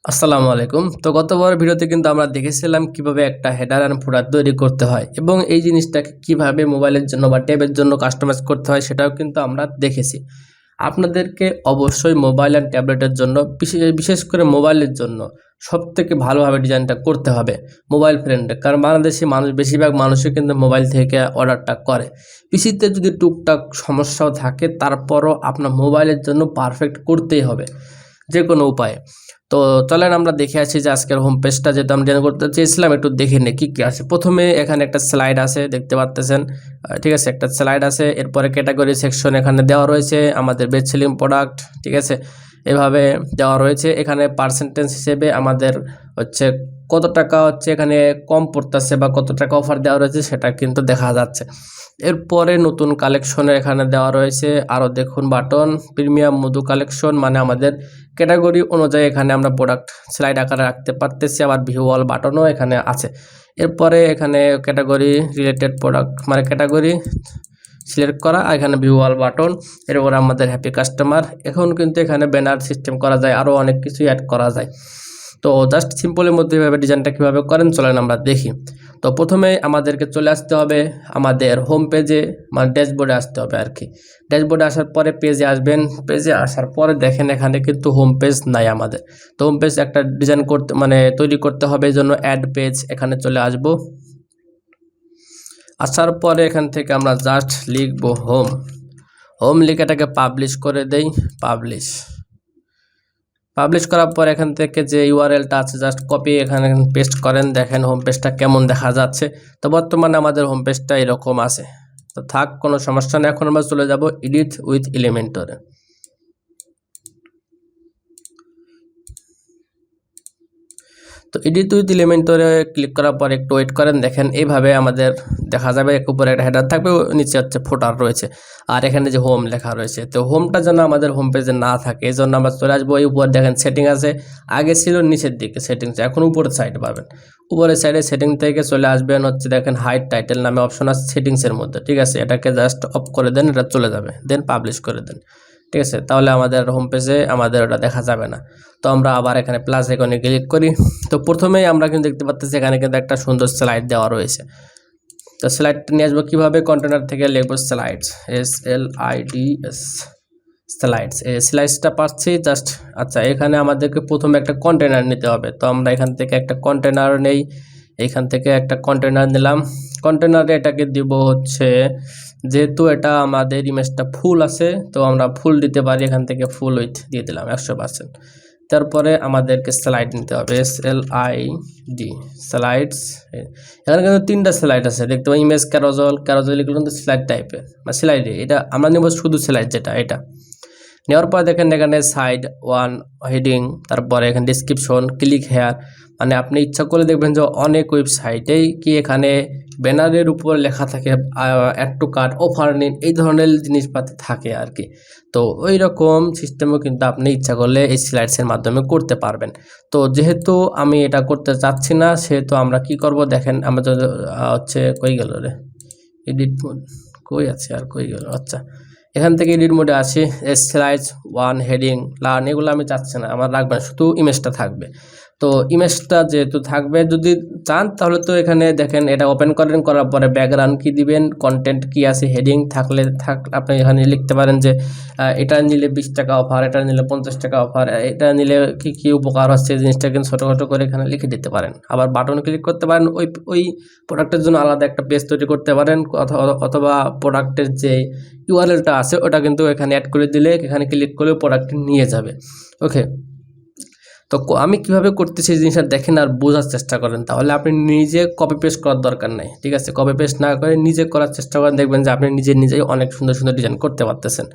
আসসালামু আলাইকুম। তো গতবার ভিডিওতে কিন্তু আমরা দেখেছিলাম কিভাবে একটা হেডার এন্ড ফুটার তৈরি করতে হয় এবং এই জিনিসটাকে কিভাবে মোবাইলের জন্য বা ট্যাবের জন্য কাস্টমাইজ করতে হয় সেটাও কিন্তু আমরা দেখেছি। আপনাদেরকে অবশ্যই মোবাইল এন্ড ট্যাবলেটের জন্য বিশেষ করে মোবাইলের জন্য সবথেকে ভালোভাবে ডিজাইনটা করতে হবে মোবাইল ফ্রেন্ডলি, কারণ বাংলাদেশি মানুষ বেশিরভাগ মানুষই কিন্তু মোবাইল থেকে অর্ডারটা করে। পিসিতে যদি টুকটাক সমস্যাও থাকে তারপরও আপনার মোবাইলের জন্য পারফেক্ট করতেই হবে যে কোনো উপায়ে। তো চলেন আমরা দেখে আসি যে আজকের হোম পেজটা যেটা আমি ডিজাইন করতে চেয়েছিলাম একটু দেখে নিই কী কী আছে। প্রথমে এখানে একটা স্লাইড আছে, দেখতে পাচ্ছেন, ঠিক আছে, একটা স্লাইড আছে। এরপরে ক্যাটাগরি সেকশন এখানে দেওয়া রয়েছে, আমাদের বেস্ট সেলিং প্রোডাক্ট, ঠিক আছে, এভাবে দেওয়া রয়েছে। এখানে পার্সেন্টেজ হিসেবে আমাদের হচ্ছে কত টাকা হচ্ছে এখানে কম পড়তেছে বা কত টাকা অফার দেওয়া রয়েছে সেটা কিন্তু দেখা যাচ্ছে। এরপরে নতুন কালেকশনের এখানে দেওয়া রয়েছে, আরও দেখুন বাটন প্রিমিয়াম মধু কালেকশন, মানে আমাদের ক্যাটাগরি অনুযায়ী এখানে আমরা প্রোডাক্ট স্লাইড আকারে রাখতে পারতেছি, আবার ভিউ অল বাটনও এখানে আছে। এরপরে এখানে ক্যাটাগরি রিলেটেড প্রোডাক্ট মানে ক্যাটাগরি সিলেক্ট করা, এখানে ভিউ অল বাটন, এরপর আমাদের হ্যাপি কাস্টমার। এখন কিন্তু এখানে ব্যানার সিস্টেম করা যায়, আরও অনেক কিছু অ্যাড করা যায়। তো জাস্ট সিম্পলের মধ্যে এভাবে ডিজাইনটা কীভাবে করেন চলেন আমরা দেখি। তো প্রথমে আমাদেরকে চলে আসতে হবে আমাদের হোম পেজে, মানে ড্যাশবোর্ডে আসতে হবে আর কি। ড্যাশবোর্ডে আসার পরে পেজে আসবেন, পেজে আসার পরে দেখেন এখানে কিন্তু হোম পেজ নাই আমাদের। তো হোম পেজ একটা ডিজাইন করতে মানে তৈরি করতে হবে, এই জন্য অ্যাড পেজ এখানে চলে আসব। আসার পরে এখান থেকে আমরা জাস্ট লিখবো হোম। হোম লিখাটাকে পাবলিশ করে দেই, পাবলিশ করার পর এখান থেকে যে ইউআরএলটা আছে জাস্ট কপি এখানে পেস্ট করেন। দেখেন হোম পেজটা কেমন দেখা যাচ্ছে। তো বর্তমানে আমাদের হোম পেজটা এরকম আছে। তো থাক, কোনো সমস্যা নেই। এখন আমরা চলে যাব এডিট উইথ এলিমেন্টরে। তো এডিট উইথ এলিমেন্টরে ক্লিক করার পর একটু ওয়েট করেন। দেখেন এইভাবে আমাদের দেখা যাবে, এক উপরে একটা হেডার থাকবে, নিচে হচ্ছে ফুটার রয়েছে, আর এখানে যে হোম লেখা রয়েছে। তো হোমটা যেন আমাদের হোম পেজে না থাকে এই জন্য আমরা চলে আসবো এই উপর। দেখেন সেটিং আছে, আগে ছিল নিচের দিকে সেটিংস, এখন উপরের সাইডে পাবেন। উপরের সাইডে সেটিং থেকে চলে আসবেন হচ্ছে দেখেন হাইড টাইটেল নামে অপশন আছে সেটিংসের মধ্যে, ঠিক আছে, এটাকে জাস্ট অফ করে দেন, এটা চলে যাবে, দেন পাবলিশ করে দেন, ঠিক আছে। তাহলে আমাদের হোম পেজে আমাদের ওটা দেখা যাবে না। তো আমরা আবার এখানে প্লাস আইকনে ক্লিক করি। তো প্রথমেই আমরা কিন্তু দেখতে পাচ্ছি এখানে কিন্তু একটা সুন্দর স্লাইড দেওয়া রয়েছে। তো স্লাইডটা নিয়ে আসবো কীভাবে, কন্টেনার থেকে লিখবো স্লাইডস, SLIDS, স্লাইডস। এই স্লাইডসটা পাচ্ছি জাস্ট। আচ্ছা, এখানে আমাদেরকে প্রথমে একটা কন্টেনার নিতে হবে। তো আমরা এখান থেকে একটা কন্টেনার নেই, এইখান থেকে একটা কন্টেনার নিলাম। কন্টেনারে এটাকে দিব হচ্ছে, যেহেতু এটা আমাদের ইমেজটা ফুল আছে তো আমরা ফুল দিতে পারি, এখান থেকে ফুল উইথ দিয়ে দিলাম 100%। তারপরে আমাদেরকে স্লাইড নিতে হবে, SLID, স্লাইডস। এখানে কিন্তু 3টা স্লাইড আছে দেখতে পাই, ইমেজ ক্যারোজল, ক্যারোজল এগুলো কিন্তু স্লাইড টাইপের বা স্লাইডে। এটা আমরা নেব শুধু স্লাইড, যেটা এটা নেওয়ার পর দেখেন এখানে সাইড 1 হেডিং, তারপরে এখানে ডিসক্রিপশন, ক্লিক হেয়ার, মানে আপনি ইচ্ছা করে দেখবেন যে অনেক ওয়েবসাইটেই কি এখানে ব্যানারের উপর লেখা থাকে অ্যাড টু কার্ট, অফার নিন, এই ধরনের জিনিসপাতি থাকে আর কি। তো ওই রকম সিস্টেমও কিন্তু আপনি ইচ্ছা করলে এই স্লাইডসের মাধ্যমে করতে পারবেন। তো যেহেতু আমি এটা করতে চাচ্ছি না সেহেতু আমরা কি করব, দেখেন আমাদের হচ্ছে কই গেল রে, এডিট মোড কই আছে আর কই গেল। আচ্ছা, এখান থেকে এডিট মোডে আসি, স্লাইডস 1 হেডিং লার্ন, এগুলো আমি চাচ্ছি না, আমার রাখবেন, শুধু ইমেজটা থাকবে। তো ইমেজটা যেহেতু থাকবে, যদি চান তাহলে তো এখানে দেখেন এটা ওপেন করেন, করার পরে ব্যাকগ্রাউন্ড কি দিবেন, কন্টেন্ট কি আছে, হেডিং থাকলে আপনি এখানে লিখতে পারেন যে এটা নিলে 20 টাকা অফার, এটা নিলে 50 টাকা অফার, এটা নিলে কি কি উপকার হচ্ছে, জিনিসটা কিন্তু ছোটো ছোটো করে এখানে লিখে দিতে পারেন। আবার বাটন ক্লিক করতে পারেন, ওই প্রোডাক্টের জন্য আলাদা একটা পেজ তৈরি করতে পারেন, অথবা প্রোডাক্টের যে ইউআরএলটা আছে ওটা কিন্তু এখানে অ্যাড করে দিলে এখানে ক্লিক করলে প্রোডাক্টটি নিয়ে যাবে। ওকে, তো আমি কিভাবে করতেছি এই জিনিসটা দেখেন আর বোঝার চেষ্টা করেন, তাহলে আপনি নিজে কপি পেস্ট করার দরকার নাই, ঠিক আছে। কপি পেস্ট না করে নিজে করার চেষ্টা করেন, দেখবেন যে আপনি নিজেই অনেক সুন্দর সুন্দর ডিজাইন করতে পারতেছেন।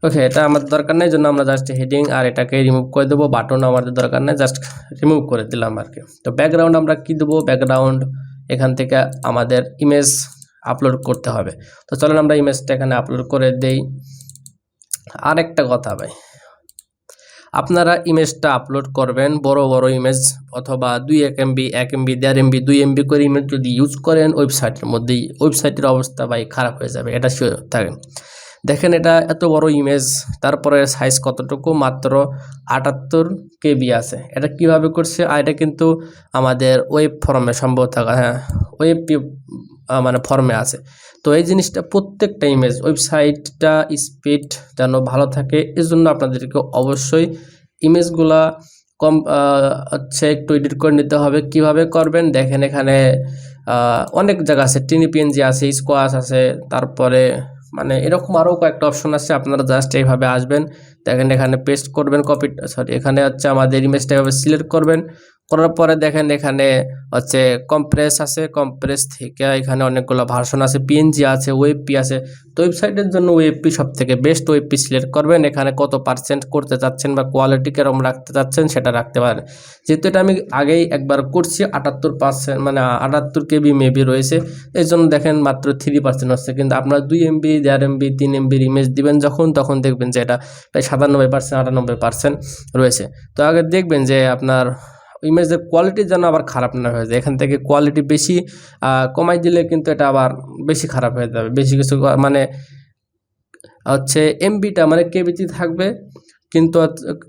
ওকে, এটা আমাদের দরকার নেই, জন্য আমরা জাস্ট হেডিং আর এটাকে রিমুভ করে দেবো, বাটন আমাদের দরকার নেই, জাস্ট রিমুভ করে দিলাম আর কি। তো ব্যাকগ্রাউন্ড আমরা কি দেবো, ব্যাকগ্রাউন্ড এখান থেকে আমাদের ইমেজ আপলোড করতে হবে। তো চলেন আমরা ইমেজটা এখানে আপলোড করে দেই। আর একটা কথা ভাই, আপনারা ইমেজটা আপলোড করবেন বড় বড় ইমেজ, অথবা 1 MB 1 MB 1.5 MB 2 MB করে ইমেজ যদি ইউজ করেন ওয়েবসাইটের মধ্যেই, ওয়েবসাইটের অবস্থা ভাই খারাপ হয়ে যাবে, এটা শিওর থাকেন। দেখেন এটা এত বড় ইমেজ, তারপরে সাইজ কতটুকু, মাত্র 78 কেবি আছে। এটা কিভাবে করছে? আর এটা কিন্তু আমাদের ওয়েব ফর্মে সম্ভবত, হ্যাঁ ওয়েব মানে ফর্মে আছে। তো এই জিনিসটা প্রত্যেকটা ইমেজ ওয়েবসাইটটা স্পিড যেন ভালো থাকে, এর জন্য আপনাদেরকে অবশ্যই ইমেজগুলা হচ্ছে একটু এডিট করে নিতে হবে। কিভাবে করবেন দেখেন, এখানে অনেক জায়গা আছে, টিনি পিএনজি আছে, স্কোয়াশ আছে, তারপরে মানে এরকম আরও কয়েকটা অপশন আছে। আপনারা জাস্ট এইভাবে আসবেন, দেখেন এখানে পেস্ট করবেন, এখানে হচ্ছে আমাদের ইমেজটা এভাবে সিলেক্ট করবেন, করার পরে দেখেন এখানে হচ্ছে কম্প্রেস আছে, কম্প্রেস থেকে এখানে অনেকগুলো ভার্সন আছে, পিএনজি আছে, ওয়েবপি আছে। তো ওয়েবসাইটের জন্য ওয়েবপি সব থেকে বেস্ট, ওয়েবপি সিলেক্ট করবেন। এখানে কত পার্সেন্ট করতে চাচ্ছেন বা কোয়ালিটি কেরম রাখতে চাচ্ছেন সেটা রাখতে পারেন। যেহেতু এটা আমি আগেই একবার করছি, 78% মানে 78 কেবি মেবি রয়েছে, এই জন্য দেখেন মাত্র 3% হচ্ছে। কিন্তু আপনার 2 MB 1.5 MB 3 MBর ইমেজ দিবেন যখন, তখন দেখবেন যে এটা প্রায় 97% 98% রয়েছে। তো আগে দেখবেন যে আপনার ইমেজের কোয়ালিটি যেন আবার খারাপ না হয়ে যায়। এখান থেকে কোয়ালিটি বেশি কমাই দিলে কিন্তু এটা আবার বেশি খারাপ হয়ে যাবে। বেশি কিছু মানে হচ্ছে এমবিটা মানে কেবিটি থাকবে, কিন্তু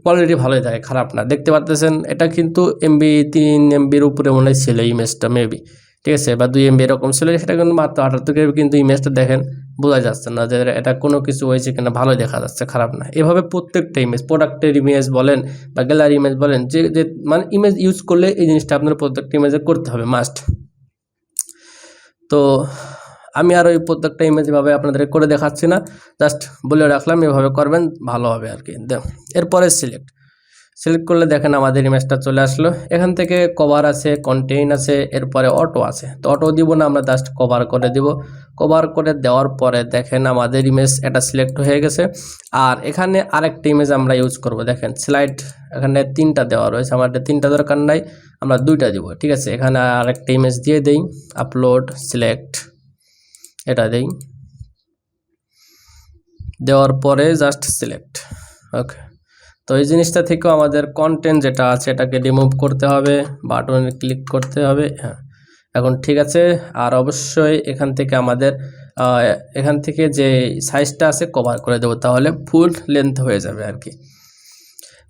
কোয়ালিটি ভালোই থাকে, খারাপ না। দেখতে পারতেছেন এটা কিন্তু এমবি 3 MBর উপরে মনে হয় ছিল ইমেজটা মেবি, ঠিক আছে, বা 2 MB এরকম ছিল। সেটা কিন্তু মাত্র 78 কেবি, কিন্তু ইমেজটা দেখেন বোঝা যাচ্ছে না যে এটা কোনো কিছু হয়েছে কিনা, ভালোই দেখা যাচ্ছে, খারাপ না। এভাবে প্রত্যেকটা ইমেজ, প্রোডাক্টের ইমেজ বলেন বা গ্যালারি ইমেজ বলেন, যে যে মানে ইমেজ ইউজ করলে এই জিনিসটা আপনার প্রত্যেকটা ইমেজে করতে হবে মাস্ট। তো আমি আর ওই প্রত্যেকটা ইমেজ এভাবে আপনাদের করে দেখাচ্ছি না, জাস্ট বলে রাখলাম এভাবে করবেন ভালো হবে আর কি। এরপরে সিলেক্ট করলে দেখেন আমাদের ইমেজটা চলে আসলো। এখান থেকে কভার আছে, কন্টেইন আছে, এরপরে অটো আছে। তো অটো দিব না, আমরা জাস্ট কভার করে দিব। কভার করে দেওয়ার পরে দেখেন আমাদের ইমেজ এটা সিলেক্ট হয়ে গেছে। আর এখানে আরেকটা ইমেজ আমরা ইউজ করব, দেখেন স্লাইড এখানে 3টা দেওয়া রয়েছে, আমার 3টা দরকার নাই, আমরা 2টা দিব, ঠিক আছে। এখানে আরেকটা ইমেজ দিয়ে দেই, আপলোড সিলেক্ট, এটা দেই, দেওয়ার পরে জাস্ট সিলেক্ট, ওকে। তো এই জিনিসটা থেকেও আমাদের কন্টেন্ট যেটা আছে এটাকে রিমুভ করতে হবে, বাটনে ক্লিক করতে হবে, হ্যাঁ এখন ঠিক আছে। আর অবশ্যই এখান থেকে আমাদের এখান থেকে যে সাইজটা আছে কভার করে দেবো, তাহলে ফুল লেন্থ হয়ে যাবে আর কি।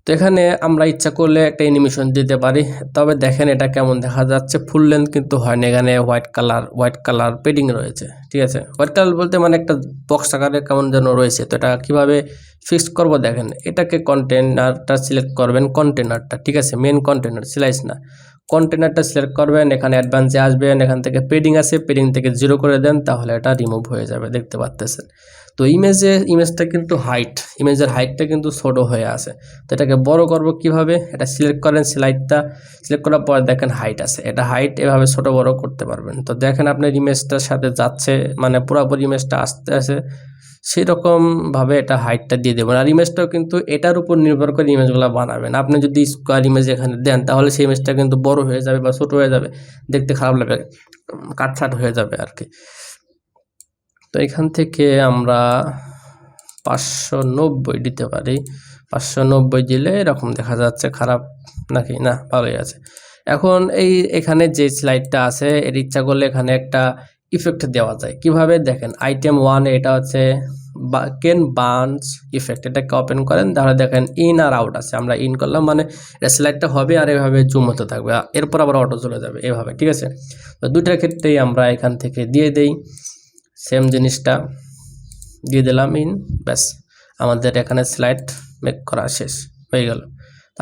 তো এখানে আমরা ইচ্ছা করলে একটা অ্যানিমেশন দিতে পারি, তবে দেখেন এটা কেমন দেখা যাচ্ছে, ফুল লেন্থ কিন্তু হয় না। এখানে হোয়াইট কালার পেডিং রয়েছে, ঠিক আছে। হোয়াইট কালার বলতে মানে একটা বক্স আকারে কেমন যেন রয়েছে। তো এটা কীভাবে ফিক্স করব দেখেন, এটাকে কন্টেনারটা সিলেক্ট করবেন, কন্টেনারটা, ঠিক আছে, মেন কন্টেনার স্লাইস না, কন্টেনারটা সিলেক্ট করবেন, এখানে অ্যাডভান্সে আসবেন, এখান থেকে পেডিং আছে, পেডিং থেকে 0 করে দেন, তাহলে এটা রিমুভ হয়ে যাবে, দেখতে পাচ্ছেন। তো ইমেজটা কিন্তু ইমেজের হাইটটা কিন্তু ছোটো হয়ে আছে। তো এটাকে বড় করব কিভাবে, এটা সিলেক্ট করেন, স্লাইডটা সিলেক্ট করার পর দেখেন হাইট আছে, এটা হাইট এভাবে ছোট বড় করতে পারবেন। তো দেখেন আপনার ইমেজটার সাথে যাচ্ছে, মানে পুরোপুরি ইমেজটা আসতে আছে, সেরকমভাবে এটা হাইটটা দিয়ে দেবেন। আর ইমেজটাও কিন্তু এটার উপর নির্ভর করে ইমেজগুলো বানাবেন। আপনি যদি স্কোয়ার ইমেজ এখানে দেন, তাহলে সেই ইমেজটা কিন্তু বড় হয়ে যাবে বা ছোট হয়ে যাবে, দেখতে খারাপ লাগবে, কাটছাট হয়ে যাবে আর কি। তো এখান থেকে আমরা 590 দিতে পারি, 590 দিলে এরকম দেখা যাচ্ছে, খারাপ নাকি? না, ভালোই আছে। এখন এখানে যে স্লাইডটা আছে, এর ইচ্ছা করলে এখানে একটা ইফেক্ট দেওয়া যায়। কিভাবে দেখেন, আইটেম 1 এটা হচ্ছে কেন বার্নস ইফেক্ট, এটাকে ওপেন করেন, তাহলে দেখেন ইন আর আউট আছে। আমরা ইন করলাম মানে এটা স্লাইডটা হবে আর এভাবে জুম হতে থাকবে, এরপর আবার অটো চলে যাবে এভাবে, ঠিক আছে। তো দুইটার ক্ষেত্রেই আমরা এখান থেকে দিয়ে দেই সেম জিনিসটা, দিয়ে দিলাম ইন, ব্যাস আমাদের এখানে স্লাইড মেক করা শেষ হয়ে গেল।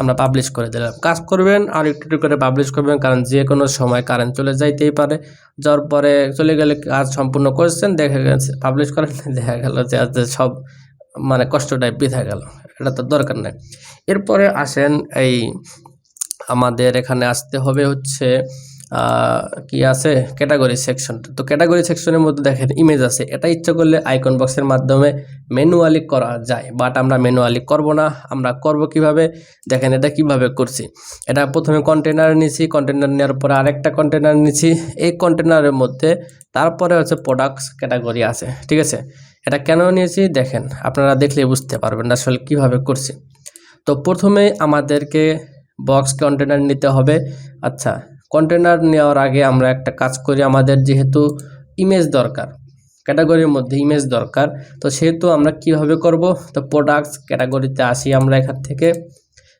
আমরা পাবলিশ করে দিলাম। কাজ করবেন আর একটু করে পাবলিশ করবেন, কারণ যে কোনো সময় কারেন্ট চলে যাইতেই পারে। যাওয়ার পরে চলে গেলে কাজ সম্পূর্ণ করছেন, দেখা গেছে পাবলিশ করেন, দেখা গেল যে আজ সব মানে কষ্টটাই বৃথা গেল, এটা তো দরকার নেই। এরপরে আসেন আমাদের এখানে আসতে হবে হচ্ছে কি আছে ক্যাটাগরি সেকশনটা। তো ক্যাটাগরি সেকশনের মধ্যে দেখেন ইমেজ আছে, এটা ইচ্ছা করলে আইকন বক্সের মাধ্যমে ম্যানুয়ালি করা যায়, বাট আমরা ম্যানুয়ালি করব না। আমরা করব কিভাবে দেখেন, এটা কিভাবে করছি, এটা প্রথমে কন্টেনার নিছি, কন্টেনার নেওয়ার পরে আরেকটা কন্টেনার নিছি, এই কন্টেনারের মধ্যে তারপরে হচ্ছে প্রোডাক্টস ক্যাটাগরি আছে, ঠিক আছে। এটা কেন নিয়েছি দেখেন, আপনারা দেখলে বুঝতে পারবেন আসলে কিভাবে করছি। তো প্রথমে আমাদেরকে বক্স কন্টেনার নিতে হবে। আচ্ছা, কন্টেনার নেওয়ার আগে আমরা একটা কাজ করি, আমাদের যেহেতু ইমেজ দরকার, ক্যাটাগরির মধ্যে ইমেজ দরকার। তো সেহেতু আমরা কিভাবে করব, তো প্রোডাক্টস ক্যাটাগরিতে আসি আমরা এখান থেকে।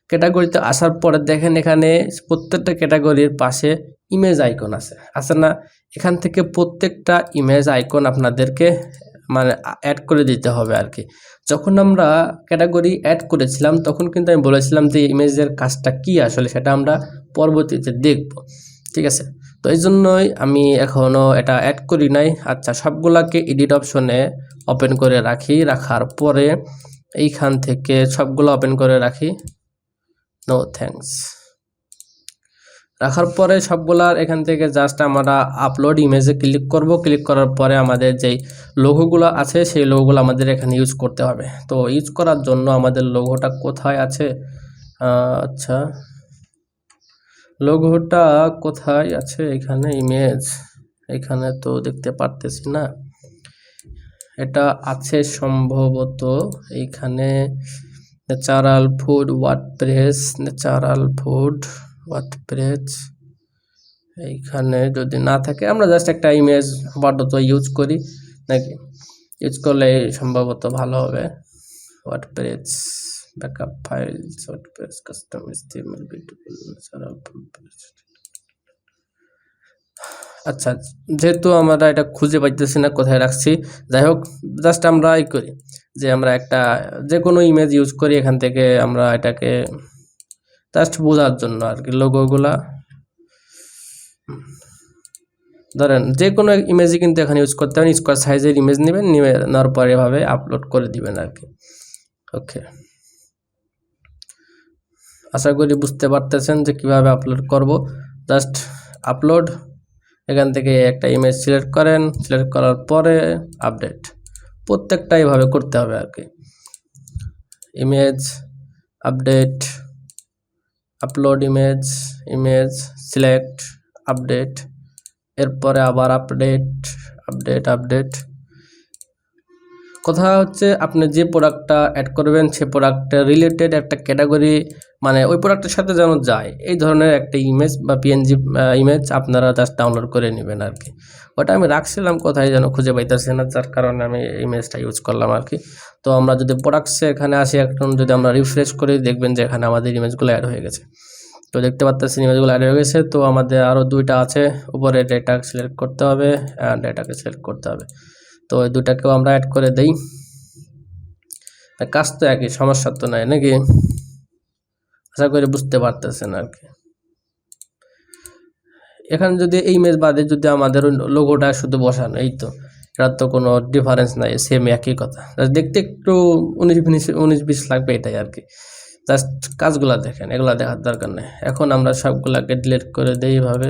ক্যাটাগরিতে আসার পরে দেখেন এখানে প্রত্যেকটা ক্যাটাগরির পাশে ইমেজ আইকন আছে না? এখান থেকে প্রত্যেকটা ইমেজ আইকন আপনাদেরকে মানে অ্যাড করে দিতে হবে আর কি। যখন আমরা ক্যাটাগরি অ্যাড করেছিলাম তখন কিন্তু আমি বলেছিলাম যে ইমেজের কাজটা কি আসলে সেটা আমরা পরবর্তীতে দেখব, ঠিক আছে? তো এই জন্যই আমি এখনও এটা অ্যাড করি নাই। আচ্ছা, সবগুলাকে এডিট অপশনে ওপেন করে রাখি, রাখার পরে এইখান থেকে সবগুলো ওপেন করে রাখি, নো থ্যাঙ্কস। রাখার পরে সবগুলার এখান থেকে জাস্ট আমরা আপলোড ইমেজে ক্লিক করব। ক্লিক করার পরে আমাদের যেই লোগোগুলো আছে সেই লোগোগুলো আমাদের এখানে ইউজ করতে হবে। তো ইউজ করার জন্য আমাদের লোগোটা কোথায় আছে? আচ্ছা, লোগোটা কোথায় আছে? এখানে ইমেজ, এখানে তো দেখতে পারতেছি না। এটা আছে সম্ভবত এইখানে, natural food WordPress, natural food WordPress. এইখানে যদি না থাকে আমরা জাস্ট একটা ইমেজ আপাতত ইউজ করি নাকি, ইউজ করলে সম্ভবত ভালো হবে। WordPress backup files, WordPress custom HTML beautiful natural food. আচ্ছা, যেহেতু আমরা এটা খুঁজে পাইতেছি না কোথায় রাখছি, যাই হোক জাস্ট আমরা করি যে আমরা একটা যে কোনো ইমেজ ইউজ করি এখান থেকে, আমরা এটাকে জাস্ট বোঝার জন্য আর কি। লোগোগুলা ধরেন যে কোনো ইমেজই কিন্তু এখানে ইউজ করতে পারেন। স্কোয়ার সাইজের ইমেজ নেবেন, নিয়ে নেওয়ার পরে এভাবে আপলোড করে দিবেন আর কি। ওকে, আশা করি বুঝতে পারতেছেন যে কিভাবে আপলোড করব। জাস্ট আপলোড, এখান থেকে একটা ইমেজ সিলেক্ট করেন, সিলেক্ট করার পরে আপডেট, প্রত্যেকটা এইভাবে করতে হবে আর কি। Image update, upload image, image select, update, এরপরে আবার আপডেট আপডেট আপডেট। কথা হচ্ছে আপনি যে প্রোডাক্টটা অ্যাড করবেন সেই প্রোডাক্টের রিলেটেড একটা ক্যাটাগরি, মানে ওই প্রোডাক্টের সাথে যেন যায় এই ধরনের একটা ইমেজ বা পিএনজি ইমেজ আপনারা জাস্ট ডাউনলোড করে নেবেন আর কি। ওটা আমি রাখছিলাম কোথায় যেন খুঁজে পাইতেছি না, যার কারণে আমি ইমেজটা ইউজ করলাম আর কি। তো আমরা যদি প্রোডাক্টসে এখানে আসি, এখন যদি আমরা রিফ্রেশ করি দেখবেন যে এখানে আমাদের ইমেজগুলো অ্যাড হয়ে গেছে। তো দেখতে পাচ্ছেন ইমেজগুলো অ্যাড হয়ে গেছে। তো আমাদের আরও দুইটা আছে, উপরে ডেটা সিলেক্ট করতে হবে অ্যান্ড ডেটাকে সিলেক্ট করতে হবে। তো এই দুটাকেও আমরা অ্যাড করে দেই। কাজ তো একই, সমস্যা তো নাই নাকি? আশা করি বুঝতে পারতেছেন আর কি। এখানে যদি এই ইমেজ বাদে যদি আমাদের লোগোটা শুধু বসানো, এই তো, এটার তো কোনো ডিফারেন্স নাই, সেম একই কথা। দেখতে একটু 19-20 লাগবে এটাই আর কি। জাস্ট কাজগুলা দেখেন, এগুলা দেখার দরকার নেই। এখন আমরা সবগুলাকে ডিলিট করে দিই এইভাবে,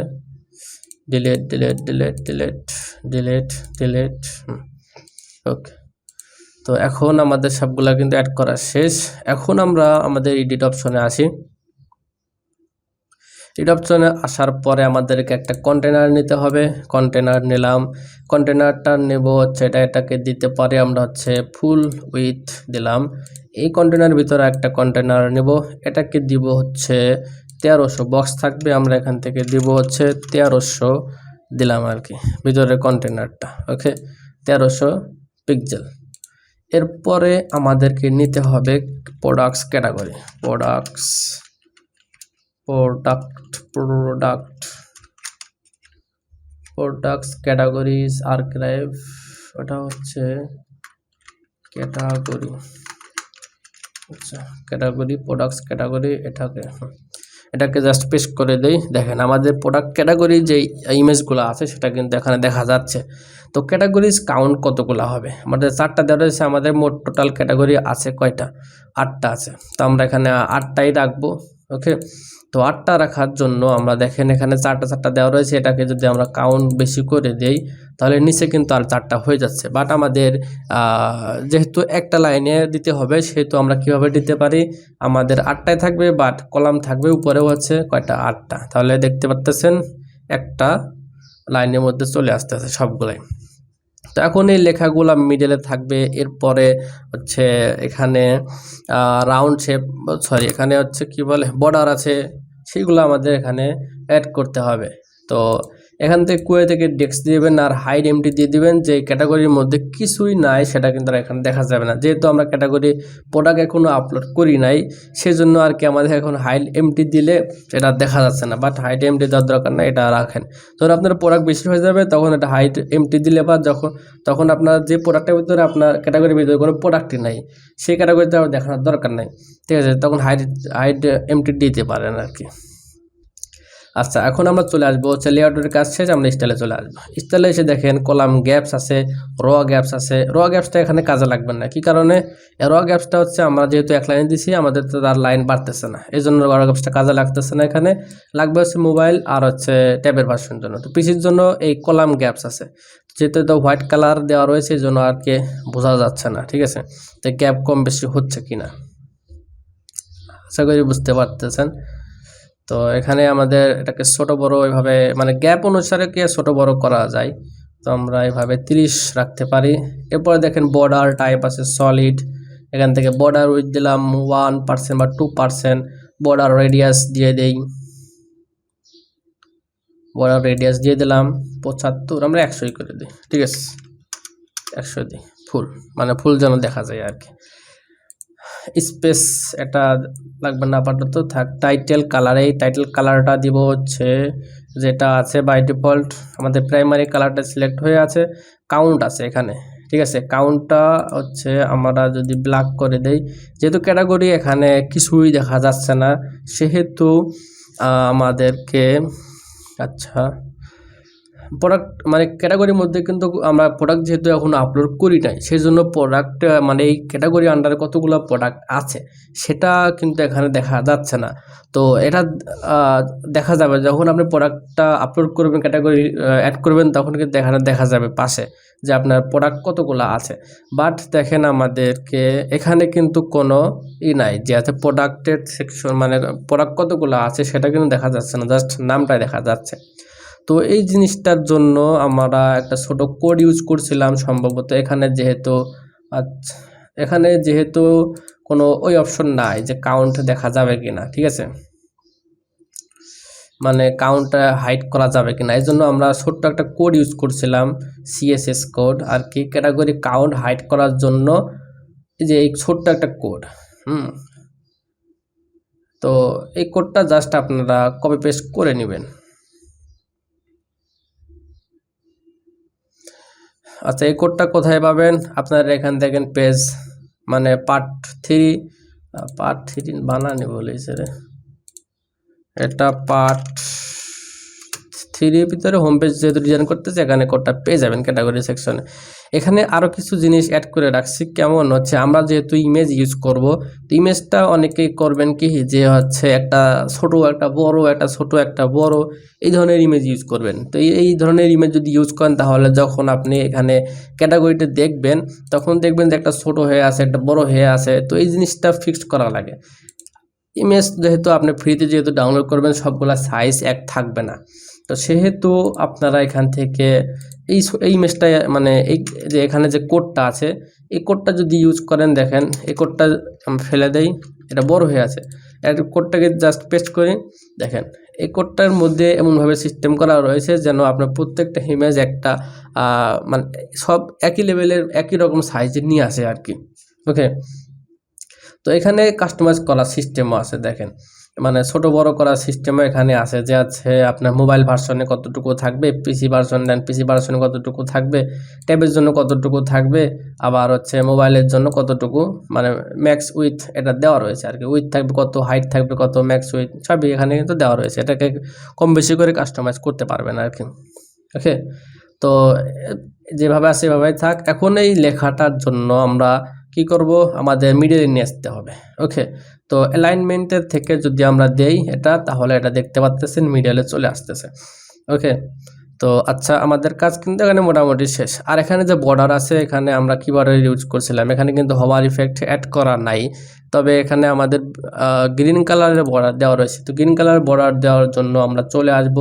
delete delete delete delete delete delete. Okay, তো এখন আমাদের সবগুলা কিন্তু অ্যাড করা শেষ। এখন আমরা আমাদের এডিট অপশনে আসি। এডিট অপশনে আসার পরে আমাদেরকে একটা কন্টেনার নিতে হবে। কন্টেনার নিলাম, কন্টেনারটা নেব হচ্ছে এটাকে দিতে পারি আমরা হচ্ছে ফুল উইথ দিলাম। এই কন্টেনার ভিতরে একটা কন্টেনার নেব, এটাকে দিব হচ্ছে 1300 বক্স থাকবে, আমরা এখান থেকে দিব হচ্ছে 1300 দিলাম আর কি ভিতরে কন্টেনারটা। ওকে, 1300 পিক্সেল। এরপরে আমাদেরকে নিতে হবে products category, products categories archive, ওটা হচ্ছে ক্যাটাগরি। আচ্ছা, ক্যাটাগরি প্রোডাক্টস ক্যাটাগরি, এটাকে জাস্ট পেস্ট করে দেই। দেখেন আমাদের প্রোডাক্ট ক্যাটাগরি যে ইমেজগুলো আছে সেটা কিন্তু এখানে দেখা যাচ্ছে। তো ক্যাটাগরিজ কাউন্ট কতগুলো হবে? আমাদের 4টা দেওয়া রয়েছে। আমাদের মোট টোটাল ক্যাটাগরি আছে কয়টা? 8টা আছে। তো আমরা এখানে 8টাই রাখবো। ওকে, তো 8টা রাখার জন্য আমরা দেখেন এখানে 4টা দেওয়া রয়েছে, এটাকে যদি আমরা কাউন্ট বেশি করে দেই তাহলে নিচে কিন্তু আর 4টা হয়ে যাচ্ছে। বাট আমাদের যেহেতু একটা লাইনে দিতে হবে সেহেতু আমরা কিভাবে দিতে পারি, আমাদের 8টাই থাকবে বাট কলাম থাকবে উপরেও হচ্ছে কয়টা? 8টা। তাহলে দেখতে পাচ্ছেন একটা লাইনের মধ্যে চলে আসতেছে সবগুলাই। তো এখন এই লেখাগুলো মিডলে থাকবে। এরপরে হচ্ছে এখানে রাউন্ড শেপ, সরি এখানে হচ্ছে কি বলে বর্ডার আছে, সেইগুলো আমাদের এখানে অ্যাড করতে হবে। তো এখান থেকে কুয়ে থেকে ডেস্ক দিবেন আর হাইড এমটি দিয়ে দিবেন। যে ক্যাটাগরির মধ্যে কিছুই নাই সেটা কিন্তু আর এখানে দেখা যাবে না, যেহেতু আমরা ক্যাটাগরি প্রোডাক্ট এখনো আপলোড করি নাই সেজন্য আর কি আমাদের এখন হাইড এমটি দিলে এটা দেখা যাচ্ছে না। বাট হাইড এমটি দেওয়ার দরকার না, এটা রাখেন। যখন আপনার প্রোডাক্ট বেশি হয়ে যাবে তখন এটা হাইড এমটি দিলে বা তখন আপনার যে প্রোডাক্টের ভিতরে আপনার ক্যাটাগরির ভিতরে কোনো প্রোডাক্টই নাই সেই ক্যাটাগরিতে আর দেখানোর দরকার নাই, ঠিক আছে? তখন হাইড এমটি দিতে পারেন আর কি। আচ্ছা, এখন আমরা চলে আসবো হচ্ছে লেআউটের কাজ শেষ, আমরা স্টাইলে চলে আসবো। স্টাইলে এসে দেখেন কলাম গ্যাপস আছে, র গ্যাপস আছে। র গ্যাপসটা এখানে কাজে লাগবে না, কি কারণে? র গ্যাপসটা হচ্ছে আমরা যেহেতু এক লাইনে দিছি আমাদের তো তার লাইন বাড়তেছে না, এই জন্য র গ্যাপসটা কাজে লাগতেছে না। এখানে লাগবে হচ্ছে মোবাইল আর হচ্ছে ট্যাবের ভার্সনের জন্য। তো পিসির জন্য এই কলাম গ্যাপস আছে, যেহেতু তো হোয়াইট কালার দেওয়া রয়েছে এই জন্য আর কি বোঝা যাচ্ছে না, ঠিক আছে? তো গ্যাপ কম বেশি হচ্ছে কিনা আশা করি বুঝতে পারতেছেন। তো এখানে আমাদের এটাকে ছোট বড় এভাবে মানে গ্যাপ অনুসারে কি ছোট বড় করা যায়, তো আমরা এভাবে 30 রাখতে পারি। এরপরে দেখেন বর্ডার টাইপ আছে সলিড, এখান থেকে বর্ডার উইথ দিলাম 1% বা 2%, বর্ডার রেডিয়াস দিয়ে দেই, বর্ডার রেডিয়াস দিয়ে দিলাম 75, আমরা 100 করে দিই, ঠিক আছে? 100 দিই, ফুল মানে ফুল যেন দেখা যায় আর কি। স্পেস এটা লাগবে না আপাতত থাক। টাইটেল কালার, এই টাইটেল কালারটা দিব হচ্ছে যেটা আছে বাই ডিফল্ট, আমাদের প্রাইমারি কালারটা সিলেক্ট হয়ে আছে। কাউন্ট আছে এখানে, ঠিক আছে? কাউন্টটা হচ্ছে আমরা যদি ব্ল্যাক করে দেই, যেহেতু ক্যাটাগরি এখানে কিছুই দেখা যাচ্ছে না সেহেতু আমাদেরকে আচ্ছা প্রোডাক্ট মানে ক্যাটাগরির মধ্যে কিন্তু আমরা প্রোডাক্ট যেহেতু এখন আপলোড করি নাই সেই জন্য প্রোডাক্ট মানে এই ক্যাটাগরি আন্ডারে কতগুলো প্রোডাক্ট আছে সেটা কিন্তু এখানে দেখা যাচ্ছে না। তো এটা দেখা যাবে যখন আপনি প্রোডাক্টটা আপলোড করবেন, ক্যাটাগরি অ্যাড করবেন, তখন কিন্তু এখানে দেখা যাবে পাশে যে আপনার প্রোডাক্ট কতগুলো আছে। বাট দেখেন আমাদেরকে এখানে কিন্তু কোনো নাই যে আছে প্রোডাক্টের সেকশন, মানে প্রোডাক্ট কতগুলো আছে সেটা কিন্তু দেখা যাচ্ছে না, জাস্ট নামটাই দেখা যাচ্ছে। তো এই জিনিসটার জন্য আমরা একটা ছোট কোড ইউজ করছিলাম সম্ভবত। এখানে যেহেতু কোনো ওই অপশন নাই যে কাউন্ট দেখা যাবে কিনা, ঠিক আছে? মানে কাউন্টটা হাইড করা যাবে কিনা, এই জন্য আমরা ছোট্ট একটা কোড ইউজ করছিলাম, সিএসএস কোড আর কি, ক্যাটাগরি কাউন্ট হাইড করার জন্য। এই যে এই ছোট্ট একটা কোড, তো এই কোডটা জাস্ট আপনারা কপি পেস্ট করে নেবেন। আচ্ছা, এই কোডটা কোথায় পাবেন? আপনারা এখান দেখেন পেজ মানে পার্ট 3 বানানি বলেছে রে, এটা পার্ট 3 ভিতরে হোম পেজ যেহেতু ডিজাইন করতেছে এখানে কোডটা পেয়ে যাবেন ক্যাটাগরি সেকশনে। এখানে আরও কিছু জিনিস অ্যাড করে রাখছি, কেমন হচ্ছে আমরা যেহেতু ইমেজ ইউজ করব, তো ইমেজটা অনেকেই করবেন কি যে হচ্ছে একটা ছোট একটা বড়, একটা ছোট একটা বড়, এই ধরনের ইমেজ ইউজ করবেন। তো এই ধরনের ইমেজ যদি ইউজ করেন তাহলে যখন আপনি এখানে ক্যাটাগরিতে দেখবেন তখন দেখবেন যে একটা ছোট হয়ে আছে, একটা বড় হয়ে আছে। তো এই জিনিসটা ফিক্সড করা লাগে। ইমেজ যেহেতু আপনি ফ্রিতে যেহেতু ডাউনলোড করবেন সবগুলা সাইজ এক থাকবে না, তো সেহেতু আপনারা এখান থেকে এই ইমেজটা মানে এই যে এখানে যে কোডটা আছে এই কোডটা যদি ইউজ করেন, দেখেন এই কোডটা আমি ফেলে দেই, এটা বড় হয়ে আছে, এর কোডটাকে জাস্ট পেস্ট করি। দেখেন এই কোডটার মধ্যে এমনভাবে সিস্টেম করা রয়েছে যেন আপনার প্রত্যেকটা ইমেজ একটা মানে সব একই লেভেলের একই রকম সাইজে নিয়ে আসে আর কি। ওকে, তো এখানে কাস্টমাইজ করার সিস্টেমও আছে, দেখেন মানে ছোট বড় করার সিস্টেমও এখানে আছে, যে আছে আপনার মোবাইল ভার্সনে কতটুকু থাকবে, পিসি ভার্সন দেন পিসি ভার্সনে কতটুকু থাকবে, ট্যাবের জন্য কতটুকু থাকবে, আবার হচ্ছে মোবাইলের জন্য কতটুকু, মানে ম্যাক্স উইথ এটা দেওয়া রয়েছে আর কি, উইথ থাকবে কত, হাইট থাকবে কত, ম্যাক্স উইথ সবই এখানে কিন্তু দেওয়া রয়েছে। এটাকে কম বেশি করে কাস্টমাইজ করতে পারবেন আর কি। ওকে, তো যেভাবে আছে সেভাবেই থাক। এখন এই লেখাটার জন্য আমরা কি করব, আমাদের মিডলে নিয়ে আসতে হবে। ওকে, তো অ্যালাইনমেন্টের থেকে যদি আমরা দেই এটা, তাহলে এটা দেখতে পাচ্ছেন মিডলে চলে আসতেছে। ওকে, তো আচ্ছা আমাদের কাজ কিন্তু এখানে মোটামুটি শেষ। আর এখানে যে বর্ডার আছে এখানে আমরা কি বর্ডার ইউজ করছিলাম, এখানে কিন্তু হোভার ইফেক্ট অ্যাড করা নাই, তবে এখানে আমাদের গ্রিন কালারের বর্ডার দেওয়া রয়েছে। তো গ্রিন কালার বর্ডার দেওয়ার জন্য আমরা চলে আসব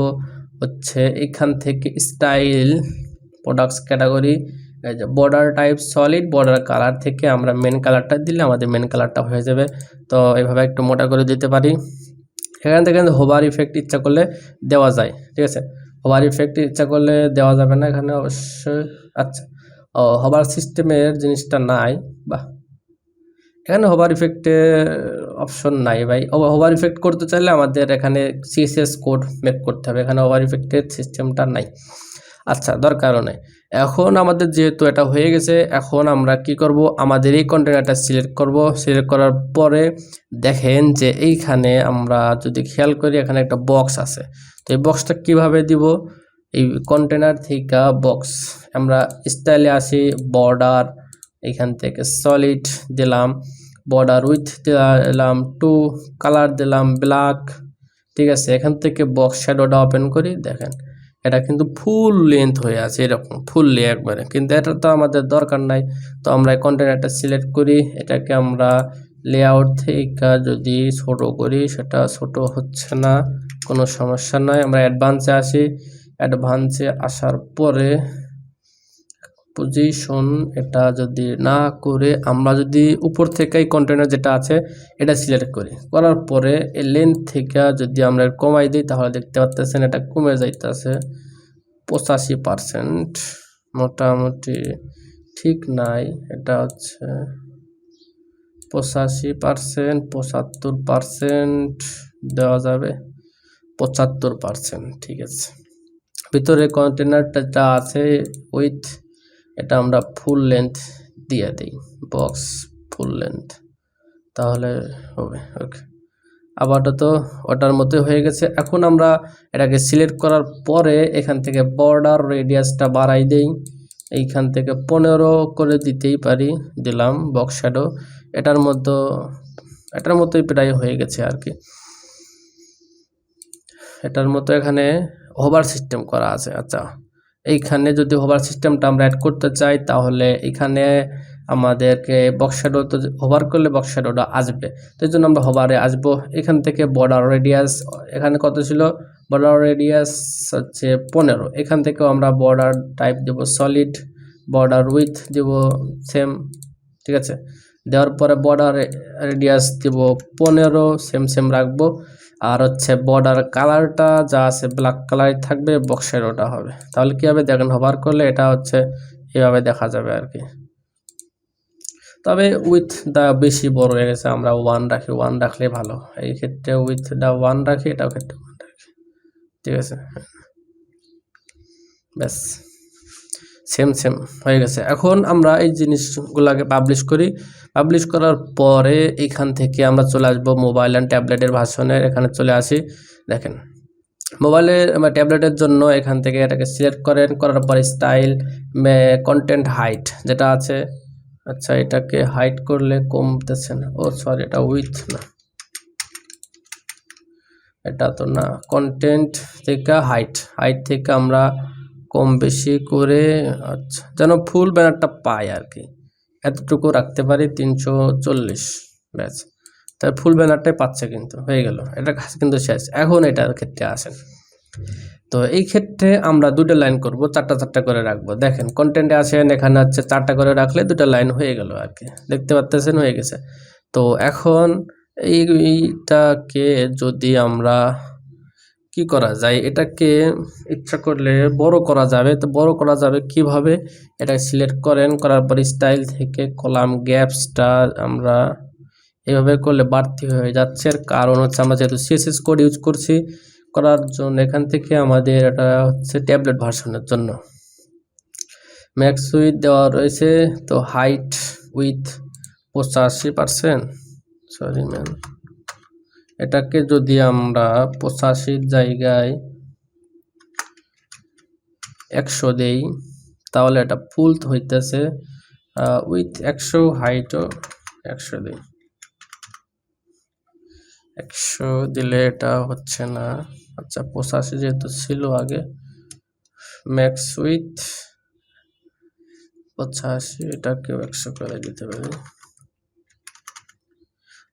হচ্ছে এখান থেকে স্টাইল প্রোডাক্টস ক্যাটাগরি, এই যে border type solid, border colour থেকে আমরা মেন কালারটা দিলে আমাদের মেন কালারটা হয়ে যাবে। তো এইভাবে একটু মোটা করে দিতে পারি। এখান থেকে হোভার ইফেক্ট ইচ্ছা করলে দেওয়া যায়, ঠিক আছে? হোভার ইফেক্ট ইচ্ছা করলে দেওয়া যাবে না এখানে অবশ্যই। আচ্ছা, ও হোভার সিস্টেমের জিনিসটা নাই, বাহ, এখানে হোভার ইফেক্টের অপশন নাই ভাই। হোভার ইফেক্ট করতে চাইলে আমাদের এখানে সিএসএস কোড মেক করতে হবে, এখানে হোভার ইফেক্টের সিস্টেমটা নাই। আচ্ছা, দরকারও নেই। এখন আমাদের যেহেতু এটা হয়ে গেছে, এখন আমরা কি করব, আমাদের এই কন্টেনারটা সিলেক্ট করব। সিলেক্ট করার পরে দেখেন যে এইখানে আমরা যদি খেয়াল করি এখানে একটা বক্স আছে। তো এই বক্সটা কিভাবে দিব, এই কন্টেনার থেকে বক্স আমরা স্টাইলে আসি, বর্ডার, এইখান থেকে সলিড দিলাম, বর্ডার উইথ দিলাম 2, কালার দিলাম ব্ল্যাক, ঠিক আছে। এখান থেকে বক্স শ্যাডোটা ওপেন করি, দেখেন এটা কিন্তু ফুল লেন্থ হয়ে আছে, এরকম ফুললি একবারে, কিন্তু এটা তো আমাদের দরকার নাই। তো আমরা এই কন্টেনারটা সিলেক্ট করি, এটাকে আমরা লেআউট থেকে যদি ছোট করি, সেটা ছোট হচ্ছে না, কোনো সমস্যা নাই। আমরা অ্যাডভান্সে আসি, অ্যাডভান্সে আসার পরে পজিশন এটা যদি না করে আমরা যদি উপর থেকে এই কন্টেনার যেটা আছে এটা সিলেক্ট করি, করার পরে এই লেন্থ থেকে যদি আমরা কমাই দিই, তাহলে দেখতে পাচ্ছেন এটা কমে যাইতেছে 85%, মোটামুটি ঠিক নাই, এটা হচ্ছে 85%, 75% দেওয়া যাবে, 75%, ঠিক আছে। ভিতরে কন্টেনারটা যা আছে উইথ, এটা আমরা ফুল লেন্থ দিয়ে দিই, বক্স ফুল লেন্থ, তাহলে হবে। ওকে, আবারটা তো ওটার মধ্যে হয়ে গেছে। এখন আমরা এটাকে সিলেক্ট করার পরে এখান থেকে বর্ডার রেডিয়াসটা বাড়াই দেই, এইখান থেকে 15 করে দিতেই পারি, দিলাম বক্স শ্যাডো। এটার মতোই প্রায় হয়ে গেছে আর কি, এটার মতো এখানে হোভার সিস্টেম করা আছে। আচ্ছা, এইখানে যদি হোভার সিস্টেমটা আমরা অ্যাড করতে চাই, তাহলে এখানে আমাদেরকে বক্স শ্যাডো, তো হোভার করলে বক্স শ্যাডোটা আসবে, তো এই জন্য আমরা হোভারে আসবো। এখান থেকে বর্ডার রেডিয়াস এখানে কত ছিল, বর্ডার রেডিয়াস হচ্ছে 15, এখান থেকেও আমরা বর্ডার টাইপ দেব সলিড, বর্ডার উইথ দেব সেম, ঠিক আছে। দেওয়ার পরে বর্ডার রেডিয়াস দেব 15, সেম রাখবো। আর হচ্ছে বর্ডার কালারটা যা আছে ব্ল্যাক কালার থাকবে, বক্সের ওটা হবে। তাহলে কি হবে দেখেন, হোভার করলে এটা হচ্ছে এভাবে দেখা যাবে আর কি। তবে উইথ দা বেশি বড় হয়ে গেছে, আমরা 1 রাখি, 1 রাখলে ভালো। এই ক্ষেত্রে উইথ দা 1 রাখি, এটাও ক্ষেত্রে 1 রাখি, ঠিক আছে। ব্যাস, সেম হয়ে গেছে। এখন আমরা এই জিনিসগুলোকে পাবলিশ করি, পাবলিশ করার পরে এখান থেকে আমরা চলে আসবো মোবাইল অ্যান্ড ট্যাবলেটের ভার্সনের, এখানে চলে আসি। দেখেন মোবাইলের বা ট্যাবলেটের জন্য এখান থেকে এটাকে সিলেক্ট করেন, করার পরে স্টাইল কন্টেন্ট হাইট যেটা আছে, আচ্ছা এটাকে হাইট করলে কমতেছে না, ও সরি এটা উইথ না, এটা তো না, কন্টেন্ট থেকে হাইট থেকে আমরা কম বেশি করে, আচ্ছা যেন ফুল ব্যানারটা পাই আর কি, এতটুকু রাখতে পারি 340, ব্যাস, তাই ফুল ব্যানারটাই পাচ্ছে, কিন্তু হয়ে গেল, এটা কাজ কিন্তু শেষ। এখন এটার ক্ষেত্রে আসেন, তো এই ক্ষেত্রে আমরা 2টা লাইন করব, 4টা করে রাখবো। দেখেন কন্টেন্টে আসেন, এখানে হচ্ছে 4টা করে রাখলে 2টা লাইন হয়ে গেল আর কি, দেখতে পাচ্ছেন হয়ে গেছে। তো এখন এইটাকে যদি আমরা কি করা যায়, এটাকে ইচ্ছা করলে বড় করা যাবে। তো বড় করা যাবে কিভাবে, এটা সিলেক্ট করেন, করার পর স্টাইল থেকে কলাম গ্যাপসটা আমরা এভাবে করলে বাড়তি হয়ে যাচ্ছে, কারণ হচ্ছে আমরা যেহেতু সিএসএস কোড ইউজ করছি, করার জন্য এখান থেকে আমাদের এটা হচ্ছে ট্যাবলেট ভার্সনের জন্য ম্যাক্স উইথ দেওয়া রয়েছে। তো হাইট উইথ 85%, সরি ম্যাম, এটাকে যদি আমরা 85 জায়গায় 100 দেই, তাহলে এটা ফুল হইতেছে, উইথ 100, হাইটও 100 দেই, 100 দিলে এটা হচ্ছে না। আচ্ছা 85 যেহেতু ছিল আগে, ম্যাক্স উইথ 85, এটাকেও 100 করে দিতে পারি।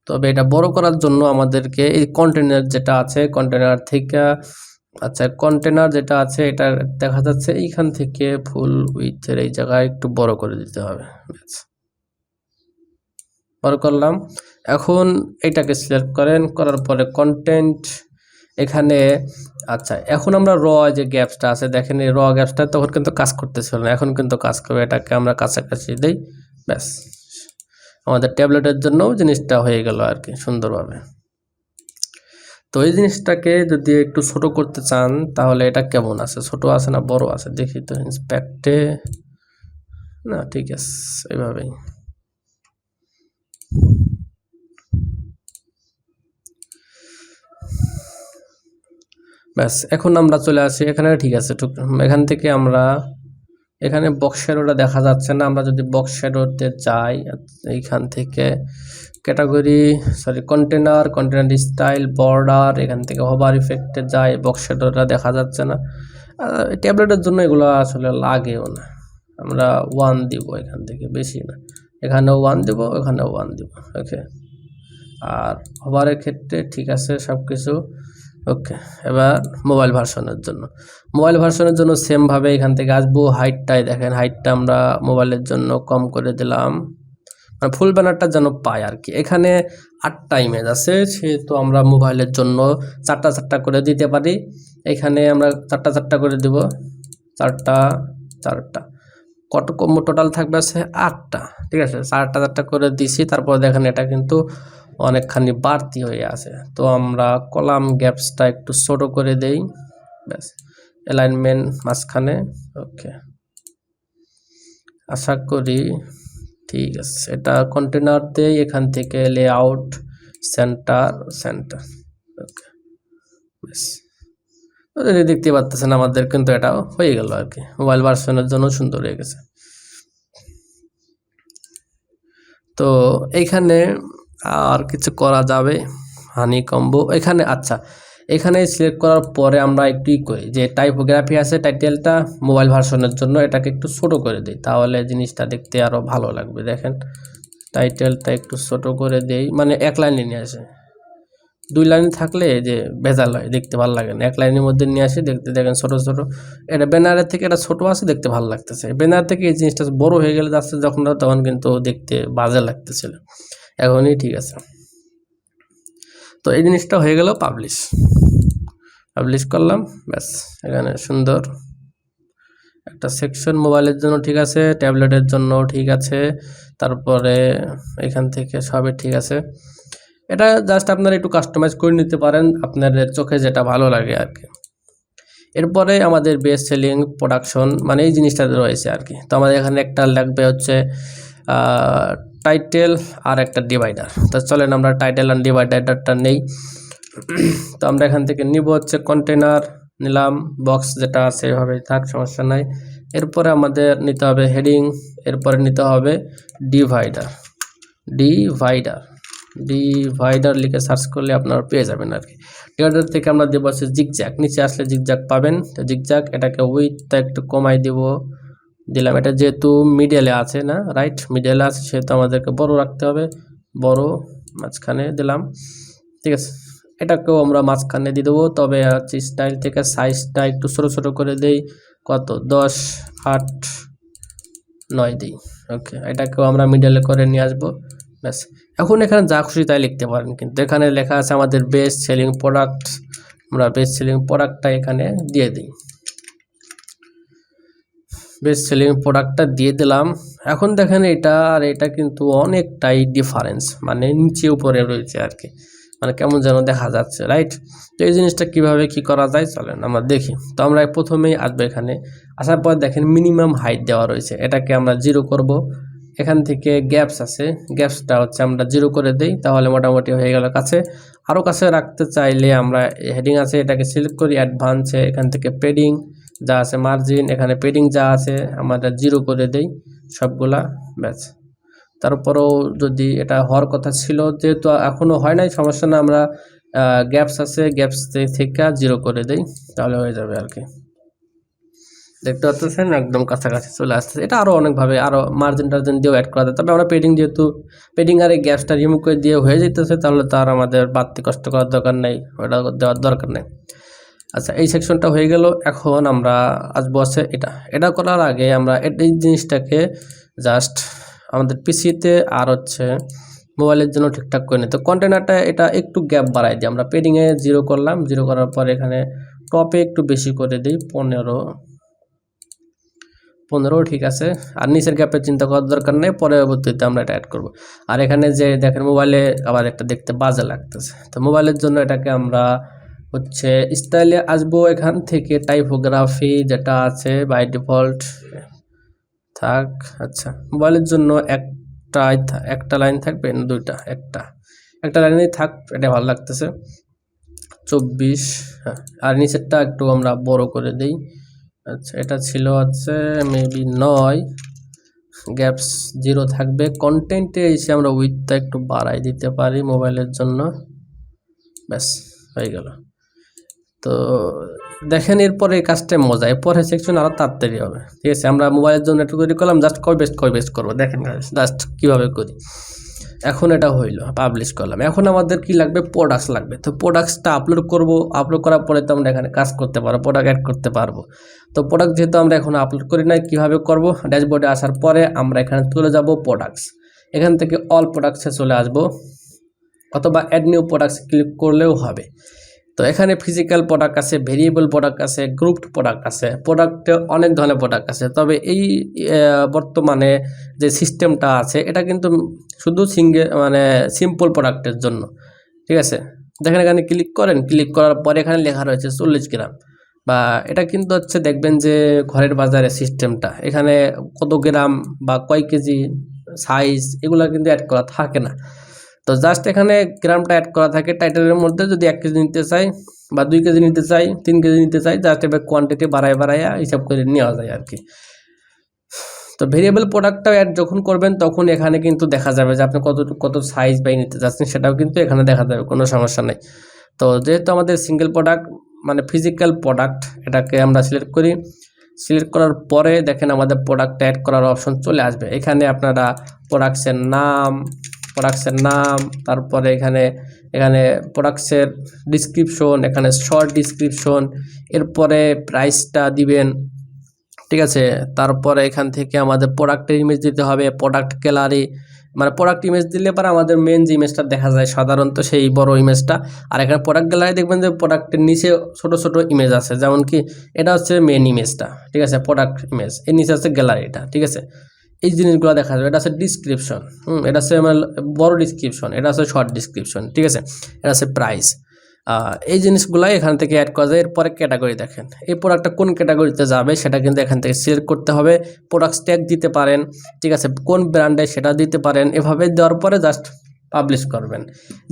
তবে এটা বড় করার জন্য আমাদেরকে এই কন্টেনার যেটা আছে, কন্টেনার থেকে, আচ্ছা কন্টেনার যেটা আছে এটা দেখা যাচ্ছে এইখান থেকে ফুল উইথের এই জায়গায় একটু বড় করে দিতে হবে, বড় করলাম। এখন এটাকে সিলেক্ট করেন, করার পরে কন্টেন্ট, এখানে আচ্ছা, এখন আমরা র যে গ্যাপসটা আছে দেখেন, এই র গ্যাপসটা তখন কিন্তু কাজ করতেছিল না, এখন কিন্তু কাজ করবে। এটাকে আমরা কাছাকাছি দিই, ব্যাস আমাদের ট্যাবলেটের জন্যও জিনিসটা হয়ে গেল আর কি সুন্দরভাবে। তো এই জিনিসটাকে যদি একটু ছোট করতে চান তাহলে এটা কেমন আছে, ছোট আছে না বড় আছে দেখি তো, ইন্সপেক্টে না, ঠিক আছে এইভাবেই। ব্যাস এখন আমরা চলে আসি এখানে, ঠিক আছে। এখান থেকে আমরা এখানে বক্স শ্যাডোটা দেখা যাচ্ছে না, আমরা যদি বক্স শ্যাডোতে যাই এইখান থেকে ক্যাটাগরি কন্টেনার স্টাইল বর্ডার, এখান থেকে হোভার ইফেক্টে যাই, বক্স শ্যাডোটা দেখা যাচ্ছে না। ট্যাবলেটের জন্য এগুলো আসলে লাগেও না, আমরা 1 দিব এখান থেকে, বেশি না, এখানেও 1 দিব, এখানেও 1 দিব, ওকে। আর হোভারের ক্ষেত্রে ঠিক আছে সব কিছু, ওকে। এবার মোবাইল ভার্সনের জন্য সেমভাবে এখান থেকে আসবো, হাইটটাই দেখেন, হাইটটা আমরা মোবাইলের জন্য কম করে দিলাম, মানে ফুল ব্যানারটা যেন পায় আর কি। এখানে 8টা ইমেজ আছে, সেহেতু আমরা মোবাইলের জন্য 4টা করে দিতে পারি। এখানে আমরা 4টা করে দিব, 4টা কত কম টোটাল থাকবে আছে 8টা, ঠিক আছে। 4টা করে দিছি, তারপর দেখেন এটা কিন্তু অনেকখানি বাড়তি হয়ে আছে। তো আমরা কলাম গ্যাপসটা একটু ছোট করে দেই, ব্যাস অ্যালাইনমেন্ট মাঝখানে, ওকে। আশা করি ঠিক আছে। এটা কন্টেনার দেই, এখান থেকে লেআউট সেন্টার, ওকে, ব্যাস। দেখতে পাচ্ছেন আমাদের কিন্তু এটা হয়ে গেল আর কি, মোবাইল ভার্সনের জন্য সুন্দর হয়ে গেছে। তো এইখানে আর কিছু করা যাবে, হানি কম্বো এখানে, আচ্ছা এখানে সিলেক্ট করার পরে আমরা একটু করি যে টাইপোগ্রাফি আছে, টাইটেলটা মোবাইল ভার্সনের জন্য এটাকে একটু ছোট করে দিই, তাহলে জিনিসটা দেখতে আরও ভালো লাগবে। দেখেন টাইটেলটা একটু ছোট করে দেই, মানে 1 লাইনে নিয়ে আসে, 2 লাইন থাকলে যে ভেজাল হয়, দেখতে ভালো লাগে না। 1 লাইনের মধ্যে নিয়ে আসি, দেখতে দেখেন ছোট ছোট, এটা ব্যানারের থেকে এটা ছোট আছে, দেখতে ভালো লাগতেছে। ব্যানার থেকে এই জিনিসটা বড় হয়ে গেলে যাচ্ছে যখন, তখন কিন্তু দেখতে বাজে লাগতেছিল, এখনই ঠিক আছে। তো এই জিনিসটা হয়ে গেল, পাবলিশ করলাম, ব্যাস। এখানে সুন্দর একটা সেকশন মোবাইলের জন্য ঠিক আছে, ট্যাবলেটের জন্য ঠিক আছে, তারপরে এখান থেকে সবই ঠিক আছে। এটা জাস্ট আপনারা একটু কাস্টমাইজ করে নিতে পারেন আপনাদের চোখে যেটা ভালো লাগে আর কি। এরপরে আমাদের বেস্ট সেলিং প্রোডাকশন, মানে এই জিনিসটা রয়েছে আর কি। তো আমাদের এখানে একটা লাগবে হচ্ছে টাইটেল আর একটা ডিভাইডার। তো চলেন আমরা টাইটেল আর ডিভাইডারটা নেই। তো আমরা এখান থেকে নিব হচ্ছে কন্টেনার নিলাম, বক্স যেটা আছে এভাবে থাক, সমস্যা নাই। এরপরে আমাদের নিতে হবে হেডিং, এরপরে নিতে হবে ডিভাইডার লিখে সার্চ করলে আপনারা পেয়ে যাবেন আর কি। ডিভাইডার থেকে আমরা দেবো হচ্ছে জিগজ্যাগ, নিচে আসলে জিগজ্যাগ পাবেন। তো জিগজ্যাগ এটাকে উইথটা একটু কমাই দিলাম, এটা যেহেতু মিডিয়ালে আছে না, রাইট, মিডিয়ালে আছে, সেহেতু আমাদেরকে বড় রাখতে হবে, বড় মাঝখানে দিলাম, ঠিক আছে। এটাকেও আমরা মাঝখানে দিয়ে দেবো, তবে হচ্ছে স্টাইল থেকে সাইজটা একটু ছোট ছোট করে দেই, কত 10, 8, 9 দিই, ওকে। এটাকেও আমরা মিডলে করে নিয়ে আসবো, ব্যাস। এখন এখানে যা খুশি তাই লিখতে পারেন, কিন্তু এখানে লেখা আছে আমাদের বেস্ট সেলিং প্রোডাক্ট, আমরা বেস্ট সেলিং প্রোডাক্টটা এখানে দিয়ে দিই, বেস্ট সেলিং প্রোডাক্টটা দিয়ে দিলাম। এখন দেখেন এটা আর এটা কিন্তু অনেকটাই ডিফারেন্স, মানে নিচে উপরে রয়েছে আর কি, মানে কেমন যেন দেখা যাচ্ছে, রাইট। তো এই জিনিসটা কিভাবে কি করা যায় চলেন আমরা দেখি। তো আমরা প্রথমেই আসবো, এখানে আসার পর দেখেন মিনিমাম হাইট দেওয়া রয়েছে, এটাকে আমরা 0 করব। এখান থেকে গ্যাপস আছে, গ্যাপসটা হচ্ছে আমরা 0 করে দেই, তাহলে মোটামুটি হয়ে গেল কাছে। আরও কাছে রাখতে চাইলে আমরা হেডিং আছে, এটাকে সিলেক্ট করি, অ্যাডভান্সে এখান থেকে পেডিং যা আছে, মার্জিন এখানে পেডিং যা আছে আমরা 0 করে দেই সবগুলা, ব্যাস। তারপরেও যদি এটা হওয়ার কথা ছিল, যেহেতু এখনও হয় নাই, সমস্যা না, আমরা গ্যাপস আছে, গ্যাপস থেকে 0 করে দেই, তাহলে হয়ে যাবে আর কি। দেখতে পাচ্ছেন একদম কাছাকাছি চলে আসছে। এটা আরও অনেকভাবে আরও মার্জিন টার্জিন দিয়েও অ্যাড করা যায়, তবে আমরা পেডিং যেহেতু পেডিং আর এই গ্যাপসটা রিমুভ করে দিয়ে হয়ে যেতেছে, তাহলে তো আর আমাদের বাড়তি কষ্ট করার দরকার নেই, ওটা দেওয়ার দরকার নেই। আচ্ছা, এই সেকশনটা হয়ে গেল। এখন আমরা আসবো আছে এটা করার আগে আমরা এই জিনিসটাকে জাস্ট আমাদের পিসিতে আর হচ্ছে মোবাইলের জন্য ঠিকঠাক করে নিই। তো কন্টেনারটা এটা একটু গ্যাপ বাড়াই দিই, আমরা পেডিংয়ে 0 করলাম, 0 করার পর এখানে টপে একটু বেশি করে দিই 15 ঠিক আছে। আর নিচের গ্যাপে চিন্তা করার দরকার নেই, পরবর্তীতে আমরা এটা অ্যাড করব। আর এখানে যে দেখেন মোবাইলে আবার একটা দেখতে বাজে লাগতেছে, তো মোবাইলের জন্য এটাকে আমরা হচ্ছে স্টাইলে আসবো, এখান থেকে টাইপোগ্রাফি যেটা আছে বাই ডিফল্ট থাক। আচ্ছা, মোবাইলের জন্য একটা লাইন থাকবে না দুইটা, একটা লাইনেই থাক, এটা ভালো লাগতেছে 24। হ্যাঁ, আর নিচেরটা একটু আমরা বড় করে দেই। আচ্ছা, এটা ছিল হচ্ছে মেবি 9, গ্যাপস 0 থাকবে। কন্টেন্টে এসে আমরা উইথটা একটু বাড়াই দিতে পারি মোবাইলের জন্য, ব্যাস হয়ে গেল। তো দেখেন এরপরে এই কাজটা মজা, এরপরে সেকশন আরও তাড়াতাড়ি হবে। ঠিক আছে, আমরা মোবাইলের জন্য একটু তৈরি করলাম, জাস্ট কপি পেস্ট করবো। দেখেন জাস্ট কীভাবে করি। এখন এটা হইলো, পাবলিশ করলাম। এখন আমাদের কি লাগবে, প্রোডাক্টস লাগবে। তো প্রোডাক্টসটা আপলোড করব, আপলোড করার পরে তো আমরা এখানে কাজ করতে পারবো, প্রোডাক্ট অ্যাড করতে পারবো। তো প্রোডাক্ট যেহেতু আমরা এখন আপলোড করি নাই, কীভাবে করব, ড্যাশবোর্ডে আসার পরে আমরা এখানে চলে যাব প্রোডাক্টস, এখান থেকে অল প্রোডাক্টসে চলে আসব, অথবা অ্যাড নিউ প্রোডাক্টস ক্লিক করলেও হবে। তো এখানে ফিজিক্যাল প্রোডাক্ট আছে, ভেরিয়েবল প্রোডাক্ট আছে, গ্রুপড প্রোডাক্ট আছে। প্রোডাক্টে অনেক ধরনের প্রোডাক্ট আছে, তবে এই বর্তমানে যে সিস্টেমটা আছে এটা কিন্তু শুধু সিম্পল প্রোডাক্টের জন্য। ঠিক আছে, দেখেন এখানে ক্লিক করেন, ক্লিক করার পরে এখানে লেখা রয়েছে 40 গ্রাম, বা এটা কিন্তু হচ্ছে দেখবেন যে ঘরের বাজারে সিস্টেমটা, এখানে কত গ্রাম বা কয় কেজি সাইজ এগুলো কিন্তু অ্যাড করা থাকে না। তো জাস্ট এখানে গ্রামটা অ্যাড করা থাকে টাইটেলের মধ্যে। যদি 1 কেজি নিতে চাই বা 2 কেজি নিতে চাই, 3 কেজি নিতে চাই, জাস্ট এবার কোয়ান্টিটি বাড়াইয়া হিসাব করে নেওয়া যায় আর কি। তো ভেরিয়েবল প্রোডাক্টটাও অ্যাড যখন করবেন তখন এখানে কিন্তু দেখা যাবে যে আপনি কত সাইজ বাই নিতে যাচ্ছেন, সেটাও কিন্তু এখানে দেখা যাবে, কোনো সমস্যা নেই। তো যেহেতু আমাদের সিঙ্গেল প্রোডাক্ট মানে ফিজিক্যাল প্রোডাক্ট, এটাকে আমরা সিলেক্ট করি। সিলেক্ট করার পরে দেখেন আমাদের প্রোডাক্ট অ্যাড করার অপশন চলে আসবে। এখানে আপনারা প্রোডাক্টসের নাম, তারপরে এখানে প্রোডাক্টসের ডিসক্রিপশন, এখানে শর্ট ডিসক্রিপশন, এরপরে প্রাইসটা দিবেন। ঠিক আছে, তারপরে এখান থেকে আমাদের প্রোডাক্টের ইমেজ দিতে হবে, প্রোডাক্ট গ্যালারি, মানে প্রোডাক্ট ইমেজ দিলে পরে আমাদের মেন যে ইমেজটা দেখা যায় সাধারণত সেই বড় ইমেজটা। আর এখানে প্রোডাক্ট গ্যালারি দেখবেন যে প্রোডাক্টের নিচে ছোট ছোট ইমেজ আছে, যেমন কি এটা হচ্ছে মেন ইমেজটা। ঠিক আছে, প্রোডাক্ট ইমেজ, এর নিচে আছে গ্যালারিটা। ঠিক আছে, এই জিনিসগুলো দেখা যাবে। এটা আছে ডিসক্রিপশন, এটা আছে বড় ডিসক্রিপশন, এটা আছে শর্ট ডিসক্রিপশন। ঠিক আছে, এটা আছে প্রাইস। এই জিনিসগুলাই এখান থেকে অ্যাড করা যায়। এরপরে ক্যাটাগরি দেখেন, এই প্রোডাক্টটা কোন ক্যাটাগরিতে যাবে সেটা কিন্তু এখান থেকে সিলেক্ট করতে হবে। প্রোডাক্টস ট্যাগ দিতে পারেন, ঠিক আছে, কোন ব্র্যান্ডে সেটা দিতে পারেন। এভাবে দেওয়ার পরে জাস্ট পাবলিশ করবেন।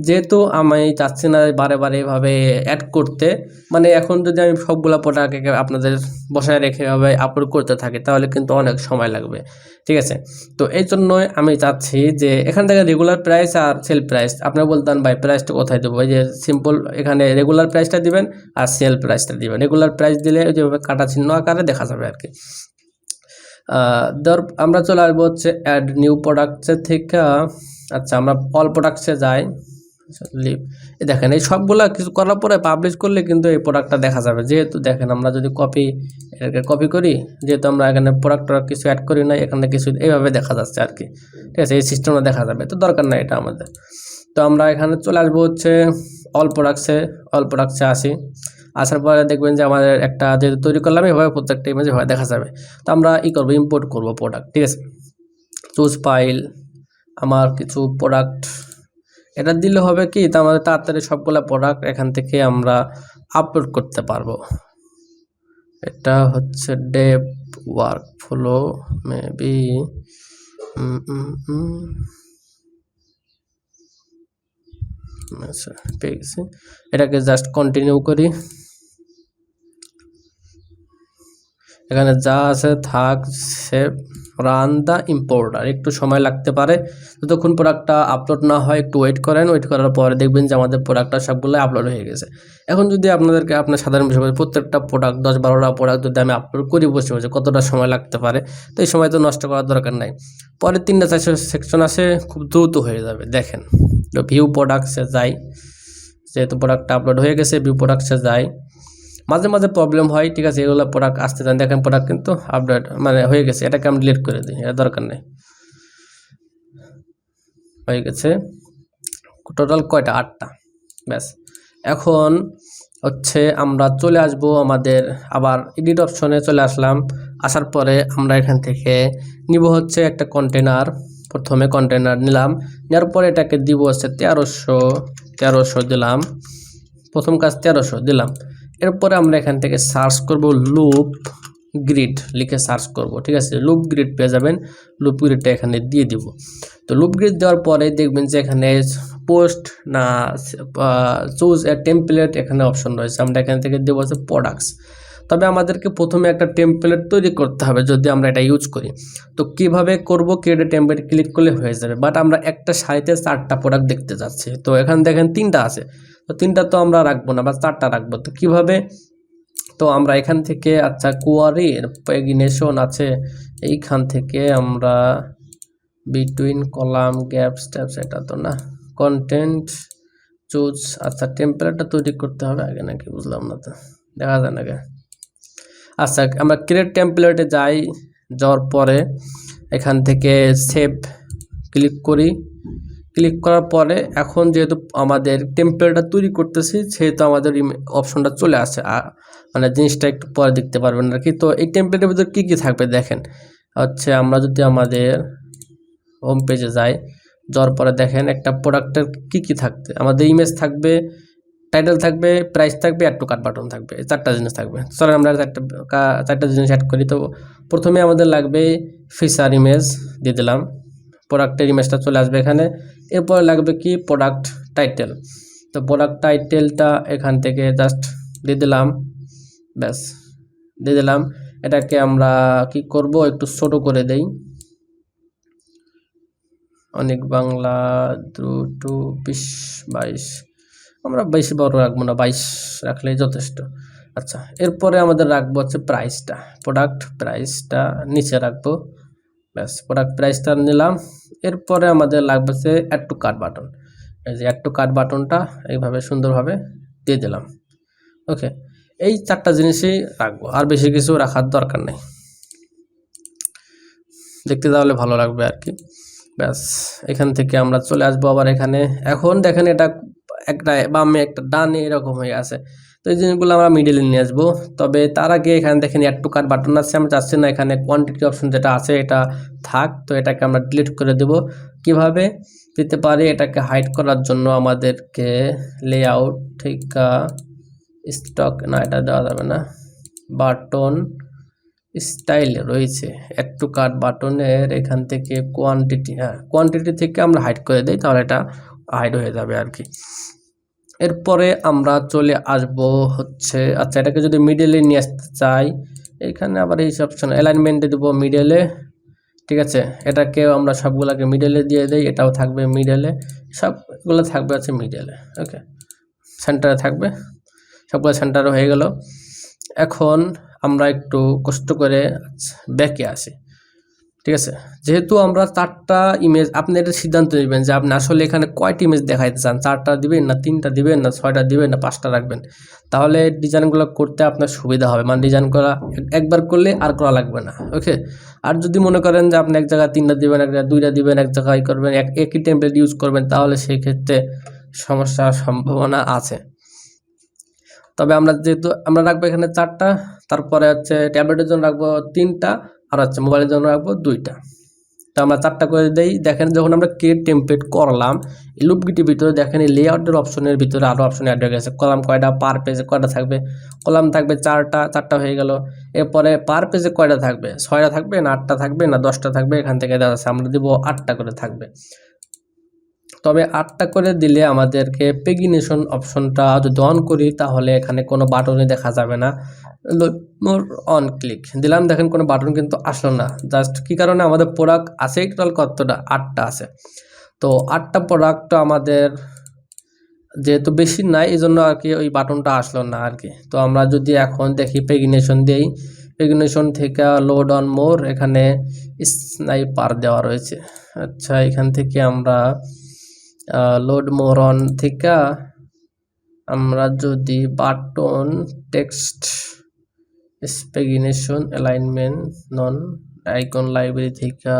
যেহেতু আমি চাচ্ছি না বারে বারে এভাবে অ্যাড করতে, মানে এখন যদি আমি সবগুলো প্রোডাক্ট আপনাদের বসায় রেখে এভাবে আপলোড করতে থাকি তাহলে কিন্তু অনেক সময় লাগবে। ঠিক আছে, তো এই জন্যই আমি চাচ্ছি যে এখান থেকে রেগুলার প্রাইস আর সেল প্রাইস, আপনারা বলতেন ভাই প্রাইসটা কোথায় দেবো, এই যে সিম্পল এখানে রেগুলার প্রাইসটা দিবেন আর সেল প্রাইসটা দিবেন। রেগুলার প্রাইস দিলে যেভাবে কাটা চিহ্ন আকারে দেখা যাবে আর কি। আমরা চলে আসবো হচ্ছে অ্যাড নিউ প্রোডাক্টসের থেকে। আচ্ছা, আমরা অল প্রোডাক্টসে যাই, দেখেন এই সবগুলা কিছু করার পরে পাবলিশ করলে কিন্তু এই প্রোডাক্টটা দেখা যাবে। যেহেতু দেখেন আমরা যদি এটাকে কপি করি, যেহেতু আমরা এখানে প্রোডাক্টটা কিছু অ্যাড করি না, এখানে কিছু এইভাবে দেখা যাচ্ছে আর কি। ঠিক আছে, এই সিস্টেমটা দেখা যাবে, তো দরকার নাই এটা আমাদের। তো আমরা এখানে চলে আসবো হচ্ছে অল প্রোডাক্টসে আসার পরে দেখবেন যে আমাদের একটা যেহেতু তৈরি করলাম এভাবে প্রত্যেকটা ইমেজ এভাবে দেখা যাবে। তো আমরা করবো, ইম্পোর্ট করবো প্রোডাক্ট। ঠিক আছে, চুজ ফাইল, আমার কিছু প্রোডাক্ট এটা দিলে হবে কি, তা আমাদের তাড়াতাড়ি সবগুলা প্রোডাক্ট এখান থেকে আমরা আপলোড করতে পারবো। এটা হচ্ছে ডেভ ওয়ার্ক ফ্লো মেবি, আচ্ছা পেয়ে গেছি। এটাকে জাস্ট কন্টিনিউ করি, এখানে যা আছে থাক, সেভ, রান দ্য ইম্পোর্টার। একটু সময় লাগতে পারে, যতক্ষণ প্রোডাক্টটা আপলোড না হয় একটু ওয়েট করেন। ওয়েট করার পরে দেখবেন যে আমাদের প্রোডাক্টটা সবগুলো আপলোড হয়ে গেছে। এখন যদি আপনার সাধারণ বিষয় প্রত্যেকটা প্রোডাক্ট 10-12টা প্রোডাক্ট যদি আমি আপলোড করি বসে কতটা সময় লাগতে পারে, তো এই সময় তো নষ্ট করার দরকার নাই। পরে 3-4 সেকশন আছে, খুব দ্রুত হয়ে যাবে। দেখেন, ভিউ প্রোডাক্টসে যাই, যেহেতু প্রোডাক্টটা আপলোড হয়ে গেছে ভিউ প্রোডাক্টসে যাই। মাঝে মাঝে প্রবলেম হয়, ঠিক আছে, এগুলো প্রোডাক্ট আসতে যান। দেখেন প্রোডাক্ট কিন্তু আপডেট হয়ে গেছে, এটাকে আমি ডিলিট করে দিই, এটা দরকার নেই। হয়ে গেছে টোটাল কয়টা, 8টা, ব্যাস। এখন হচ্ছে আমরা চলে আসব আমাদের আবার এডিট অপশনে চলে আসলাম। আসার পরে আমরা এখান থেকে নিব হচ্ছে একটা কন্টেনার। প্রথমে কন্টেনার নিলাম, নেওয়ার পরে এটাকে দিব হচ্ছে 1300 দিলাম। প্রথম কাজ 1300 দিলাম। এরপরে আমরা এখান থেকে সার্চ করব লুপ গ্রিড লিখে সার্চ করব, ঠিক আছে। লুপ গ্রিড পেয়ে যাবেন, লুপ গ্রিডটা এখানে দিয়ে দিব। তো লুপ গ্রিড দেওয়ার পরে দেখবেন যে এখানে পোস্ট না চুজ এ টেমপ্লেট এখানে অপশন রয়েছে। আমরা এখান থেকে দেবো হচ্ছে প্রোডাক্টস। তবে আমাদেরকে প্রথমে একটা টেমপ্লেট তৈরি করতে হবে যদি আমরা এটা ইউজ করি। তো কিভাবে করব, ক্রিয়েট টেমপ্লেট ক্লিক করলে হয়ে যাবে, বাট আমরা একটা সারিতে 4টা প্রোডাক্ট দেখতে যাচ্ছি। তো এখানে দেখেন 3টা আছে, তো 3টা তো আমরা রাখবো না, বা 4টা রাখবো। তো কিভাবে, তো আমরা এখান থেকে আচ্ছা কোয়ারি পেগিনেশন আছে, এইখান থেকে আমরা বিটুইন কলাম গ্যাপস ট্যাপস, এটা তো না, কন্টেন্ট চুজ। আচ্ছা টেমপ্লেটটা তৈরি করতে হবে আগে নাকি, বুঝলাম না তো, দেখা যায় না। আচ্ছা আমরা ক্রিয়েট টেমপ্লেটে যাই, যাওয়ার পরে এখান থেকে সেভ ক্লিক করি। ক্লিক করার পরে এখন যেহেতু আমাদের টেমপ্লেটটা তৈরি করতেছি, সেহেতু আমাদের অপশনটা চলে আসে, মানে জিনিসটা একটু পরে দেখতে পারবেন আর কি। তো এই টেমপ্লেটের ভিতরে কী কী থাকবে দেখেন হচ্ছে, আমরা যদি আমাদের হোম পেজে যাই, যাওয়ার পরে দেখেন একটা প্রোডাক্টের কী কী থাকবে, আমাদের ইমেজ থাকবে, টাইটেল থাকবে, প্রাইস থাকবে, অ্যাড টু কার্ট বাটন থাকবে, এই 4টা জিনিস থাকবে। চলেন আমরা 4টা জিনিস অ্যাড করি। তো প্রথমে আমাদের লাগবে ফিচার ইমেজ, দিয়ে দিলাম, প্রোডাক্টের ইমেজটা চলে আসবে এখানে। এরপরে লাগবে কি প্রোডাক্ট টাইটেল। তো প্রোডাক্ট টাইটেলটা এখান থেকে জাস্ট দিয়ে দিলাম, ব্যাস দিয়ে দিলাম। এটাকে আমরা কি করব, একটু ছোট করে দেই, অনেক বাংলা 2:20:22, আমরা বেশি বড় রাখবো না, 22 রাখলেই যথেষ্ট। আচ্ছা এরপরে আমাদের রাখবো হচ্ছে প্রাইসটা, প্রোডাক্ট প্রাইসটা নিচে রাখবো, ব্যাস প্রোডাক্ট প্রাইসটা নিলাম। এরপরে আমাদের লাগবে হচ্ছে অ্যাড টু কার্ট বাটন, এই যে অ্যাড টু কার্ট বাটনটা এইভাবে সুন্দরভাবে দিয়ে দিলাম। ওকে, এই 4টা জিনিসই রাখবো, আর বেশি কিছু রাখার দরকার নেই, দেখতে তাহলে ভালো লাগবে আর কি। ব্যাস এখান থেকে আমরা চলে আসবো আবার এখানে। এখন দেখেন এটা একটা বামে একটা ডানে এরকম হয়ে আছে, তো এই জিনিসগুলো আমরা মিডিলে নিয়ে আসবো। তবে তার আগে এখানে দেখেন অ্যাড টু কার্ট বাটন আছে, আমরা চাচ্ছি না এখানে কোয়ান্টিটি অপশন যেটা আছে এটা থাক, তো এটাকে আমরা ডিলিট করে দেব। কিভাবে দিতে পারি, এটাকে হাইড করার জন্য আমাদেরকে লেআউট থেকে স্টক, না এটা দেওয়া যাবে না, বাটন স্টাইল রয়েছে অ্যাড টু কার্ট বাটনের, এখান থেকে কোয়ান্টিটি, হ্যাঁ কোয়ান্টিটি থেকে আমরা হাইড করে দিই, তাহলে এটা হাইড হয়ে যাবে আর কি। এরপরে আমরা চলে আসব হচ্ছে, আচ্ছা এটাকে যদি মিডলে নিয়ে আসতে চাই, এখানে আবার এই অপশন অ্যালাইনমেন্টে দেবো মিডলে, ঠিক আছে। এটাকেও আমরা সবগুলোকে মিডলে দিয়ে দিই, এটাও থাকবে মিডলে, সবগুলো থাকবে হচ্ছে মিডলে। ওকে, সেন্টারে থাকবে, সবগুলো সেন্টারে হয়ে গেল। এখন আমরা একটু কষ্ট করে ব্যাকে আসি, ঠিক আছে। যেহেতু আমরা 4টা ইমেজ, আপনি এটা সিদ্ধান্ত নেবেন যে আপনি আসলে এখানে কয়টি ইমেজ দেখাইতে চান, 4টা দিবেন না 3টা দিবেন না 6টা দিবেন না 5টা রাখবেন, তাহলে ডিজাইনগুলো করতে আপনার সুবিধা হবে, মানে ডিজাইন করা একবার করলে আর করা লাগবে না। ওকে, আর যদি মনে করেন যে আপনি এক জায়গায় 3টা দিবেন, এক জায়গায় 2টা দিবেন, এক জায়গায় করবেন, একই টেমপ্লেট ইউজ করবেন, তাহলে সেই ক্ষেত্রে সমস্যার সম্ভাবনা আছে। তবে আমরা যেহেতু আমরা রাখবো এখানে 4টা, তারপরে হচ্ছে ট্যাবলেটের জন্য রাখবো 3টা, আর হচ্ছে মোবাইলের জন্য রাখবো 2টা। তো আমরা 4টা করে দেই। দেখেন যখন আমরা ক্রিয়েট টেমপ্লেট করলাম, এই লুপগিটির ভিতরে দেখেন এই লেআউটের অপশনের ভিতরে আরও অপশন অ্যাড হয়ে গেছে। কলাম কয়টা, পার পেজে কয়টা থাকবে, কলাম থাকবে 4টা হয়ে গেল। এরপরে পার পেজে কয়টা থাকবে, 6টা থাকবে না 8টা থাকবে না 10টা থাকবে, এখান থেকে দেখা যাচ্ছে আমরা দিব 8টা করে থাকবে। তবে 8টা করে দিলে আমাদেরকে পেগিনেশন অপশনটা যদি অন করি, তাহলে এখানে কোনো বাটনই দেখা যাবে না। মোর অন ক্লিক দিলাম, দেখেন কোনো বাটন কিন্তু আসলো না। জাস্ট কি কারণে, আমাদের প্রোডাক্ট আছে টোটাল কতটা, 8টা আছে। তো 8টা প্রোডাক্ট আমাদের যেহেতু বেশি নাই, এই জন্য আর কি ওই বাটনটা আসলো না আর কি। তো আমরা যদি এখন দেখি পেগিনেশন দিই, পেগিনেশন থেকে লোড অন মোর, এখানে স্নাইপার দেওয়া রয়েছে। আচ্ছা এখান থেকে আমরা লোড মোর অন থেকে আমরা যদি বাটন টেক্সট পেগিনেশন অ্যালাইনমেন্ট নন আইকন লাইব্রেরি থেকে,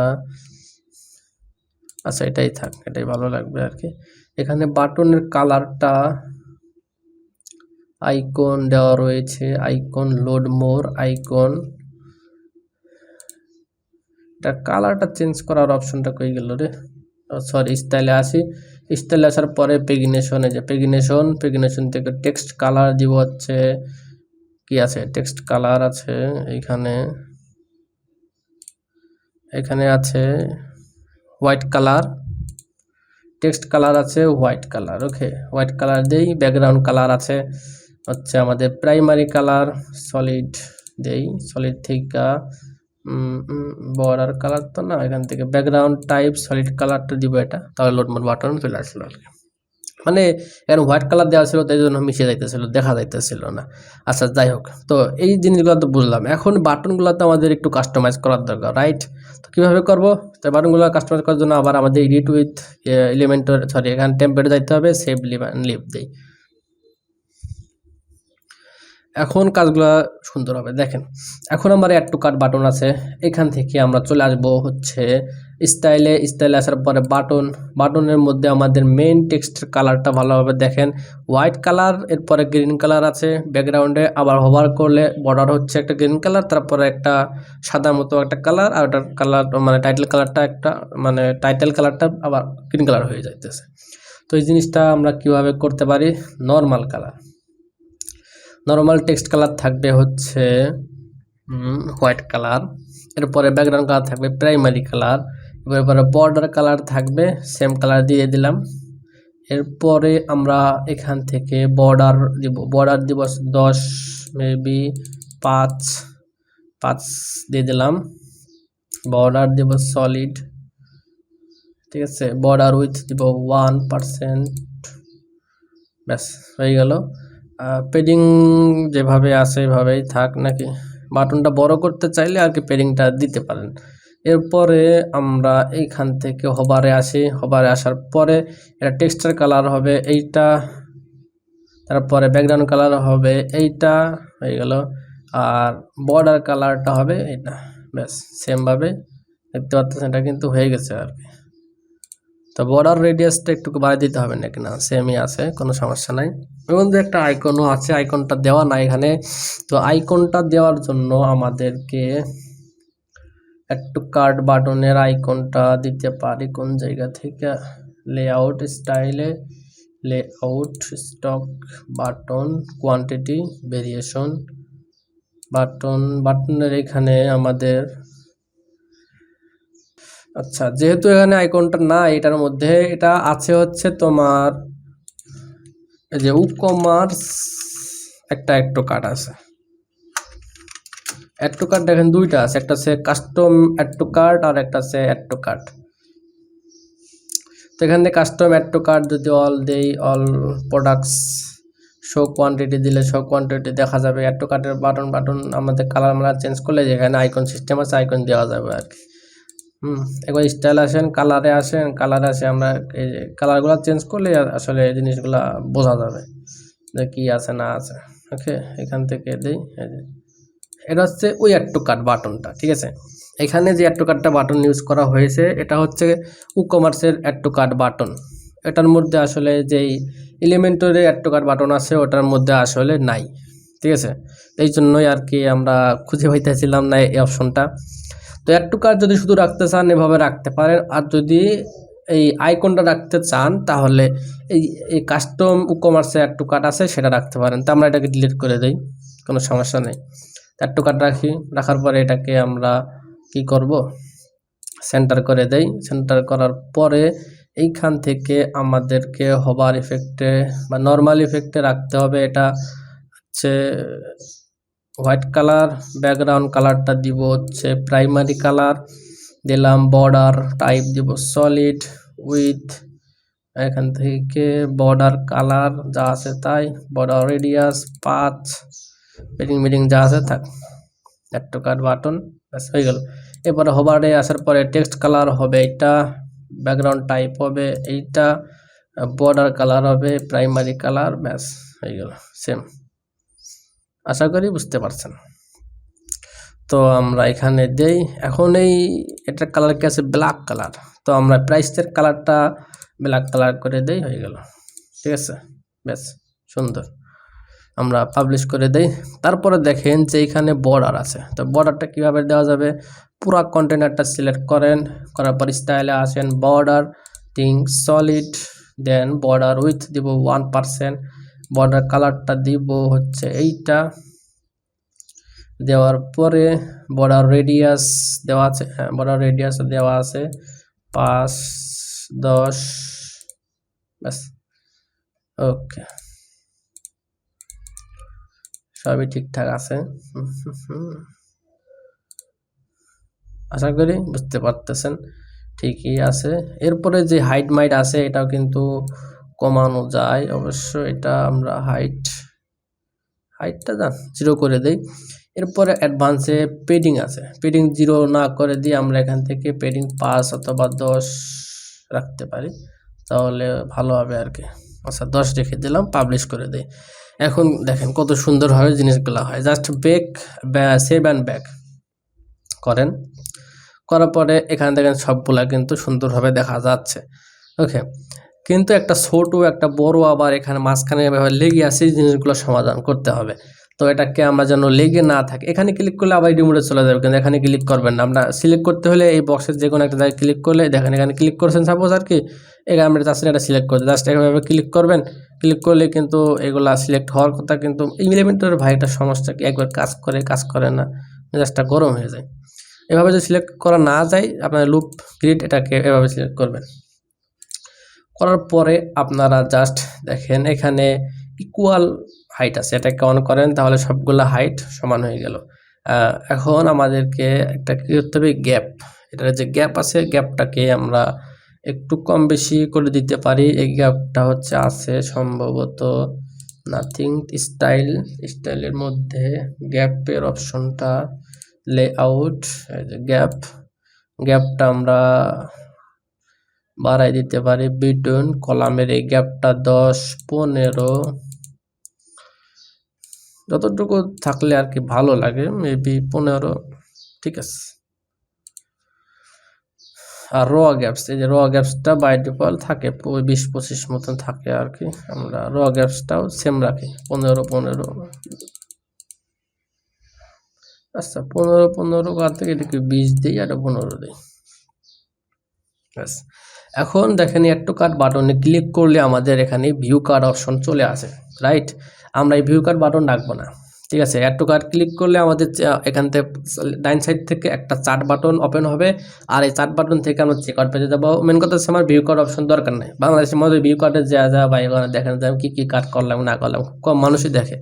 আচ্ছা এটাই থাক, এটাই ভালো লাগবে আর কি। এখানে বাটনের কালারটা আইকন দেওয়া রয়েছে, আইকন লোড মোর আইকন। এটা কালারটা চেঞ্জ করার অপশনটা কই গেল রে? সরি, স্টাইলে আসি। স্টাইলে আসার পরে পেগিনেশনে যে পেগিনেশন থেকে টেক্সট কালার দিব হচ্ছে কি আছে, টেক্সট কালার আছে এখানে আছে হোয়াইট কালার, টেক্সট কালার আছে হোয়াইট কালার। ওকে, হোয়াইট কালার দেই। ব্যাকগ্রাউন্ড কালার আছে হচ্ছে আমাদের প্রাইমারি কালার, সলিড দেই। সলিড থেকে বর্ডার কালার তো না, এখান থেকে ব্যাকগ্রাউন্ড টাইপ সলিড কালারটা দিব এটা, তাহলে লোড মোড বাটন চলে আসলো আর কি। মানে এখানে হোয়াইট কালার দেওয়া ছিল, তাই জন্য মিশে যাইতেছিল, দেখা যাইতেছিল না। আচ্ছা যাই হোক, তো এই জিনিসগুলো তো বুঝলাম। এখন বাটনগুলো তো আমাদের একটু কাস্টমাইজ করার দরকার, রাইট? তো কীভাবে করবো? তো বাটনগুলো কাস্টমাইজ করার জন্য আবার আমাদের এডিট উইথ এলিমেন্টর, সরি এখানে টেমপ্লেটে যাইতে হবে, সেভ লিভ দেই। এখন কাজগুলো সুন্দর হবে। দেখেন এখন আমার অ্যাড টু কার্ট বাটন আছে, এখান থেকে আমরা চলে আসব হচ্ছে স্টাইলে আসার পরে বাটনের মধ্যে আমাদের মেইন টেক্সটের কালারটা ভালোভাবে দেখেন, হোয়াইট কালার, এরপরে গ্রিন কালার আছে ব্যাকগ্রাউন্ডে, আবার হোভার করলে বর্ডার হচ্ছে একটা গ্রিন কালার, তারপরে একটা সাদা মতো একটা কালার, আর ওটার কালার মানে টাইটেল কালারটা আবার গ্রিন কালার হয়ে যাইতেছে। তো এই জিনিসটা আমরা কিভাবে করতে পারি? নর্মাল টেক্সট কালার থাকবে হচ্ছে হোয়াইট কালার, এরপরে ব্যাকগ্রাউন্ড কালার থাকবে প্রাইমারি কালার, এরপরে বর্ডার কালার থাকবে সেম কালার দিয়ে দিলাম। এরপরে আমরা এখান থেকে বর্ডার দিব 10 মেবি 5 দিয়ে দিলাম। বর্ডার দিব সলিড, ঠিক আছে। বর্ডার উইথ দিব 1%, ব্যাস হয়ে গেল। পেডিং যেভাবে আছে এভাবেই থাক নাকি, বাটনটা বড় করতে চাইলে আর কি পেডিংটা দিতে পারেন। এরপরে আমরা এইখান থেকে হোভারে আসি, হোভারে আসার পরে এটা টেক্সচার কালার হবে এইটা, তারপরে ব্যাকগ্রাউন্ড কালার হবে এইটা, হয়ে গেল। আর বর্ডার কালারটা হবে এটা, ব্যাস সেমভাবে দেখতে পাচ্ছেন, এটা কিন্তু হয়ে গেছে আর কি। তো বর্ডার রেডিয়াসটা একটু বাড়িয়ে দিতে হবে নাকি, না সেমই আছে, কোনো সমস্যা নাই। এর মধ্যে একটা আইকনও আছে, আইকনটা দেওয়া না এখানে। তো আইকনটা দেওয়ার জন্য আমাদেরকে একটু কার্ড বাটনের আইকনটা দিতে পারি কোন জায়গা থেকে, লেআউট স্টাইলে, layout stock button, quantity variation, বাটনের এখানে আমাদের, আচ্ছা যেহেতু এখানে আইকনটা না এটার মধ্যে, এটা আছে হচ্ছে তোমার এই যে ই-কমার্স একটা অ্যাড টু কার্ট আছে। অ্যাড টু কার্ট দেখেন দুইটা আছে, একটা আছে কাস্টম অ্যাড টু কার্ট আর একটা আছে অ্যাড টু কার্ট। তো এখান থেকে কাস্টম অ্যাড টু কার্ট যদি অল দেই, অল প্রোডাক্টস শো কোয়ান্টিটি দিলে শো কোয়ান্টিটি দেখা যাবে। অ্যাড টু কার্টের বাটন আমাদের কালার আমরা চেঞ্জ করলে যেখানে আইকন সিস্টেম আছে আইকন দেওয়া যাবে আর কি। একবার স্টাইল আসেন, কালারে আসে, আমরা এই কালারগুলো চেঞ্জ করলে আসলে এই জিনিসগুলা বোঝা যাবে যে কি আছে না আছে। ওকে, এখান থেকে দিই, এটা হচ্ছে ওই অ্যাড টু কার্ট বাটনটা, ঠিক আছে। এখানে যে অ্যাড টু কার্টটা বাটন ইউজ করা হয়েছে এটা হচ্ছে ই-কমার্সের অ্যাড টু কার্ট বাটন। এটার মধ্যে আসলে যেই এলিমেন্টরের অ্যাড টু কার্ট বাটন আছে ওটার মধ্যে আসলে নাই, ঠিক আছে। এই জন্যই আর কি আমরা খুঁজে পাইতেছিলাম না এই অপশনটা। তো অ্যাড টু কার্ট যদি শুধু রাখতে চান এভাবে রাখতে পারেন, আর যদি এই আইকনটা রাখতে চান তাহলে এই কাস্টম ই-কমার্সে অ্যাড টু কার্ট আছে সেটা রাখতে পারেন। তো আমরা এটাকে ডিলিট করে দেই, কোনো সমস্যা নেই। অ্যাড টু কার্ট রাখার পরে এটাকে আমরা কি করব, সেন্টার করে দেই। সেন্টার করার পরে এইখান থেকে আমাদেরকে হোভার ইফেক্টে বা নর্মাল ইফেক্টে রাখতে হবে। এটা হচ্ছে হোয়াইট কালার, ব্যাকগ্রাউন্ড কালারটা দিব হচ্ছে প্রাইমারি কালার, দিলাম বর্ডার টাইপ দিব সলিড উইথ, এখান থেকে বর্ডার কালার যা আছে তাই, বর্ডার রেডিয়াস 5, পেডিং যা আছে থাক। অ্যাড টু কার্ট বাটন ব্যাস হয়ে গেল। এরপরে হোভারে আসার পরে টেক্সট কালার হবে এটা, ব্যাকগ্রাউন্ড টাইপ হবে এইটা, বর্ডার কালার হবে প্রাইমারি কালার, ব্যাস হয়ে গেল সেম। আশা করি বুঝতে পারছেন। তো আমরা এখানে দেই, এখন এটার কালার কি আছে, ব্ল্যাক কালার। তো আমরা প্রাইসের কালারটা ব্ল্যাক কালার করে দেই, হয়ে গেল, ঠিক আছে, ব্যাস সুন্দর। আমরা পাবলিশ করে দেই। তারপরে দেখেন যে এখানে বর্ডার আছে, তো বর্ডারটা কিভাবে দেওয়া যাবে, পুরা কন্টেনারটা সিলেক্ট করেন, করার পর স্টাইলে আসেন, border thing solid, then border width দিব 1%, বর্ডার কালারটা দিব হচ্ছে এইটা, দেওয়ার পরে বর্ডার রেডিয়াস দেওয়া আছে, হ্যাঁ বর্ডার রেডিয়াস দেওয়া আছে 5, 10, ব্যাস ওকে, সবই ঠিকঠাক আছে। আশা করি বুঝতে পারতেছেন ঠিকই আছে। এরপরে যে হাইট মাইট আছে এটাও কিন্তু কমানো যায় অবশ্য, এটা আমরা হাইটটা 0 করে দেই। এরপরে অ্যাডভান্সে পেডিং আছে, পেডিং 0 না করে দিয়ে আমরা এখান থেকে পেডিং 5 অথবা 10 রাখতে পারি, তাহলে ভালো হবে আর কি। আচ্ছা 10 রেখে দিলাম, পাবলিশ করে দিই। এখন দেখেন কত সুন্দরভাবে জিনিসগুলো হয়। জাস্ট সেভ অ্যান্ড ব্যাক করেন, করার পরে এখানে দেখেন সবগুলা কিন্তু সুন্দরভাবে দেখা যাচ্ছে। ওকে, কিন্তু একটা ছোট একটা বড় আবার এখানে মাঝখানে এভাবে লেগে আছে, এই জিনিসগুলো সমাধান করতে হবে। তো এটাকে আমরা যেন লেগে না থাকে, এখানে ক্লিক করলে আবার রিমোটে চলে যাবে, কিন্তু এখানে ক্লিক করবেন না। আমরা সিলেক্ট করতে হলে এই বক্সের যে কোনো একটা জায়গায় ক্লিক করলে দেখেন এখানে ক্লিক করছেন সাপোজ আর কি, এখানে আমরা চাচ্ছেন এটা সিলেক্ট করতে, জাস্ট এভাবে ক্লিক করবেন, ক্লিক করলে কিন্তু এগুলা সিলেক্ট হওয়ার কথা। কিন্তু ইমপ্লিমেন্টের ভাই একটা সমস্যা কি, একবার কাজ করে না, জাস্টটা গরম হয়ে যায়। এভাবে যদি সিলেক্ট করা না যায়, আপনার লুপ ক্রিয়েট এটাকে এভাবে সিলেক্ট করবেন। করার পরে আপনারা জাস্ট দেখেন এখানে ইকুয়াল হাইট আছে, এটাকে অন করেন, তাহলে সবগুলো হাইট সমান হয়ে গেল। এখন আমাদেরকে একটা কি করতে হবে, গ্যাপ, এটার যে গ্যাপ আছে গ্যাপটাকে আমরা একটু কম বেশি করে দিতে পারি। এই গ্যাপটা হচ্ছে আছে সম্ভবত নাথিং স্টাইলের মধ্যে গ্যাপের অপশনটা লেআউট, গ্যাপটা আমরা বাড়াই দিতে পারি। বিটুইন কলামের এই গ্যাপটা 10, 15 যতটুকু থাকলে আর কি ভালো লাগে, মেবি 15 ঠিক আছে। আর র গ্যাপস, এই যে র গ্যাপসটা বাই ডিফল্ট থাকে 20-25 মতন থাকে আর কি, আমরা র গ্যাপসটাও সেম রাখি 15। আচ্ছা 15 কার থেকে এটাকে 20 দিই আর 15 দিই, ব্যাস। এখন দেখেন অ্যাড টু কার্ট বাটনে ক্লিক করলে আমাদের এখানে ভিউ কার্ড অপশন চলে আসে, রাইট। আমরা এই ভিউ কার্ড বাটন রাখবো না, ঠিক আছে। অ্যাড টু কার্ট ক্লিক করলে আমাদের এখান থেকে ডাইন সাইড থেকে একটা চার্ট বাটন ওপেন হবে, আর এই চার্ট বাটন থেকে আমরা চেক আউট পেজে যাবো। মেন কথা হচ্ছে আমার ভিউ কার্ড অপশন দরকার নেই। বাংলাদেশের মধ্যে ভিউ কার্ডে যা বা এখানে দেখেন যে আমি কী কার্ড করলাম না করলাম, কম মানুষই দেখে,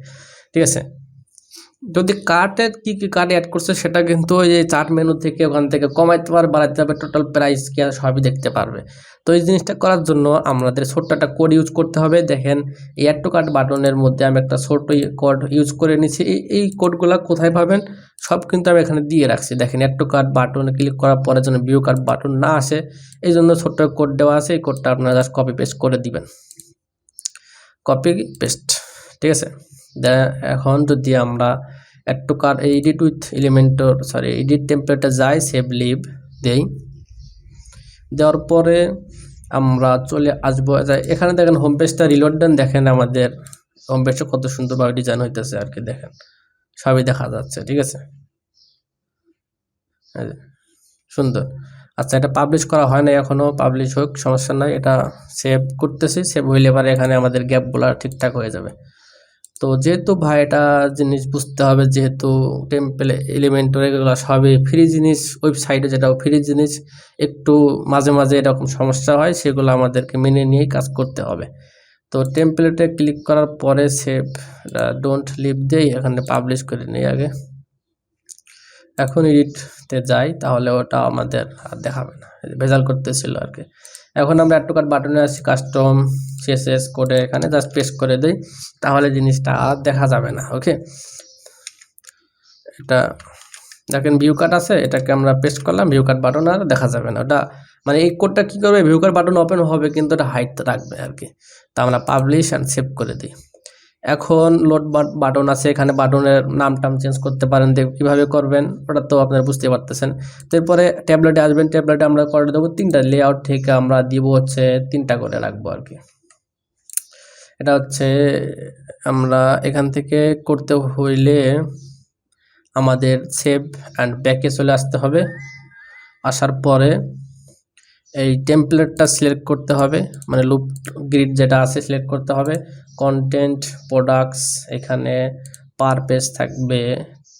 ঠিক আছে। যদি কার্টে কি কার্ড অ্যাড করছে সেটা কিন্তু ওই যে চার্ট মেনু থেকে ওখান থেকে কমাইতে পারবে, বাড়াতে পারবে, টোটাল প্রাইস কি সবই দেখতে পারবে। তো এই জিনিসটা করার জন্য আমাদের ছোট্ট একটা কোড ইউজ করতে হবে। দেখেন এই অ্যাড টু কার্ট বাটনের মধ্যে আমি একটা ছোট্ট কোড ইউজ করে নিচ্ছি। এই কোডগুলো কোথায় পাবেন, সব কিন্তু আমি এখানে দিয়ে রাখছি। দেখেন অ্যাড টু কার্ট বাটনে ক্লিক করার পরে যেন ভিউ কার্ট বাটন না আসে, এই জন্য ছোট্ট কোড দেওয়া আছে। এই কোডটা আপনারা জাস্ট কপি পেস্ট করে দিবেন, কপি পেস্ট, ঠিক আছে। এখন যদি আমরা add to cart edit with Elementor edit টেমপ্লেটে যাই, সেভ লিভ দেই, দেওয়ার পরে আমরা চলে আসবো। এখানে দেখেন হোম পেজটা রিলোড দেন, দেখেন আমাদের হোম পেজটা কত সুন্দরভাবে ডিজাইন হইতেছে আর কি, দেখেন সবই দেখা যাচ্ছে, ঠিক আছে, সুন্দর। আচ্ছা এটা পাবলিশ করা হয় না এখনো, পাবলিশ হোক সমস্যা নাই, এটা সেভ করতেছি। সেভ হইলে পরে এখানে আমাদের গ্যাপগুলো ঠিকঠাক হয়ে যাবে। তো যেহেতু ভাই এটা জিনিস বুঝতে হবে, যেহেতু টেম্পল এলিমেন্টর এগুলো সবই ফ্রি জিনিস, ওয়েবসাইটে যেটা ফ্রি জিনিস, একটু মাঝে মাঝে এরকম সমস্যা হয়, সেগুলো আমাদেরকে মেনে নিয়েই কাজ করতে হবে। তো টেমপ্লেটে ক্লিক করার পরে সেভ ডোন্ট লিভ দেই, এখানে পাবলিশ করে নিই আগে। এখন এডিটতে যাই, তাহলে ওটা আমাদের আর দেখাবে না, ভেজাল করতেছিল আর কি। এখন আমরা অ্যাড টু কার্ট বাটনে আসি, কাস্টম সিএসএস কোডে এখানে জাস্ট পেস্ট করে দেই, তাহলে জিনিসটা আর দেখা যাবে না। ওকে, এটা দেখেন ভিউ কার্ট আছে, এটাকে আমরা পেস্ট করলাম, ভিউ কার্ট বাটন আর দেখা যাবে না। ওটা মানে এই কোডটা কী করবে, ভিউ কার্ট বাটন ওপেন হবে কিন্তু এটা হাইট রাখবে আর কি। তা আমরা পাবলিশ অ্যান্ড সেভ করে দিই। এখন লোড বাটন আছে, এখানে বাটনের নাম টাম চেঞ্জ করতে পারেন, কীভাবে করবেন ওটা তো আপনারা বুঝতে পারতেছেন। তারপরে ট্যাবলেটে আসবেন, ট্যাবলেটে আমরা করে দেবো 3টা, লেআউট থেকে আমরা দিব হচ্ছে 3টা করে রাখবো আর কি। এটা হচ্ছে আমরা এখান থেকে করতে হইলে আমাদের সেভ অ্যান্ড ব্যাকে চলে আসতে হবে। আসার পরে এই টেমপ্লেটটা সিলেক্ট করতে হবে, মানে লুপ গ্রিড যেটা আছে সিলেক্ট করতে হবে। কন্টেন্ট, প্রোডাক্টস, এখানে পার পেজ থাকবে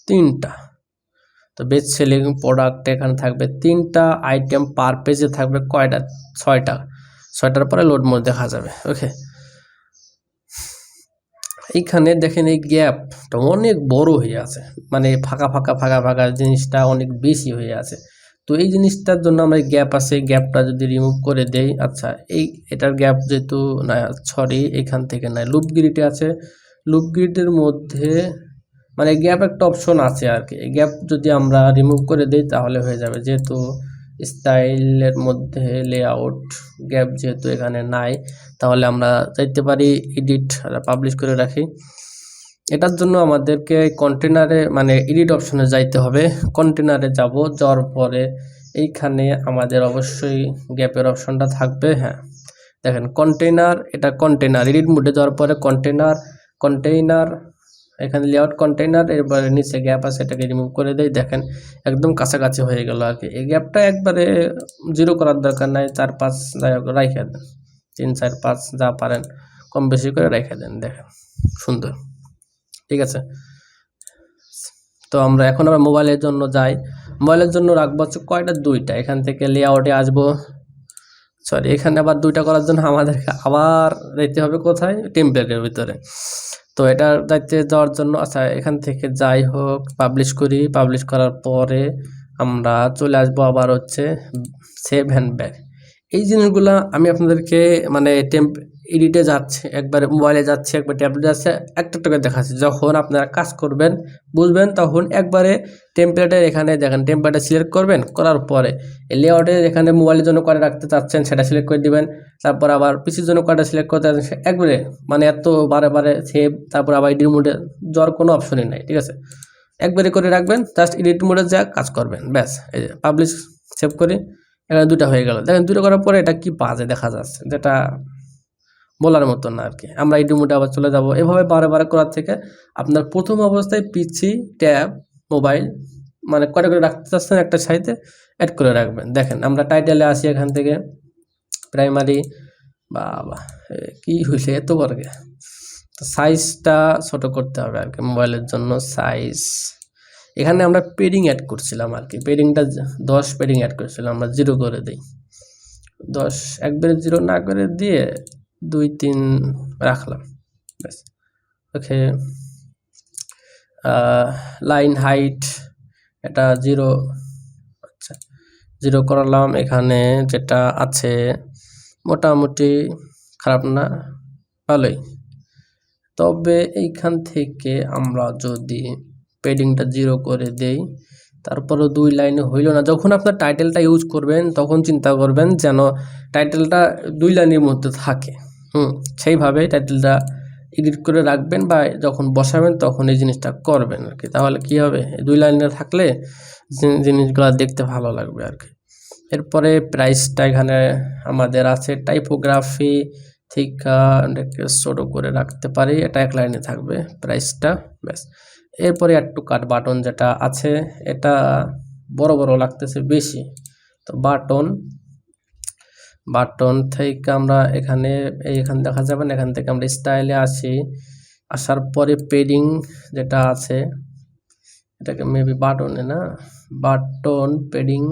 3টা। তো বেস্ট সেলিং প্রোডাক্ট এখানে থাকবে 3টা, আইটেম পার পেজে থাকবে কয়টা? 6টা। 6টার পরে লোড মোড দেখা যাবে। ওকে, এইখানে দেখেন এই গ্যাপটা অনেক বড় হয়ে আছে, মানে ফাঁকা ফাঁকা ফাঁকা ফাঁকা জিনিসটা অনেক বেশি হয়ে আছে। তো এই জিনিসটার জন্য আমরা গ্যাপ আছে, গ্যাপটা যদি রিমুভ করে দেই, আচ্ছা এটার গ্যাপ যেহেতু না, সরি এখান থেকে নাই, লুপ গ্রিডে আছে। লুপ গ্রিডের মধ্যে মানে গ্যাপ একটা অপশন আছে আর কি, এই গ্যাপ যদি আমরা রিমুভ করে দেই তাহলে হয়ে যাবে। যেহেতু স্টাইলের মধ্যে লেআউট গ্যাপ যেহেতু এখানে নাই, তাহলে আমরা চাইতে পারি এডিট পাবলিশ করে রাখি। এটার জন্য আমাদেরকে কন্টেনারে মানে এডিট অপশনে যাইতে হবে। কন্টেনারে যাওয়ার পরে এইখানে আমাদের অবশ্যই গ্যাপের অপশনটা থাকবে। হ্যাঁ দেখেন কন্টেনার, এটা কন্টেনার এডিট মোডে যাওয়ার পরে কন্টেইনার এখানে লেআউট কন্টেইনার, এরপরে নিচে গ্যাপ আছে, এটাকে রিমুভ করে দেই। দেখেন একদম কাছাকাছি হয়ে গেল আর কি। এই গ্যাপটা একবারে 0 করার দরকার নাই, 4-5 রাইখা দেন, 3-4-5 যা পারেন কম বেশি করে রাইখা দেন। দেখেন সুন্দর, ঠিক আছে। তো আমরা এখন আবার মোবাইলের জন্য যাই। মোবাইলের জন্য রাখবো হচ্ছে কয়টা? 2টা। এখান থেকে লেআউটে আসবো, সরি এখানে আবার 2টা করার জন্য আমাদেরকে আবার যাইতে হবে কোথায়? টেমপ্লেটের ভিতরে। তো এটার দায়িত্বে যাওয়ার জন্য আচ্ছা এখান থেকে যাই হোক পাবলিশ করি, পাবলিশ করার পরে আমরা চলে আসবো আবার হচ্ছে সেভ অ্যান্ড ব্যাক। এই জিনিসগুলো আমি আপনাদেরকে মানে এডিটে যাচ্ছে একবার, মোবাইলে যাচ্ছে একবার, ট্যাবলেটে যাচ্ছে, একটা করে দেখাচ্ছি। যখন আপনারা কাজ করবেন বুঝবেন, তখন একবারে টেমপ্লেটের এখানে দেখেন টেমপ্লেটে সিলেক্ট করবেন, করার পরে লেআউটের এখানে মোবাইলের জন্য কয়টা রাখতে চাচ্ছেন সেটা সিলেক্ট করে দিবেন। তারপর আবার পিসির জন্য কয়টা সিলেক্ট করতে চাচ্ছেন একবারে, মানে এত বারে বারে সেভ, তারপর আবার এডিট মোডে যাওয়ার কোনো অপশনই নাই, ঠিক আছে। একবারে করে রাখবেন, জাস্ট এডিট মোডে যা কাজ করবেন, ব্যাস। এই যে পাবলিশ সেভ করি, এখানে 2টা হয়ে গেল। দেখেন 2টা করার পরে এটা কি বাজে দেখা যাচ্ছে, যেটা বলার মতো না আর কি। আমরা এডিট মোডে আবার চলে যাব। এভাবে বারে বারে করার থেকে আপনার প্রথম অবস্থায় পিসি, ট্যাব, মোবাইল মানে কয়টা করে রাখতে চাচ্ছেন একটা সাইডে অ্যাড করে রাখবেন। দেখেন আমরা টাইটেলে আসি, এখান থেকে প্রাইমারি, বাবা কি হয়েছে এত বড়, তো সাইজটা ছোট করতে হবে আর কি মোবাইলের জন্য। সাইজ এখানে আমরা পেডিং অ্যাড করছিলাম আর কি, পেডিংটা 10 পেডিং অ্যাড করছিলাম, আমরা 0 করে দিই। 10 একবারে 0 না করে দিয়ে 2-3 রাখলাম, ব্যাস। ওকে, লাইন হাইট এটা 0, আচ্ছা 0 করালাম। এখানে যেটা আছে মোটামুটি খারাপ না, ভালোই। তবে এইখান থেকে আমরা যদি পেডিংটা 0 করে দেই, তারপরও 2 লাইনে হইল না। যখন আপনার টাইটেলটা ইউজ করবেন তখন চিন্তা করবেন যেন টাইটেলটা 2 লাইনের মধ্যে থাকে, সেইভাবে টাইটেলটা এডিট করে রাখবেন, বা যখন বসাবেন তখন এই জিনিসটা করবেন আর কি। তাহলে কি হবে, 2 লাইনে থাকলে জিনিসগুলো দেখতে ভালো লাগবে আর কি। এরপরে প্রাইসটা এখানে আমাদের আছে, টাইপোগ্রাফি থেকে ছোট করে রাখতে পারি, এটা 1 লাইনে থাকবে প্রাইসটা, ব্যাস। এরপরে অ্যাড টু কার্ট বাটন যেটা আছে, এটা বড় বড় লাগতেছে বেশি, তো বাটন থেকে আমরা এখানে দেখা যাবে না, এখান থেকে আমরা স্টাইলে আসি। আসার পরে পেডিং যেটা আছে, এটাকে মেবি বাটনে না, button padding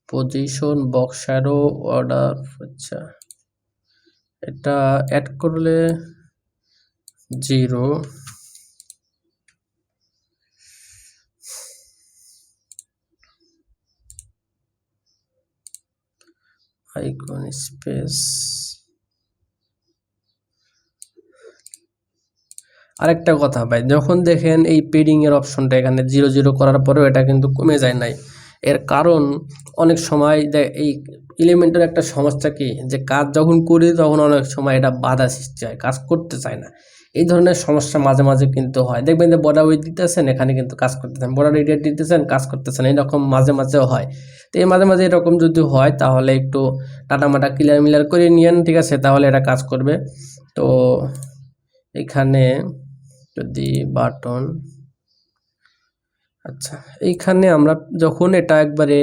position box shadow order, আচ্ছা এটা অ্যাড করলে 0, আইকন স্পেস। আরেকটা কথা ভাই, যখন দেখেন এই পেডিং এর অপশনটা এখানে 0 করার পরেও এটা কিন্তু কমে যায় নাই, এর কারণ অনেক সময় এই এলিমেন্টের একটা সমস্যা কি, যে কাজ যখন করি তখন অনেক সময় এটা বাধা সৃষ্টি হয়, কাজ করতে চায় না। এই ধরনের সমস্যা মাঝে মাঝে কিন্তু হয়, দেখবেন যে বর্ডার উইথ দিতেছেন, এখানে কিন্তু কাজ করতেছেন, বর্ডার এরিয়া দিতেছেন, কাজ করতেছেন, এরকম মাঝে মাঝেও হয়। তো এই মাঝে মাঝে এরকম যদি হয় তাহলে একটু টাটামাটা ক্লিয়ার মিলার করে নিয়েন, ঠিক আছে, তাহলে এটা কাজ করবে। তো এখানে যদি বাটন, আচ্ছা এইখানে আমরা যখন এটা একবারে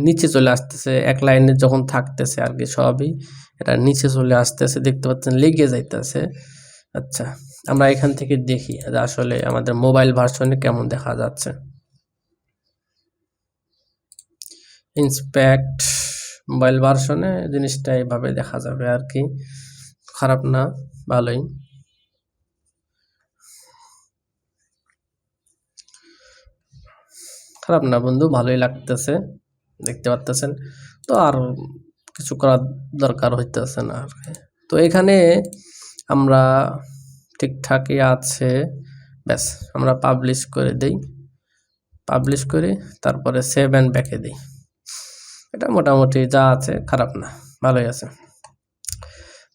নিচে চলে আসতেছে, এক লাইনে যখন থাকতেছে আর কি, সবই এটা নিচে চলে আসতেছে, দেখতে পাচ্ছেন লেগে যাইতেছে। আচ্ছা আমরা এখান থেকে দেখি যে আসলে আমাদের মোবাইল ভার্সনে কেমন দেখা যাচ্ছে। ইন্সপেক্ট মোবাইল ভার্সনে জিনিসটা এইভাবে দেখা যাবে আর কি, খারাপ না, ভালোই। খারাপ না বন্ধু, ভালোই লাগতেছে, দেখতে পাচ্তেছেন। তো আর কিছু করার দরকার হইতেছে না আর কি। তো এখানে আমরা ঠিকঠাকই আছে, ব্যাস আমরা পাবলিশ করে দেই, পাবলিশ করি, তারপরে সেভ অ্যান্ড ব্যাকে দিই। এটা মোটামুটি যা আছে খারাপ না, ভালোই আছে।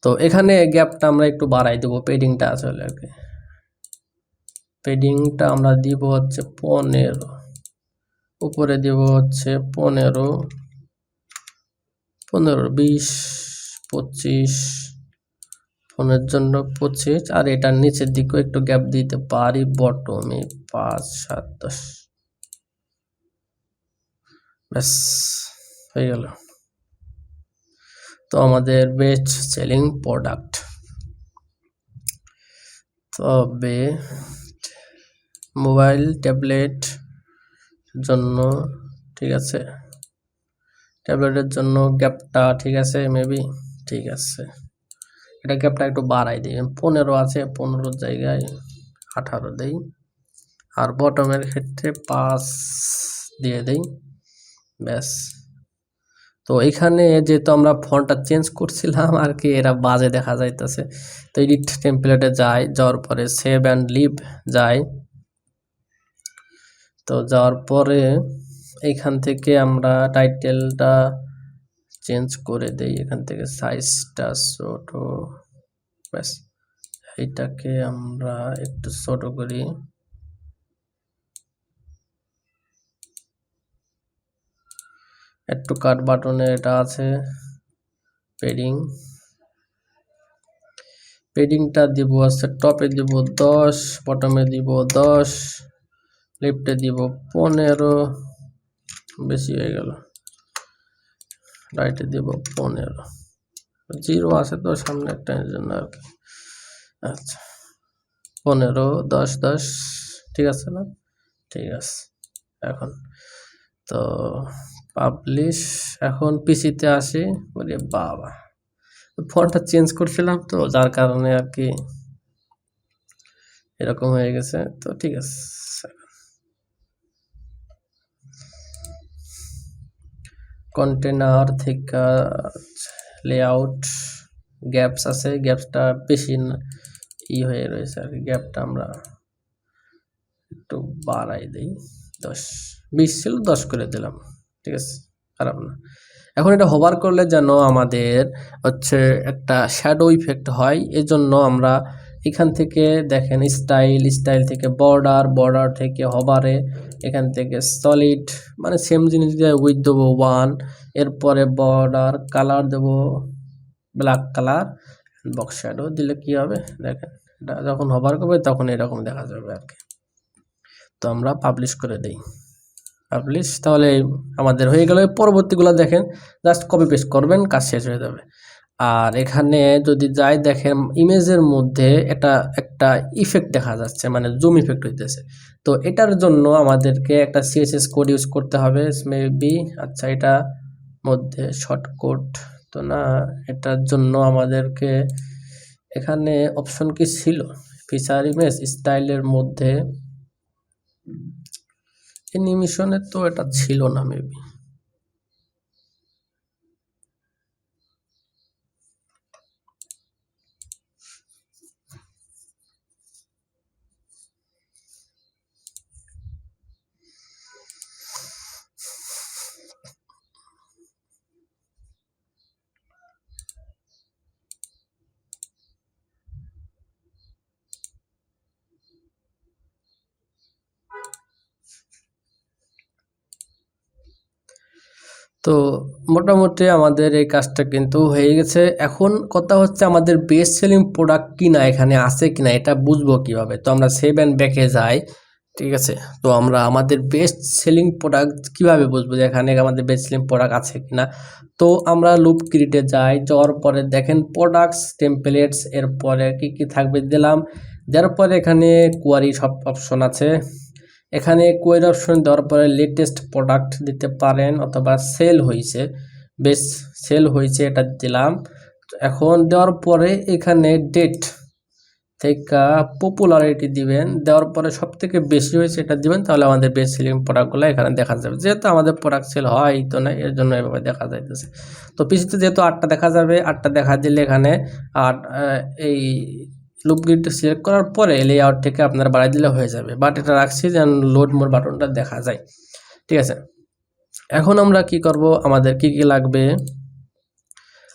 তো এখানে গ্যাপটা আমরা একটু বাড়াই দেবো, পেডিংটা আসলে আর কি, পেডিংটা আমরা দিব হচ্ছে 15, উপরে দিব হচ্ছে 15, 20, 25, ফোনের জন্য 25, আর এটার নিচের দিকেও একটু গ্যাপ দিতে পারি, বটমে 5, 7, 10, ব্যাস হয়ে গেল। তো আমাদের বেস্ট সেলিং প্রোডাক্ট, তবে মোবাইল ট্যাবলেট জন্য ঠিক আছে, ট্যাবলেটের জন্য গ্যাপটা ঠিক আছে, মেবি ঠিক আছে, এটা গ্যাপটা একটু বাড়াই দিই, 15 আছে, 15 জায়গায় 18 দেই, আর বটমের ক্ষেত্রে 5 দিয়ে দেই, ব্যাস। তো এখানে যেহেতু আমরা ফন্টটা চেঞ্জ করছিলাম আর কি, এরা বাজে দেখা যাইতেছে, তো এডিট টেমপ্লেটে যাওয়ার পরে সেভ অ্যান্ড লিভ যাই, তো যাওয়ার পরে এইখান থেকে আমরা টাইটেলটা চেঞ্জ করে দেই, এখান থেকে সাইজটা ছোট, ব্যাস এইটাকে আমরা একটু ছোট করি, একটু কাট বাটনে এটা আছে পেডিং, পেডিংটা দিব আছে টপে দিব 10, বটমে দিব 10, লেফটে দিব 15, বেশি হয়ে গেল, রাইটে দিব 15, 0 আছে তো সামনে একটা জন্য আর কি, আচ্ছা 15, 10, 10, ঠিক আছে না, ঠিক আছে। এখন তো পাবলিশ, এখন পিসিতে আসি, বলি বাবা ফন্টটা চেঞ্জ করছিলাম তো যার কারণে আর কি এরকম হয়ে গেছে, তো ঠিক আছে। কন্টেনার থেকে লেআউট গ্যাপস আছে, গ্যাপসটা বেশি হয়ে রয়েছে আর কি, গ্যাপটা আমরা একটু বাড়াই দিই, 10, 20 ছিল 10 করে দিলাম, ঠিক আছে, খারাপ না। এখন এটা হোভার করলে যেন আমাদের হচ্ছে একটা শ্যাডো ইফেক্ট হয়, এজন্য আমরা এখান থেকে দেখেন স্টাইল থেকে বর্ডার থেকে হভারে, এখান থেকে সলিড, মানে সেম জিনিস দিয়ে উইথ দেবো 1, এরপরে বর্ডার কালার দেবো ব্ল্যাক কালার, বক্স শ্যাডো দিলে কি হবে দেখেন, এটা যখন হোভার করবে তখন এরকম দেখা যাবে আর কি। তো আমরা পাবলিশ করে দেই, পাবলিশ, তাহলে আমাদের হয়ে গেল। পরবর্তীগুলো দেখেন, জাস্ট কপি পেস্ট করবেন, কাজ শেষ হয়ে যাবে। আর এখানে যদি যাই দেখেন ইমেজের মধ্যে একটা ইফেক্ট দেখা যাচ্ছে, মানে জুম ইফেক্ট হইতেছে, তো এটার জন্য আমাদেরকে একটা সিএসএস কোড ইউজ করতে হবে মেবি, আচ্ছা এটা মধ্যে শর্টকাট তো না, এটার জন্য আমাদেরকে এখানে অপশন কি ছিল, ফিচার ইমেজ স্টাইলের মধ্যে অ্যানিমেশনে, তো এটা ছিল না মেবি, তো মোটামুটি আমাদের এই কাজটা কিন্তু হয়ে গেছে। এখন কথা হচ্ছে আমাদের বেস্ট সেলিং প্রোডাক্ট কিনা এখানে আছে কিনা এটা বুঝবো কিভাবে। তো আমরা সেভ অ্যান্ড ব্যাকে যাই, ঠিক আছে। তো আমরা আমাদের বেস্ট সেলিং প্রোডাক্ট কিভাবে বুঝবো যে এখানে আমাদের বেস্ট সেলিং প্রোডাক্ট আছে কিনা। তো আমরা লুপ ক্রিয়েটে যাই, যাওয়ার পরে দেখেন প্রোডাক্টস টেমপ্লেটস, এরপরে কি কি থাকবে দিলাম, দেওয়ার পরে এখানে কোয়ারি সব অপশন আছে। এখানে কোয়েরি অপশন দেওয়ার পরে লেটেস্ট প্রোডাক্ট দিতে পারেন অথবা সেল হয়েছে, বেস্ট সেল হয়েছে এটা দিলাম। এখন দেওয়ার পরে এখানে ডেট থেকে পপুলারিটি দিবেন, দেওয়ার পরে সব থেকে বেশি হয়েছে এটা দিবেন, তাহলে আমাদের বেস্ট সেলিং প্রোডাক্টগুলো এখানে দেখা যাবে। যেহেতু আমাদের প্রোডাক্ট সেল হয় তো না, এর জন্য এভাবে দেখা যাইতেছে। তো পিসিতে যেহেতু 8টা দেখা যাবে, 8টা দেখা দিলে এখানে আর এই লুপ গ্রিডটা সিলেক্ট করার পরে লেআউট থেকে আপনারা বাড়াই দিলে হয়ে যাবে, বাট এটা রাখছি যেন লোড মোর বাটনটা দেখা যায়, ঠিক আছে। এখন আমরা কি করব, আমাদের কি কি লাগবে,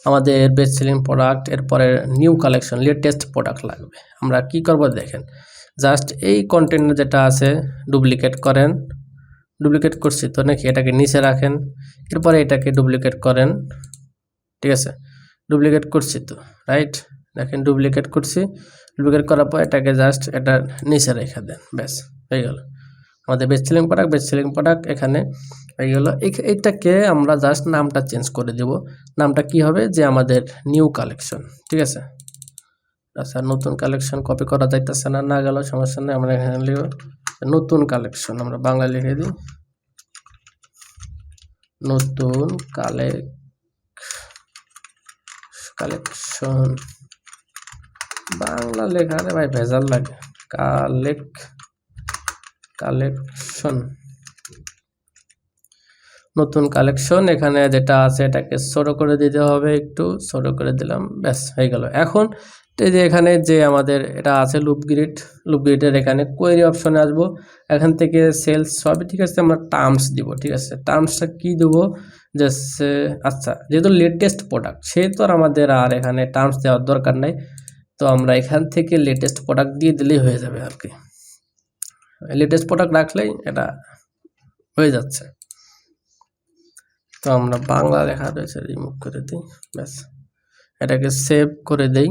আমাদের বেস্ট সেলিং প্রোডাক্ট, এরপরে নিউ কালেকশন লেটেস্ট প্রোডাক্ট লাগবে। আমরা কি করব দেখেন, জাস্ট এই কন্টেনার যেটা আছে ডুপ্লিকেট করেন, ডুপ্লিকেট করছি তো নাকি, এটাকে নিচে রাখেন, এরপরে এটাকে ডুপ্লিকেট করেন, ঠিক আছে। ডুপ্লিকেট করছি তো, রাইট, দেখেন ডুপ্লিকেট করছি, ডুপ্লিকেট করার পর এটাকে জাস্ট এটা নিচে রেখে দেন, ব্যাস হয়ে গেল আমাদের best selling product. Best selling product এখানে হয়ে গেল। এইটাকে আমরা জাস্ট নামটা চেঞ্জ করে দেব। নামটা কি হবে, যে আমাদের নিউ কালেকশন, ঠিক আছে। আচ্ছা, নতুন কালেকশন কপি করা যাইতেছে না, না গেল সমস্যা নেই, আমরা এখানে লিখব নতুন কালেকশন, আমরা বাংলা লিখে দিই নতুন কালেকশন। বাংলা লেখারে ভাই ভেজাল লাগে, কালেকশন, নতুন কালেকশন। এখানে যেটা আছে এটাকে ছোট করে দিতে হবে, একটু ছোট করে দিলাম, ব্যাস হয়ে গেল। এখন এই যে এখানে যে আমাদের এটা আছে লুপ গ্রিডের এখানে কোয়েরি অপশনে আসবো, এখান থেকে সেলস সবই ঠিক আছে, আমরা টার্মস দিব, ঠিক আছে। টার্মসটা কি দেবো, যে আচ্ছা যেহেতু লেটেস্ট প্রোডাক্ট সেহেতু আর আমাদের আর এখানে টার্মস দেওয়ার দরকার নাই, তো আমরা এখান থেকে লেটেস্ট প্রোডাক্ট দিয়ে দিলেই হয়ে যাবে আর কি। লেটেস্ট প্রোডাক্ট রাখলেই এটা হয়ে যাচ্ছে। তো আমরা বাংলা লেখা রয়েছে রিমুভ করে দিই, ব্যাস এটাকে সেভ করে দেই।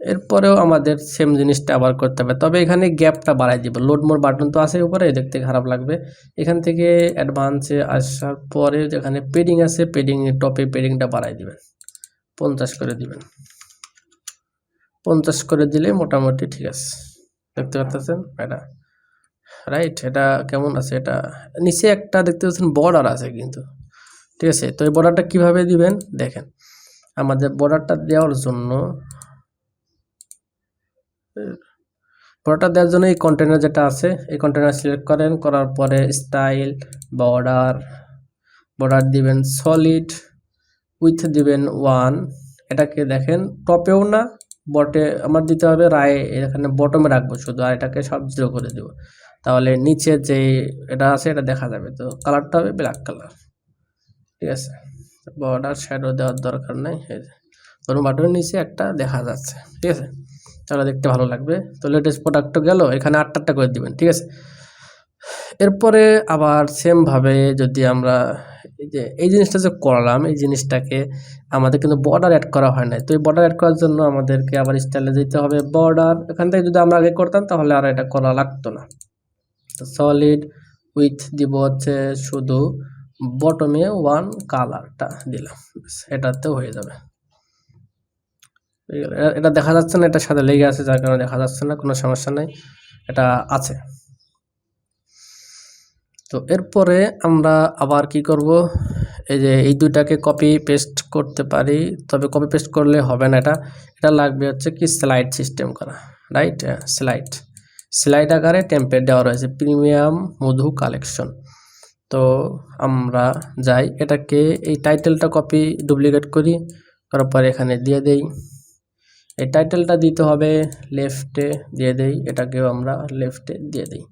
এরপরেও আমাদের সেম জিনিসটা আবার করতে হবে, তবে এখানে গ্যাপটা বাড়াই দিব। লোড মোর বাটন তো আছে উপরে, দেখতে খারাপ লাগবে। এখান থেকে অ্যাডভান্সে আসার পরে যেখানে পেডিং আছে, পেডিং টপে পেডিংটা বাড়াই দিবেন, 50 করে দিবেন। 50 করে দিলে মোটামুটি ঠিক আছে, দেখতে পাচ্ছেন এটা, রাইট। এটা কেমন আছে, এটা নিচে একটা দেখতে পাচ্ছেন বর্ডার আছে কিন্তু, ঠিক আছে। তো এই বর্ডারটা কিভাবে দিবেন দেখেন, আমাদের বর্ডারটা দেওয়ার জন্য দেওয়ার জন্য এই কন্টেনার যেটা আছে এই কন্টেনার সিলেক্ট করেন, করার পরে স্টাইল বর্ডার দিবেন সলিড, উইথ দিবেন 1। এটাকে দেখেন টপেও না বটে আমার দিতে হবে, রায় এখানে বটমে রাখবো শুধু, আর এটাকে সব 0 করে দেবো, তাহলে নিচে যে এটা আছে এটা দেখা যাবে। তো কালারটা হবে ব্ল্যাক কালার, ঠিক আছে। বর্ডার শ্যাডো দেওয়ার দরকার নেই, কোনো বাটনের নিচে একটা দেখা যাচ্ছে, ঠিক আছে, তাহলে দেখতে ভালো লাগবে। তো লেটেস্ট প্রোডাক্ট গেল, এখানে 8টা করে দিবেন, ঠিক আছে। এরপরে আবার সেমভাবে যদি আমরা এই জিনিসটা যে করলাম, এই জিনিসটাকে আমাদের কিন্তু বর্ডার অ্যাড করা হয় না। তো এই বর্ডার অ্যাড করার জন্য আমাদেরকে আবার স্টাইলে যেতে হবে, বর্ডার এখান থেকে যদি আমরা আগে করতাম তাহলে আর এটা করা লাগতো না। তো সলিড উইথ দিব হচ্ছে শুধু বটমে 1 কালারটা দিলাম, এটাতেও হয়ে যাবে। এটা দেখা যাচ্ছে না, এটার সাথে লেগে আছে যার কারণে দেখা যাচ্ছে না, কোনো সমস্যা নাই, এটা আছে। তো এরপরে আমরা আবার কি করব, এই যে এই দুইটাকে কপি পেস্ট করতে পারি, তবে কপি পেস্ট করলে হবে না, এটা লাগবে হচ্ছে কি স্লাইড সিস্টেম করা, রাইট। স্লাইড আকারে টেমপ্লেট দেওয়া রয়েছে প্রিমিয়াম মধু কালেকশন। তো আমরা যাই, এটাকে এই টাইটেলটা কপি ডুপ্লিকেট করি, করার পরে এখানে দিয়ে দেই, এই টাইটেলটা দিতে হবে লেফটে দিয়ে দেই, এটাকেও আমরা লেফটে দিয়ে দিই,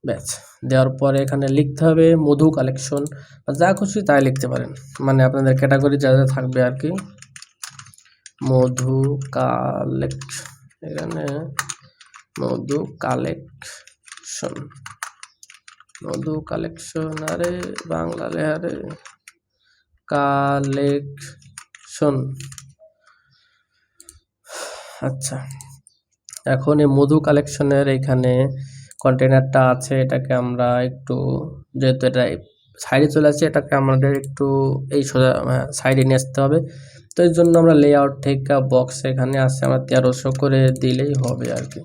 ব্যাস। দেওয়ার পরে এখানে লিখতে হবে মধু কালেকশন, যা খুশি তাই লিখতে পারেন, মানে আপনাদের ক্যাটাগরি যা যা থাকবে আর কি। মধু কালেকশন, এখানে মধু কালেকশন, মধু কালেকশন, আরে বাংলা লেহারে কালেকশন। আচ্ছা, এখন এই মধু কালেকশনের এখানে কন্টেনারটা আছে, এটাকে আমরা একটু, যেহেতু এটা সাইডে চলে আসছে, এটাকে আমাদের একটু এই সোজা সাইডে নিয়ে আসতে হবে। তো এর জন্য আমরা লেআউট থেকে বক্স এখানে আছে, আমরা 1300 করে দিলেই হবে আর কি।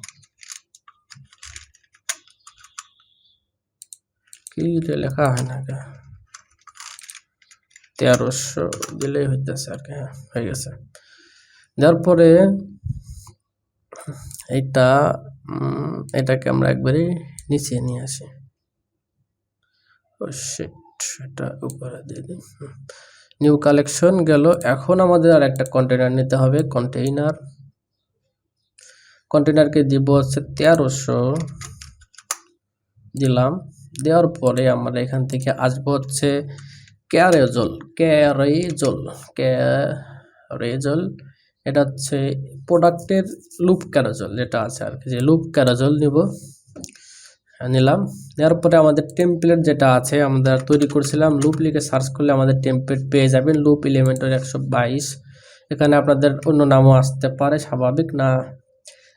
কি লেখা হয় না, 1300 দিলেই হইতেছে আর কি। হ্যাঁ, হয়ে গেছে। তারপরে এটাকে আমরা একবারে নিচে নিয়ে আসি। এটা উপরে দিয়ে দিই। নিউ কালেকশন গেল। এখন আমাদের আর একটা কন্টেনার নিতে হবে। কন্টেনারকে দিব হচ্ছে 1300 দিলাম। দেওয়ার পরে আমরা এখান থেকে আসবো হচ্ছে ক্যারেজল। এটা হচ্ছে প্রোডাক্টের লুপ ক্যারেজল যেটা আছে আর কি, যে লুপ ক্যারেজল নিলাম। নেওয়ার পরে আমাদের টেমপ্লেট যেটা আছে আমরা তৈরি করছিলাম, লুপ লিখে সার্চ করলে আমাদের টেমপ্লেট পেয়ে যাবেন। লুপ এলিমেন্টের 122, এখানে আপনাদের অন্য নামও আসতে পারে, স্বাভাবিক না।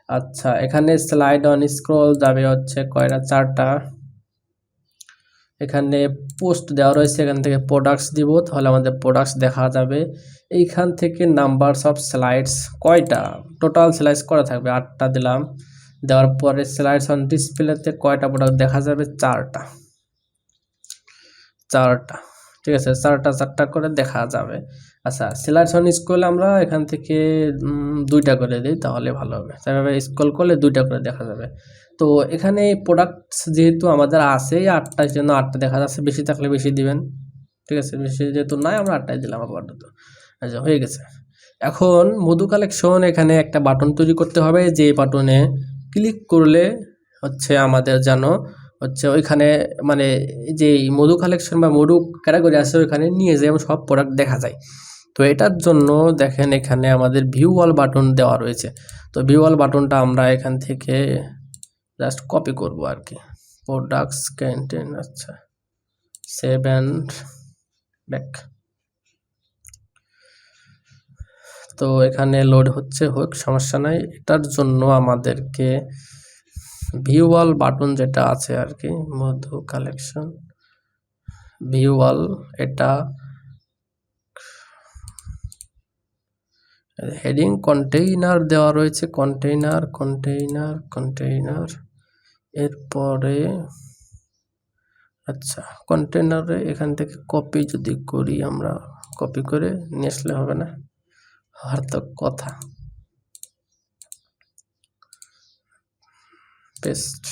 আচ্ছা, এখানে স্লাইড অন স্ক্রল যাবে হচ্ছে কয়টা, 4টা। এখানে পোস্ট দেওয়া রয়েছে, এখান থেকে প্রোডাক্টস দিব, তাহলে আমাদের প্রোডাক্টস দেখা যাবে। এইখান থেকে নাম্বারস অফ স্লাইডস কয়টা, টোটাল স্লাইডস করা থাকবে 8টা দিলাম। দেওয়ার পরে স্লাইডস অন ডিসপ্লেতে কয়টা প্রোডাক্ট দেখা যাবে, 4টা। ঠিক আছে, 4টা করে দেখা যাবে। আচ্ছা, স্লাইডস অন স্ক্রল আমরা এখান থেকে 2টা করে দিই, তাহলে ভালো হবে। সেভাবে স্ক্রল করলে 2টা করে দেখা যাবে। তো এখানে প্রোডাক্টস যেহেতু আমাদের আছে 8টার জন্য 8টা দেখা যাচ্ছে, বেশি থাকলে বেশি দিবেন। ঠিক আছে, বেশি যেহেতু নাই আমরা 8টাই দিলাম আপাতত। আচ্ছা, হয়ে গেছে। এখন মধু কালেকশন এখানে একটা বাটন তৈরি করতে হবে, যে বাটনে ক্লিক করলে হচ্ছে আমাদের যেন হচ্ছে ওইখানে মানে যে মধু কালেকশন বা মধু ক্যাটাগরি আছে ওইখানে নিয়ে যেমন সব প্রোডাক্ট দেখা যায়। তো এটার জন্য দেখেন এখানে আমাদের ভিউ অল বাটন দেওয়া রয়েছে। তো ভিউ অল বাটনটা আমরা এখান থেকে জাস্ট কপি করব আর কি। প্রোডাক্টস কন্টেন্ট, আচ্ছা, 7 ব্যাক। তো এখানে লোড হচ্ছে, হোক, সমস্যা নাই। এটার জন্য আমাদেরকে ভিউ অল বাটন যেটা আছে আর কি, মধু কালেকশন ভিউ অল, এটা হেডিং কন্টেইনার দেওয়া রয়েছে, কন্টেইনার। এরপরে আচ্ছা, কন্টেইনারে এখান থেকে কপি যদি করি, আমরা কপি করে নিয়ে আসলে হবে না, আর তো কথা। পেস্ট।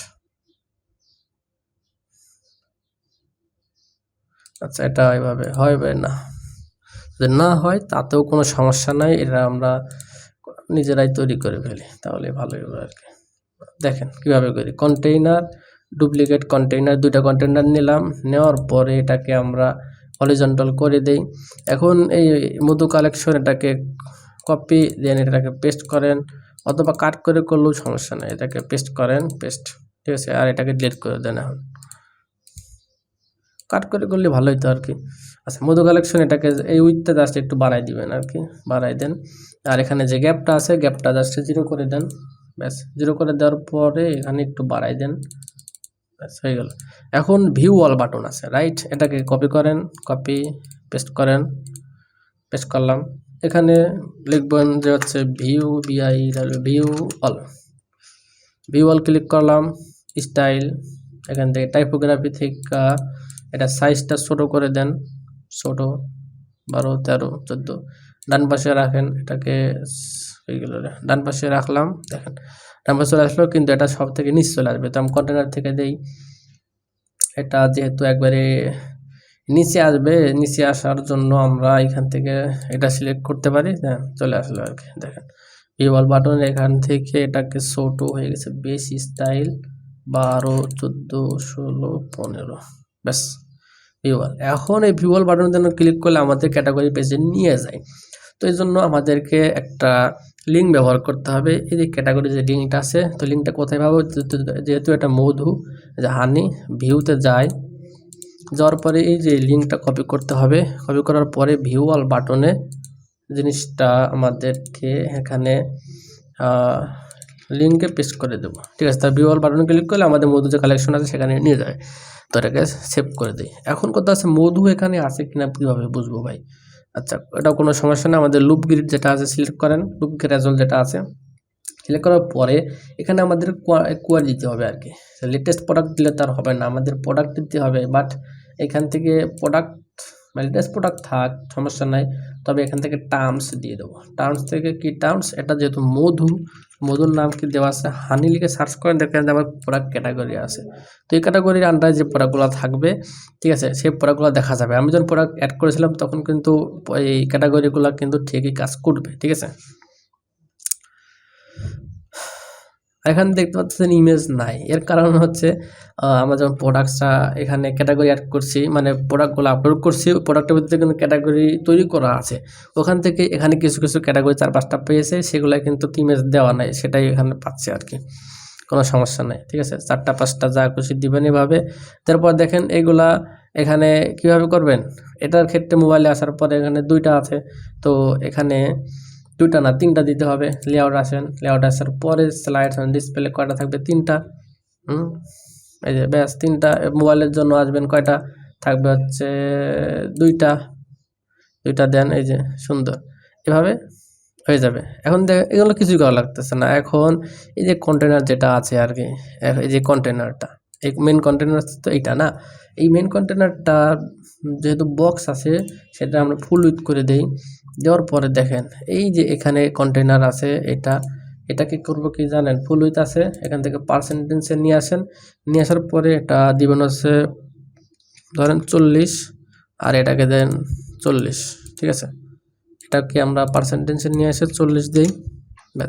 আচ্ছা, এটা এভাবে হবে না, যদি না হয় তাতেও কোনো সমস্যা নাই, এটা আমরা নিজেরাই তৈরি করে ফেলি, তাহলে ভালোই হবে আর কি। দেখেন কিভাবে করি। কন্টেইনার, ডুপ্লিকেট কন্টেইনার, 2টা কন্টেইনার নিলাম। নেওয়ার পরে এটাকে আমরা হরিজন্টাল করে দেই। এখন এই মধু কালেকশন এটাকে কপি দেন, এটাকে পেস্ট করেন, অথবা কাট করে করলেও সমস্যা নেই। এটাকে পেস্ট করেন, পেস্ট, ঠিক আছে। আর এটাকে ডিলিট করে দেন। এখন কাট করে করলে ভালো হতো আর কি। আচ্ছা, মধু কালেকশন এটাকে এই উইথটা জাস্ট একটু বাড়াই দিবেন আর কি, বাড়াই দেন। আর এখানে যে গ্যাপটা আছে গ্যাপটা জাস্ট 0 করে দেন, ব্যাস। 0 করে দেওয়ার পরে এখানে একটু বাড়াই দেন, ব্যাস, হয়ে গেল। এখন ভিউ অল বাটন আছে, রাইট? এটাকে কপি করেন, কপি পেস্ট করেন, পেস্ট করলাম। এখানে লিখবেন যে হচ্ছে ভিউ অল ক্লিক করলাম। স্টাইল, এখান থেকে টাইপোগ্রাফি থেকে এটা সাইজটা ছোট করে দেন, ছোট 12, 13, 14। ডান পাশে রাখেন, এটাকে এইগুলো ডান পাশে রাখলাম। দেখেন ডান পাশে আসলো, কিন্তু এটা সব থেকে নিচ চলে আসবে। তো আমি কন্টেনার থেকে দেই, এটা যেহেতু একবারে নিচে আসবে, নিচে আসার জন্য আমরা এখান থেকে এটা সিলেক্ট করতে পারি। হ্যাঁ, চলে আসলো আর কি। দেখেন ভিউ অল বাটন, এখান থেকে এটাকে ছোট হয়ে গেছে, বেস স্টাইল 12, 14, 16, 15, ব্যাস, ভিউ অল। এখন এই ভিউ অল বাটনের জন্য ক্লিক করলে আমাদের ক্যাটাগরি পেজে নিয়ে যায়। তো এই জন্য আমাদেরকে একটা লিঙ্ক ব্যবহার করতে হবে। এই যে ক্যাটাগরি যে লিঙ্কটা আছে, তো লিঙ্কটা কোথায় পাবো? যেহেতু এটা মধু, যে হানি, ভিউতে যায়, যাওয়ার পরে এই যে লিঙ্কটা কপি করতে হবে। কপি করার পরে ভিউ অল বাটনে জিনিসটা আমাদেরকে এখানে লিঙ্কে পেস্ট করে দেবো, ঠিক আছে। তার ভিউ অল বাটনে ক্লিক করলে আমাদের মধু যে কালেকশন আছে সেখানে নিয়ে যাবে। তো এটাকে সেভ করে দিই। এখন কথা আছে মধু এখানে আছে কিনা কীভাবে বুঝবো ভাই? আচ্ছা, এটা কোনো সমস্যা না। আমাদের লুপ গ্রিড যেটা আছে সিলেক্ট করেন, লুপ গ্রেজল যেটা আছে সিলেক্ট করার পরে এখানে আমাদের কোয়ারি দিতে হবে আর কি। লেটেস্ট প্রোডাক্ট দিলে তার হবে না, আমাদের প্রোডাক্ট দিতে হবে। বাট এখান থেকে প্রোডাক্ট মানে লেটেস্ট প্রোডাক্ট থাক, সমস্যা নাই, তবে এখান থেকে টার্মস দিয়ে দেবো। টার্মস থেকে কি টার্মস, এটা যেহেতু মধুর নাম কি দেওয়া আছে, হানি লিখে সার্চ করেন, দেখেন আমার প্রোডাক্ট ক্যাটাগরি আছে। তো এই ক্যাটাগরির আন্ডারে যে প্রোডাক্টগুলো থাকবে, ঠিক আছে, সেই প্রোডাক্টগুলো দেখা যাবে। আমি যখন প্রোডাক্ট অ্যাড করেছিলাম তখন কিন্তু এই ক্যাটাগরিগুলো কিন্তু ঠিকই কাজ করবে, ঠিক আছে। এখানে দেখতে পাচ্ছেন ইমেজ নাই, এর কারণ হচ্ছে আমরা যখন প্রোডাক্টসটা এখানে ক্যাটাগরি অ্যাড করছি, মানে প্রোডাক্টগুলো আপলোড করছি, প্রোডাক্টের ভিতরে কিন্তু ক্যাটাগরি তৈরি করা আছে। ওখান থেকে এখানে কিছু ক্যাটাগরি 4-5টা পেয়েছে, সেগুলো কিন্তু ইমেজ দেওয়া নাই, সেটাই এখানে পাচ্ছে আর কি। কোনো সমস্যা নাই, ঠিক আছে। 4টা-5টা যা খুশি দিবেন এভাবে। তারপর দেখেন এগুলা এখানে কিভাবে করবেন। এটার ক্ষেত্রে মোবাইলে আসার পরে এখানে 2টা আছে, তো এখানে 2টা না 3টা দিতে হবে। লেআউট আসেন, লেআউট আসার পরে স্লাইডস অন ডিসপ্লে কয়টা থাকবে? 3টা। এই যে ব্যাস 3টা। মোবাইলের জন্য আসবেন কয়টা থাকবে? হচ্ছে 2টা দেন, এই যে সুন্দর, এভাবে হয়ে যাবে। এখন এগুলো কিছুই করা লাগতেছে না। এখন এই যে কন্টেনার যেটা আছে আর কি, এই যে কন্টেনারটা, এই মেন কন্টেনার তো এইটা না, এই মেন কন্টেনারটা যেহেতু বক্স আছে সেটা আমরা ফুল উইথ করে দেই। দেওয়ার পরে দেখেন এই যে এখানে কন্টেনার আছে, এটা কি করবো কি জানেন? ফুল উইথ আছে, এখান থেকে পার্সেন্টেজে নিয়ে আসেন। নিয়ে আসার পরে এটা দিবেন হচ্ছে ধরেন 40, আর এটাকে দেন 40, ঠিক আছে। এটাকে আমরা পার্সেন্টেজে নিয়ে এসে 40 দিই।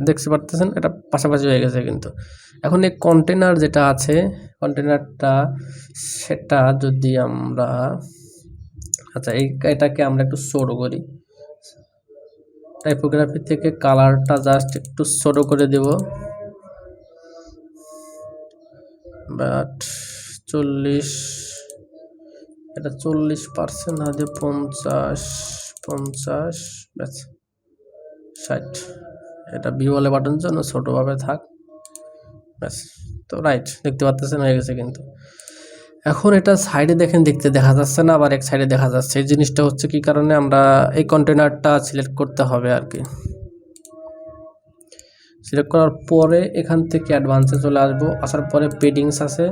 দেখতে পারতেছেন এটা পাশাপাশি হয়ে গেছে কিন্তু। এখন এই কন্টেনার যেটা আছে, কন্টেনারটা সেটা যদি আমরা আচ্ছা এটাকে আমরা একটু ছোট করি। টাইপোগ্রাফি থেকে কালারটা জাস্ট একটু ছোট করে দেব, বাট 40, এটা 40% না দিয়ে 50 ব্যাস 60। এটা ভিউয়ালে বাটন জন্য ছোটোভাবে থাক, ব্যাস। তো রাইট, দেখতে পাচ্ছেন হয়ে গেছে কিন্তু। এখন এটা সাইডে দেখেন, দেখা যাচ্ছে না, আবার এক সাইডে দেখা যাচ্ছে। এই জিনিসটা হচ্ছে কি কারণে? আমরা এই কন্টেনারটা সিলেক্ট করতে হবে আর কি। সিলেক্ট করার পরে এখান থেকে অ্যাডভান্সে চলে আসবো। আসার পরে পেডিংস আছে,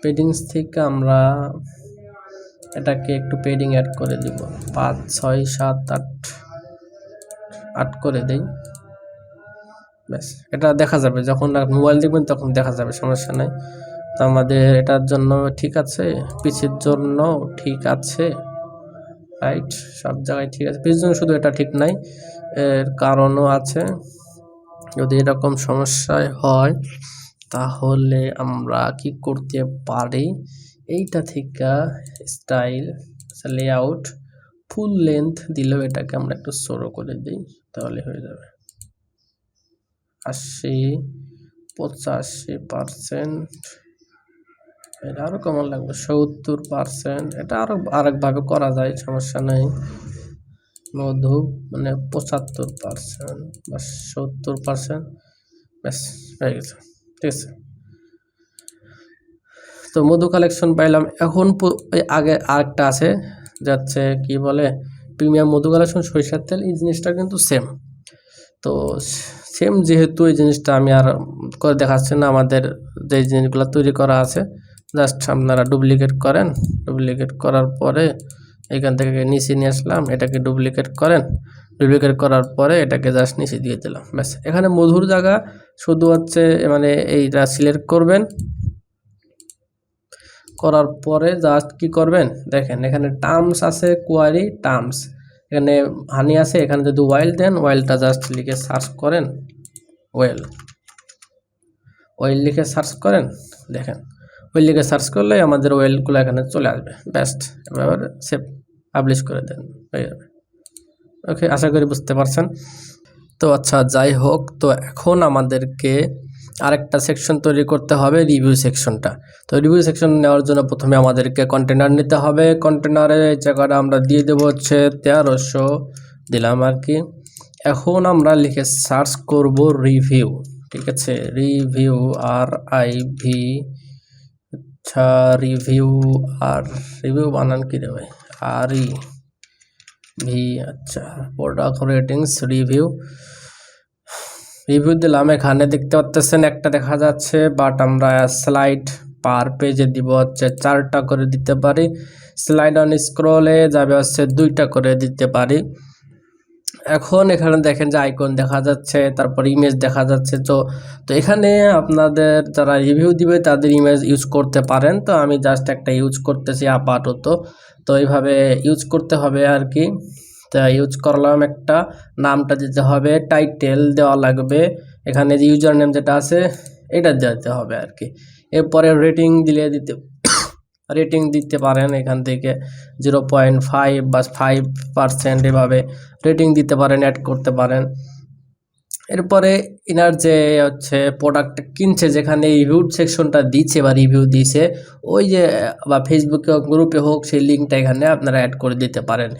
পেডিংস থেকে আমরা এটাকে একটু পেডিং অ্যাড করে দিব, 5, 6, 7, 8 করে দেই, ব্যাস। এটা দেখা যাবে যখন মোবাইল দেখবেন তখন দেখা যাবে, সমস্যা নাই। তো আমাদের এটার জন্য ঠিক আছে, পিছের জন্য ঠিক আছে, রাইট, সব জায়গায় ঠিক আছে। পিছের জন্য শুধু এটা ঠিক নাই, এর কারণও আছে। যদি এরকম সমস্যায় হয় তাহলে আমরা কি করতে পারি? এইটা থেকে স্টাইল লেআউট ফুল লেন্থ দিলেও এটাকে আমরা একটু ছোট করে দিই, তাহলে হয়ে যাবে। 80, 85%, এটা আরও কমন লাগবে 70%। এটা আরেকভাবে করা যায়, সমস্যা নেই। মধু মানে 75% বা 70%, ব্যাস হয়ে গেছে, ঠিক আছে। তো মধু কালেকশন পাইলাম। এখন আগে আরেকটা আছে যাচ্ছে কি বলে প্রিমিয়াম মধু কালেকশন সরিষার তেল, এই জিনিসটা কিন্তু সেম। তো সেম যেহেতু এই জিনিসটা আমি আর করে দেখাচ্ছি না, আমাদের যে জিনিসগুলো তৈরি করা আছে জাস্ট আপনারা ডুপ্লিকেট করেন। ডুপ্লিকেট করার পরে এখান থেকে নিচে নিয়ে আসলাম, এটাকে ডুপ্লিকেট করেন। ডুপ্লিকেট করার পরে এটাকে জাস্ট নিচে দিয়ে দিলাম, ব্যাস। এখানে মধুর জায়গা শুধু হচ্ছে মানে এইটা সিলেক্ট করবেন, করার পরে জাস্ট কি করবেন দেখেন এখানে টার্মস আছে, কোয়ারি টার্মস, এখানে হানি আছে। এখানে যদি ওয়াইল দেন, ওয়াইলটা জাস্ট লিখে সার্চ করেন, ওয়েল লিখে সার্চ করেন, দেখেন ওয়েল লিখে সার্চ করলে আমাদের ওয়েলগুলো এখানে চলে আসবে, বেস্ট। এবার সেভ পাবলিশ করে দেন, হয়ে যাবে। ওকে, আশা করি বুঝতে পারছেন। তো আচ্ছা, যাই হোক, তো এখন আমাদেরকে আরেকটা সেকশন তৈরি করতে হবে, রিভিউ সেকশনটা। তো রিভিউ সেকশন নেওয়ার জন্য প্রথমে আমাদেরকে কন্টেনার নিতে হবে। কন্টেনারের এই জায়গাটা আমরা দিয়ে দেবো হচ্ছে 1300 দিলাম আর কি। এখন আমরা লিখে সার্চ করব রিভিউ, ঠিক আছে, রিভিউ RIV, আচ্ছা রিভিউ, আর রিভিউ বানান কি রে ভাই, REV, আচ্ছা প্রোডাক্ট রেটিংস রিভিউ দিলাম। এখানে দেখতে পাচ্ছেন একটা দেখা যাচ্ছে, বাট আমরা স্লাইড পার পেজে দিব হচ্ছে 4টা করে দিতে পারি, স্লাইড অন স্ক্রলে যাবে হচ্ছে 2টা করে দিতে পারি। এখন এখানে দেখেন যে আইকন দেখা যাচ্ছে, তারপর ইমেজ দেখা যাচ্ছে। তো এখানে আপনাদের যারা রিভিউ দিবে তাদের ইমেজ ইউজ করতে পারেন। তো আমি জাস্ট একটা ইউজ করতেছি আপাতত। তো এইভাবে ইউজ করতে হবে আর কি। তা ইউজ করলাম, একটা নামটা দিতে হবে, টাইটেল দেওয়া লাগবে, এখানে যে ইউজার নেম যেটা আছে এটা দিতে হবে আর কি। এরপরে রেটিং রেটিং দিতে পারেন, এখান থেকে 0.5 বা 5% এভাবে রেটিং দিতে পারেন, অ্যাড করতে পারেন। এরপরে ইনার যে হচ্ছে প্রোডাক্ট কিনছে, যেখানে রিভিউ সেকশনটা দিচ্ছে বা রিভিউ দিছে, ওই যে বা ফেসবুকে হোক গ্রুপে হোক, সেই লিঙ্কটা এখানে আপনারা অ্যাড করে দিতে পারেন।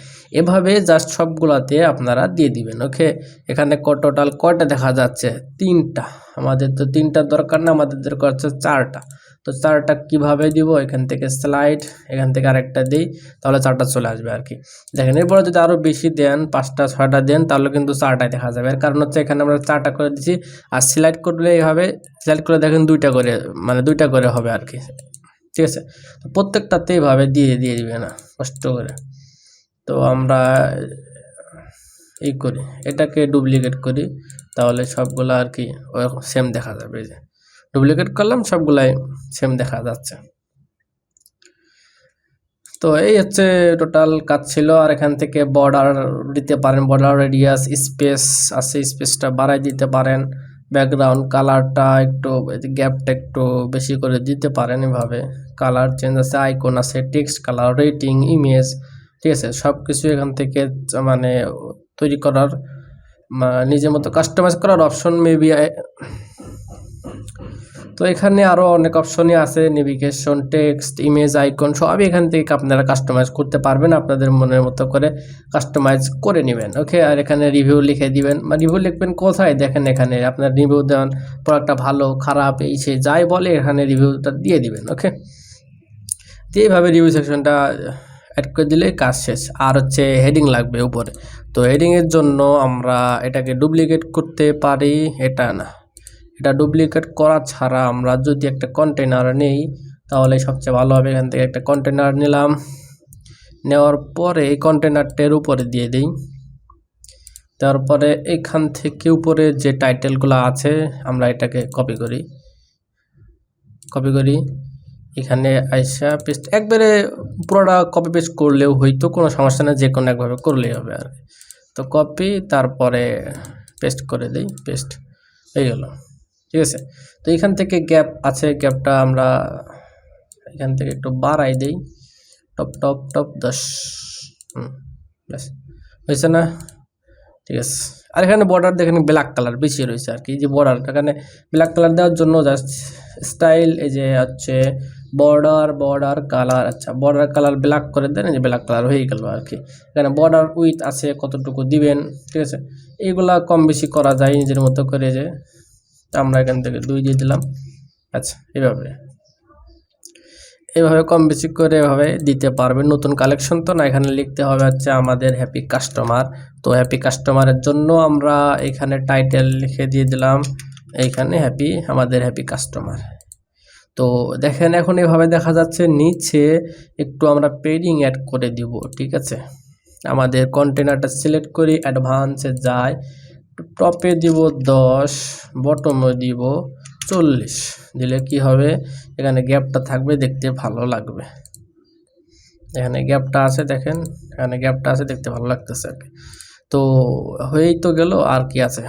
এভাবে জাস্ট সবগুলাতে আপনারা দিয়ে দিবেন। ওকে, এখানে টোটাল কয়টা দেখা যাচ্ছে, 3টা। আমাদের তো 3টার দরকার না, আমাদের দরকার হচ্ছে 4টা। তো 4টা কিভাবে দিব, এখান থেকে স্লাইড, এখান থেকে আরেকটা দিই, তাহলে 4টা চলে আসবে আর কি। দেখেন, এরপরে যদি আরও বেশি দেন, 5টা 6টা দেন, তাহলে কিন্তু 4টাই দেখা যাবে। এর কারণ হচ্ছে এখানে আমরা 4টা করে দিচ্ছি, আর সিলেক্ট করলে এইভাবে সিলেক্ট করে দেখেন 2টা করে, মানে 2টা করে হবে আর কি, ঠিক আছে। তো প্রত্যেকটাতে এইভাবে দিয়ে দিবে না কষ্ট করে। তো আমরা এই করি, এটাকে ডুপ্লিকেট করি, তাহলে সবগুলো আর কি সেম দেখা যাবে। এই যে ডুপ্লিকেট করলাম, সবগুলাই সেম দেখা যাচ্ছে। তো এই হচ্ছে টোটাল কাজ ছিল। আর এখান থেকে বর্ডার দিতে পারেন, বর্ডার রেডিয়াস, স্পেস আছে, স্পেসটা বাড়াই দিতে পারেন, ব্যাকগ্রাউন্ড কালারটা একটু, গ্যাপটা একটু বেশি করে দিতে পারেন। এভাবে কালার চেঞ্জ আছে, আইকন আছে, টেক্সট কালার, রেটিং, ইমেজ, ঠিক আছে, সব কিছু এখান থেকে মানে তৈরি করার, নিজের মতো কাস্টমাইজ করার অপশন মেবি। তো এখানে আরও অনেক অপশনই আছে, নেভিগেশন, টেক্সট, ইমেজ, আইকন, সবই এখান থেকে আপনারা কাস্টমাইজ করতে পারবেন, আপনাদের মনের মতো করে কাস্টমাইজ করে নেবেন। ওকে, আর এখানে রিভিউ লিখে দিবেন, বা রিভিউ লিখবেন কোথায়, দেখেন এখানে আপনার রিভিউ দেন, প্রোডাক্টটা ভালো খারাপ এই সে যাই বলে, এখানে রিভিউটা দিয়ে দিবেন। ওকে, তো এইভাবে রিভিউ সেকশনটা অ্যাড করে দিলে কাজ শেষ। আর হচ্ছে হেডিং লাগবে উপরে। তো হেডিংয়ের জন্য আমরা এটাকে ডুপ্লিকেট করতে পারি, এটা না, এটা ডুপ্লিকেট করা ছাড়া আমরা যদি একটা কন্টেনার নেই তাহলে সবচেয়ে ভালো হবে। এখান থেকে একটা কন্টেনার নিলাম, নেওয়ার পরে এই কন্টেনারটার উপরে দিয়ে দিই। তারপরে এখান থেকে উপরে যে টাইটেলগুলো আছে আমরা এটাকে কপি করি, এখানে আইসা পেস্ট, একবারে পুরোটা কপি পেস্ট করলেও হয়তো কোনো সমস্যা না, যে কোনো একভাবে করলেই হবে আর। তো কপি, তারপরে পেস্ট করে দিই, পেস্ট হয়ে গেল, ঠিক আছে। তো এখান থেকে গ্যাপ আছে, গ্যাপটা আমরা এখান থেকে একটু বাড়াই দিই, টপ 10, ব্যাস হয়েছে না, ঠিক আছে। আর এখানে বর্ডার দেখেন ব্ল্যাক কালার বেশি রয়েছে আর কি, যে বর্ডার এখানে ব্ল্যাক কালার দেওয়ার জন্য জাস্ট স্টাইল, এই যে হচ্ছে বর্ডার কালার, আচ্ছা বর্ডার কালার ব্ল্যাক করে দেন, এই যে ব্ল্যাক কালার হয়ে গেল আর কি। এখানে বর্ডার উইথ আছে কতটুকু দিবেন, ঠিক আছে, এইগুলা কম বেশি করা যায় নিজের মতো করে। যে আমরা এখান থেকে 2 দিয়ে দিলাম, আচ্ছা এভাবে কম বেশি করে এভাবে দিতে পারবেন। নতুন কালেকশন তো না, এখানে লিখতে হবে হচ্ছে আমাদের হ্যাপি কাস্টমার। তো হ্যাপি কাস্টমারের জন্য আমরা এখানে টাইটেল লিখে দিয়ে দিলাম, এইখানে আমাদের হ্যাপি কাস্টমার। তো দেখেন এখন এভাবে দেখা যাচ্ছে। নিচে একটু আমরা পেডিং অ্যাড করে দিব, ঠিক আছে। আমাদের কন্টেনারটা সিলেক্ট করি, অ্যাডভান্সে যাই, টপে দিব 10, বটমে দিব 40, দিলে কি হবে, এখানে গ্যাপটা থাকবে, দেখতে ভালো লাগবে। এখানে গ্যাপটা আছে, দেখেন এখানে গ্যাপটা আছে, দেখতে ভালো লাগতেছে আর কি। তো হয়েই তো গেল, আর কি আছে।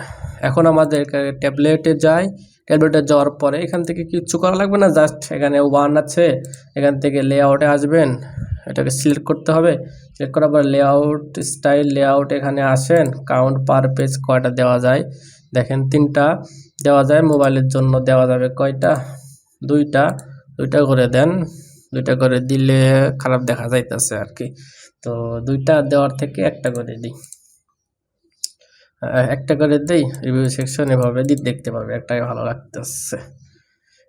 এখন আমাদের ট্যাবলেটে যাই, ট্যাবলেটে যাওয়ার পরে এখান থেকে কিচ্ছু করা লাগবে না, জাস্ট এখানে 1 আছে, এখান থেকে লেআউটে আসবেন, এটাকে সিলেক্ট করতে হবে। সিলেক্ট করার পর লেআউট স্টাইল, লেআউট এখানে আসেন, কাউন্ট পার পেজ কয়টা দেওয়া যায় দেখেন 3টা দেওয়া যায়। মোবাইলের জন্য দেওয়া যাবে কয়টা, 2টা করে দেন। 2টা করে দিলে খারাপ দেখা যাইতেছে আর কি, তো 2টা দেওয়ার থেকে 1টা করে দিই, 1টা করে দেই। রিভিউ সেকশন এভাবে দেখতে পাবে, একটাই ভালো লাগতেছে।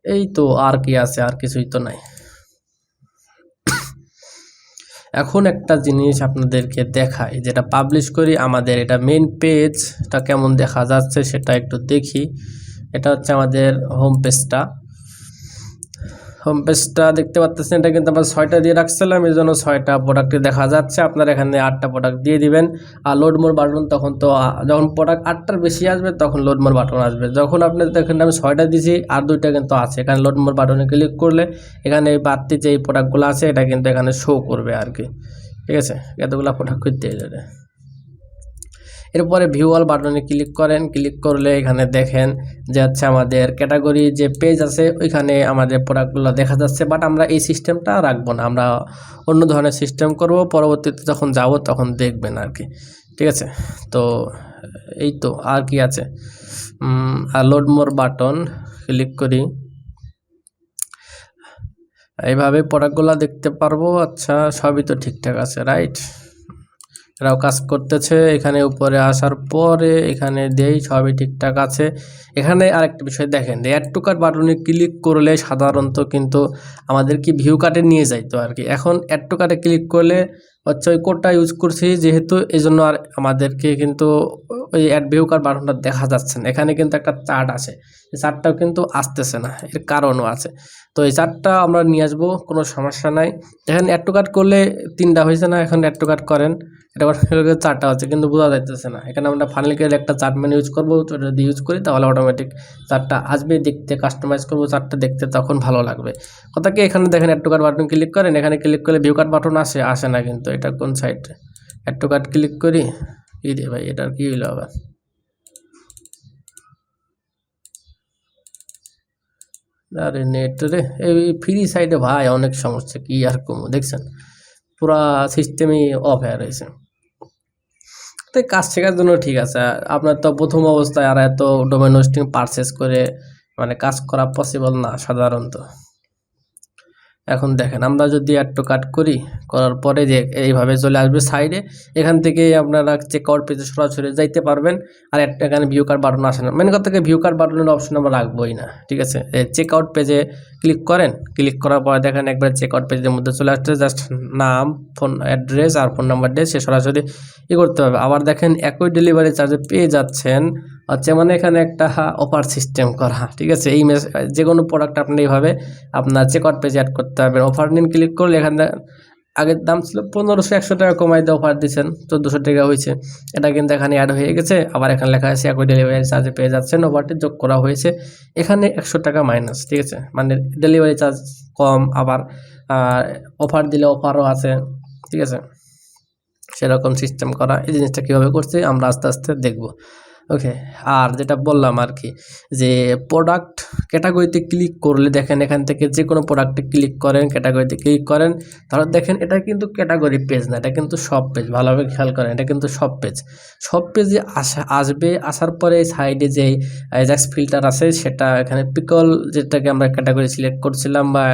এই তো আর কি আছে, আর কিছুই তো নাই। এখন একটা জিনিস আপনাদেরকে দেখাই, যেটা পাবলিশ করি আমাদের এটা মেইন পেজটা কেমন দেখা যাচ্ছে সেটা একটু দেখি। এটা হচ্ছে আমাদের হোম পেজটা। হোম পেজটা দেখতে পাচ্ছেন, এটা কিন্তু আমরা 6টা দিয়ে রাখছিলাম, এই জন্য 6টা প্রোডাক্টে দেখা যাচ্ছে। আপনারা এখানে 8টা প্রোডাক্ট দিয়ে দিবেন। আর লোড মোর বাটন তখন তো যখন প্রোডাক্ট 8টার বেশি আসবে তখন লোড মোর বাটন আসবে। যখন আপনি দেখেন আমি 6টা দিয়েছি আর 2টা কিন্তু আছে, এখানে লোড মোর বাটনে ক্লিক করলে এখানে বাড়তি যে প্রোডাক্টগুলো আছে এটা কিন্তু এখানে শো করবে আর কি, ঠিক আছে। এতগুলো প্রোডাক্ট করতে গেলে এরপরে ভিউ অল বাটনে ক্লিক করেন। ক্লিক করলে এখানে দেখেন যে হচ্ছে আমাদের ক্যাটাগরি যে পেজ আছে ওইখানে আমাদের প্রোডাক্টগুলো দেখা যাচ্ছে। বাট আমরা এই সিস্টেমটা রাখবো না, আমরা অন্য ধরনের সিস্টেম করব, পরবর্তীতে যখন যাব তখন দেখবেন আর কি, ঠিক আছে। তো এই তো আর কি আছে, আর লোড মোর বাটন ক্লিক করি, এইভাবে প্রোডাক্টগুলো দেখতে পারবো। আচ্ছা সবই তো ঠিকঠাক আছে, রাইট, এরাও কাজ করতেছে। এখানে উপরে আসার পরে এখানে দেই সবই ঠিকঠাক আছে। এখানে আরেকটা বিষয় দেখেন, অ্যাড টু কার্ট বাটনে ক্লিক করলে সাধারণত কিন্তু আমাদের কি ভিউ কার্টে নিয়ে যাইতো আর কি। এখন অ্যাড টু কার্টে ক্লিক করলে হচ্ছে ওই কোডটা ইউজ করছি যেহেতু, এই জন্য আর আমাদেরকে কিন্তু ওই অ্যাড ভিউ কার্ট বাটনটা দেখা যাচ্ছে না। এখানে কিন্তু একটা চার্ট আছে, এই চার্টটাও কিন্তু আসতেছে না, এর কারণও আছে। তো এই চার্টটা আমরা নিয়ে আসবো, কোনো সমস্যা নাই। এখানে অ্যাড টু কার্ট করলে 3টা হয়েছে না, এখন অ্যাড টু কার্ট করেন, এটা 4টা হচ্ছে কিন্তু বোঝা যাইতেছে না। এখানে আমরা ফাইনালি একটা চার্ট মেনু ইউজ করবো, যদি ইউজ করি তাহলে অটোমেটিক চার্টটা আসবে দেখতে, কাস্টমাইজ করবো চার্টটা দেখতে, তখন ভালো লাগবে। কথা কি এখানে দেখেন add to cart button click করেন, এখানে ক্লিক করলে ভিউ কার্ট বাটন আসে না কিন্তু। এটা কোন সাইডে অ্যাড টু কার্ট ক্লিক করি, কি রে ভাই এটার কি হইলো আবার, আরে নেট রে, এই ফ্রি সাইডে ভাই অনেক সমস্যা, কি আর কম দেখছেন পুরা সিস্টেমই অফ হয়ে রয়েছে। তো কাজ শেখার জন্য ঠিক আছে, আপনার তো প্রথম অবস্থায় আর এত ডোমেন হোস্টিং পারচেস করে মানে কাজ করা পসিবল না সাধারণত। এখন দেখেন আমরা যদি অ্যাড টু কার্ট করি, করার পরে যে এইভাবে চলে আসবে সাইডে, এখান থেকে আপনারা চেক আউট পেজে সরাসরি যাইতে পারবেন। আর একটা এখানে ভিউ কার্ট বাটন আসে না, মেন কথা থেকে ভিউ কার্ট বাটনের অপশন আমরা রাখবোই না, ঠিক আছে। চেক আউট পেজে ক্লিক করেন, ক্লিক করার পরে দেখেন একবার চেক আউট পেজের মধ্যে চলে আসছে, জাস্ট নাম, ফোন অ্যাড্রেস আর ফোন নাম্বার দিয়ে সে সরাসরি করতে হবে। আবার দেখেন একই ডেলিভারি চার্জে পেয়ে যাচ্ছেন, আচ্ছা মানে এখানে একটা অফার সিস্টেম করা, ঠিক আছে। এই যে কোনো প্রোডাক্ট আপনি এইভাবে আপনার চেক আউট পেজে অ্যাড করতে পারবেন। অফার নিন ক্লিক করলে এখানে আগের দাম ছিল 1500, 100 টাকা কমাই দিয়ে অফার দিচ্ছেন, 1400 টাকা হয়েছে, এটা কিন্তু এখানে অ্যাড হয়ে গেছে। আবার এখানে লেখা আছে একই ডেলিভারি চার্জে পেয়ে যাচ্ছেন, অফারটি যোগ করা হয়েছে, এখানে 100 টাকা মাইনাস, ঠিক আছে, মানে ডেলিভারি চার্জ কম, আবার অফার দিলে অফারও আছে, ঠিক আছে, সেরকম সিস্টেম করা। এই জিনিসটা কীভাবে করছি আমরা আস্তে আস্তে দেখব, ওকে। আর যেটা বললাম আর কি, যে প্রোডাক্ট ক্যাটাগরিতে ক্লিক করলে দেখেন এখান থেকে যে কোনো প্রোডাক্টে ক্লিক করেন, ক্যাটাগরিতে ক্লিক করেন, তাহলে দেখেন এটা কিন্তু ক্যাটাগরি পেজ না, এটা কিন্তু সব পেজ, ভালোভাবে খেয়াল করেন, এটা কিন্তু সব পেজে আসবে। আসার পরে সাইডে যে অ্যাজাক্স ফিল্টার আছে সেটা এখানে পিকল, যেটাকে আমরা ক্যাটাগরি সিলেক্ট করছিলাম বা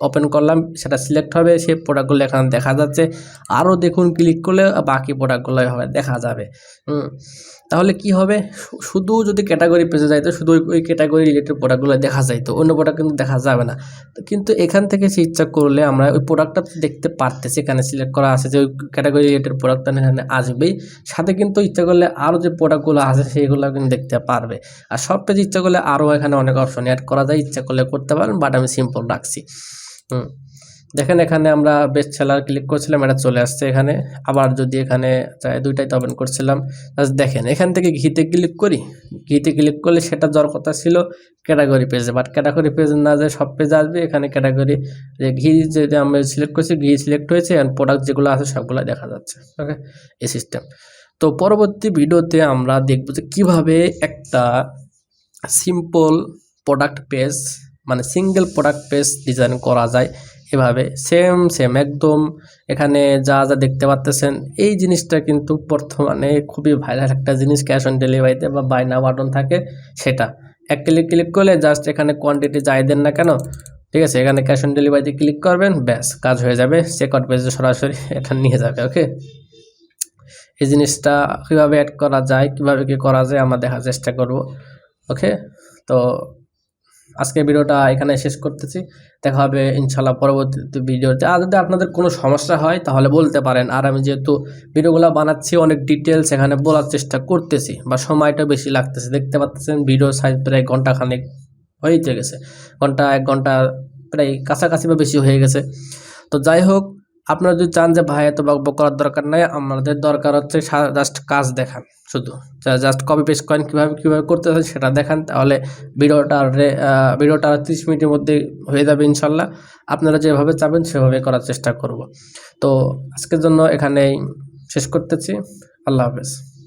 ওপেন করলাম, সেটা সিলেক্ট হবে, সেই প্রোডাক্টগুলো এখানে দেখা যাচ্ছে। আরও দেখুন ক্লিক করলে বাকি প্রোডাক্টগুলো হবে দেখা যাবে। তাহলে কি হবে, শুধু যদি ক্যাটাগরি পেজে যাইতো শুধু ওই ক্যাটাগরি রিলেটেড প্রোডাক্টগুলো দেখা যাইতো, অন্য প্রোডাক্ট কিন্তু দেখা যাবে না। কিন্তু এখান থেকে সে ইচ্ছা করলে আমরা ওই প্রোডাক্টটা দেখতে পারতেছি, এখানে সিলেক্ট করা আছে যে ওই ক্যাটাগরি রিলেটেড প্রোডাক্টটা এখানে আসবেই, সাথে কিন্তু ইচ্ছা করলে আরও যে প্রোডাক্টগুলো আছে সেইগুলো কিন্তু দেখতে পারবে। আর সব পেজ ইচ্ছা করলে আরও এখানে অনেক অপশন অ্যাড করা যায়, ইচ্ছা করলে করতে পারেন, বাট আমি সিম্পল রাখছি। দেখেন এখানে আমরা বেস্ট সেলার ক্লিক করছিলাম, এটা চলে আসছে এখানে। আবার যদি এখানে চাই, দুইটাই তো ওপেন করছিলাম, দেখেন এখান থেকে ঘিতে ক্লিক করি, ঘিতে ক্লিক করলে সেটা যাওয়ার কথা ছিল ক্যাটাগরি পেজে, বাট ক্যাটাগরি পেজে না যায় সব পেজে আসবে। এখানে ক্যাটাগরি যে ঘি যেটা আমরা সিলেক্ট করছি, ঘি সিলেক্ট হয়েছে, অ্যান্ড প্রোডাক্ট যেগুলো আছে সবগুলো দেখা যাচ্ছে, ওকে, এই সিস্টেম। তো পরবর্তী ভিডিওতে আমরা দেখব যে কীভাবে একটা সিম্পল প্রোডাক্ট পেজ, মানে সিঙ্গেল প্রোডাক্ট পেজ ডিজাইন করা যায়, এভাবে সেম একদম এখানে যা যা দেখতে পাচ্তেছেন এই জিনিসটা কিন্তু বর্তমানে খুবই ভাইরাল একটা জিনিস ক্যাশ অন ডেলিভারিতে বা বাই নাও বাটন থাকে সেটা এক ক্লিক করলে জাস্ট এখানে কোয়ান্টিটি যাই দেন না কেন, ঠিক আছে, এখানে ক্যাশ অন ডেলিভারিতে ক্লিক করবেন, ব্যাস কাজ হয়ে যাবে, চেকআউট পেজে সরাসরি এটা নিয়ে যাবে। ওকে, এই জিনিসটা কীভাবে অ্যাড করা যায়, কীভাবে কী করা যায় আমরা দেখার চেষ্টা করব। ওকে, তো আজকের ভিডিওটা এখানে শেষ করতেছি, দেখা হবে ইনশাল্লাহ পরবর্তী ভিডিওতে। আর যদি আপনাদের কোনো সমস্যা হয় তাহলে বলতে পারেন, আর আমি যেহেতু ভিডিওগুলো বানাচ্ছি অনেক ডিটেলস এখানে বলার চেষ্টা করতেছি বা সময়টা বেশি লাগতেছে, দেখতে পাচ্ছেন ভিডিও সাইজ প্রায় ঘন্টাখানেক হয়ে গেছে, এক ঘন্টা প্রায় কাছাকাছি বা বেশি হয়ে গেছে। তো যাই হোক, আপনারা যদি চান যে ভাই এত বকবক করার দরকার নাই, আমাদের দরকার হচ্ছে জাস্ট কাজ দেখান, শুধু জাস্ট কপি পেস্ট করেন কীভাবে করতে হয় সেটা দেখান, তাহলে ভিডিওটা 30 মিনিটের মধ্যে হয়ে যাবে ইনশাল্লাহ। আপনারা যেভাবে চাবেন সেভাবে করার চেষ্টা করব। তো আজকের জন্য এখানেই শেষ করতেছি, আল্লাহ হাফেজ।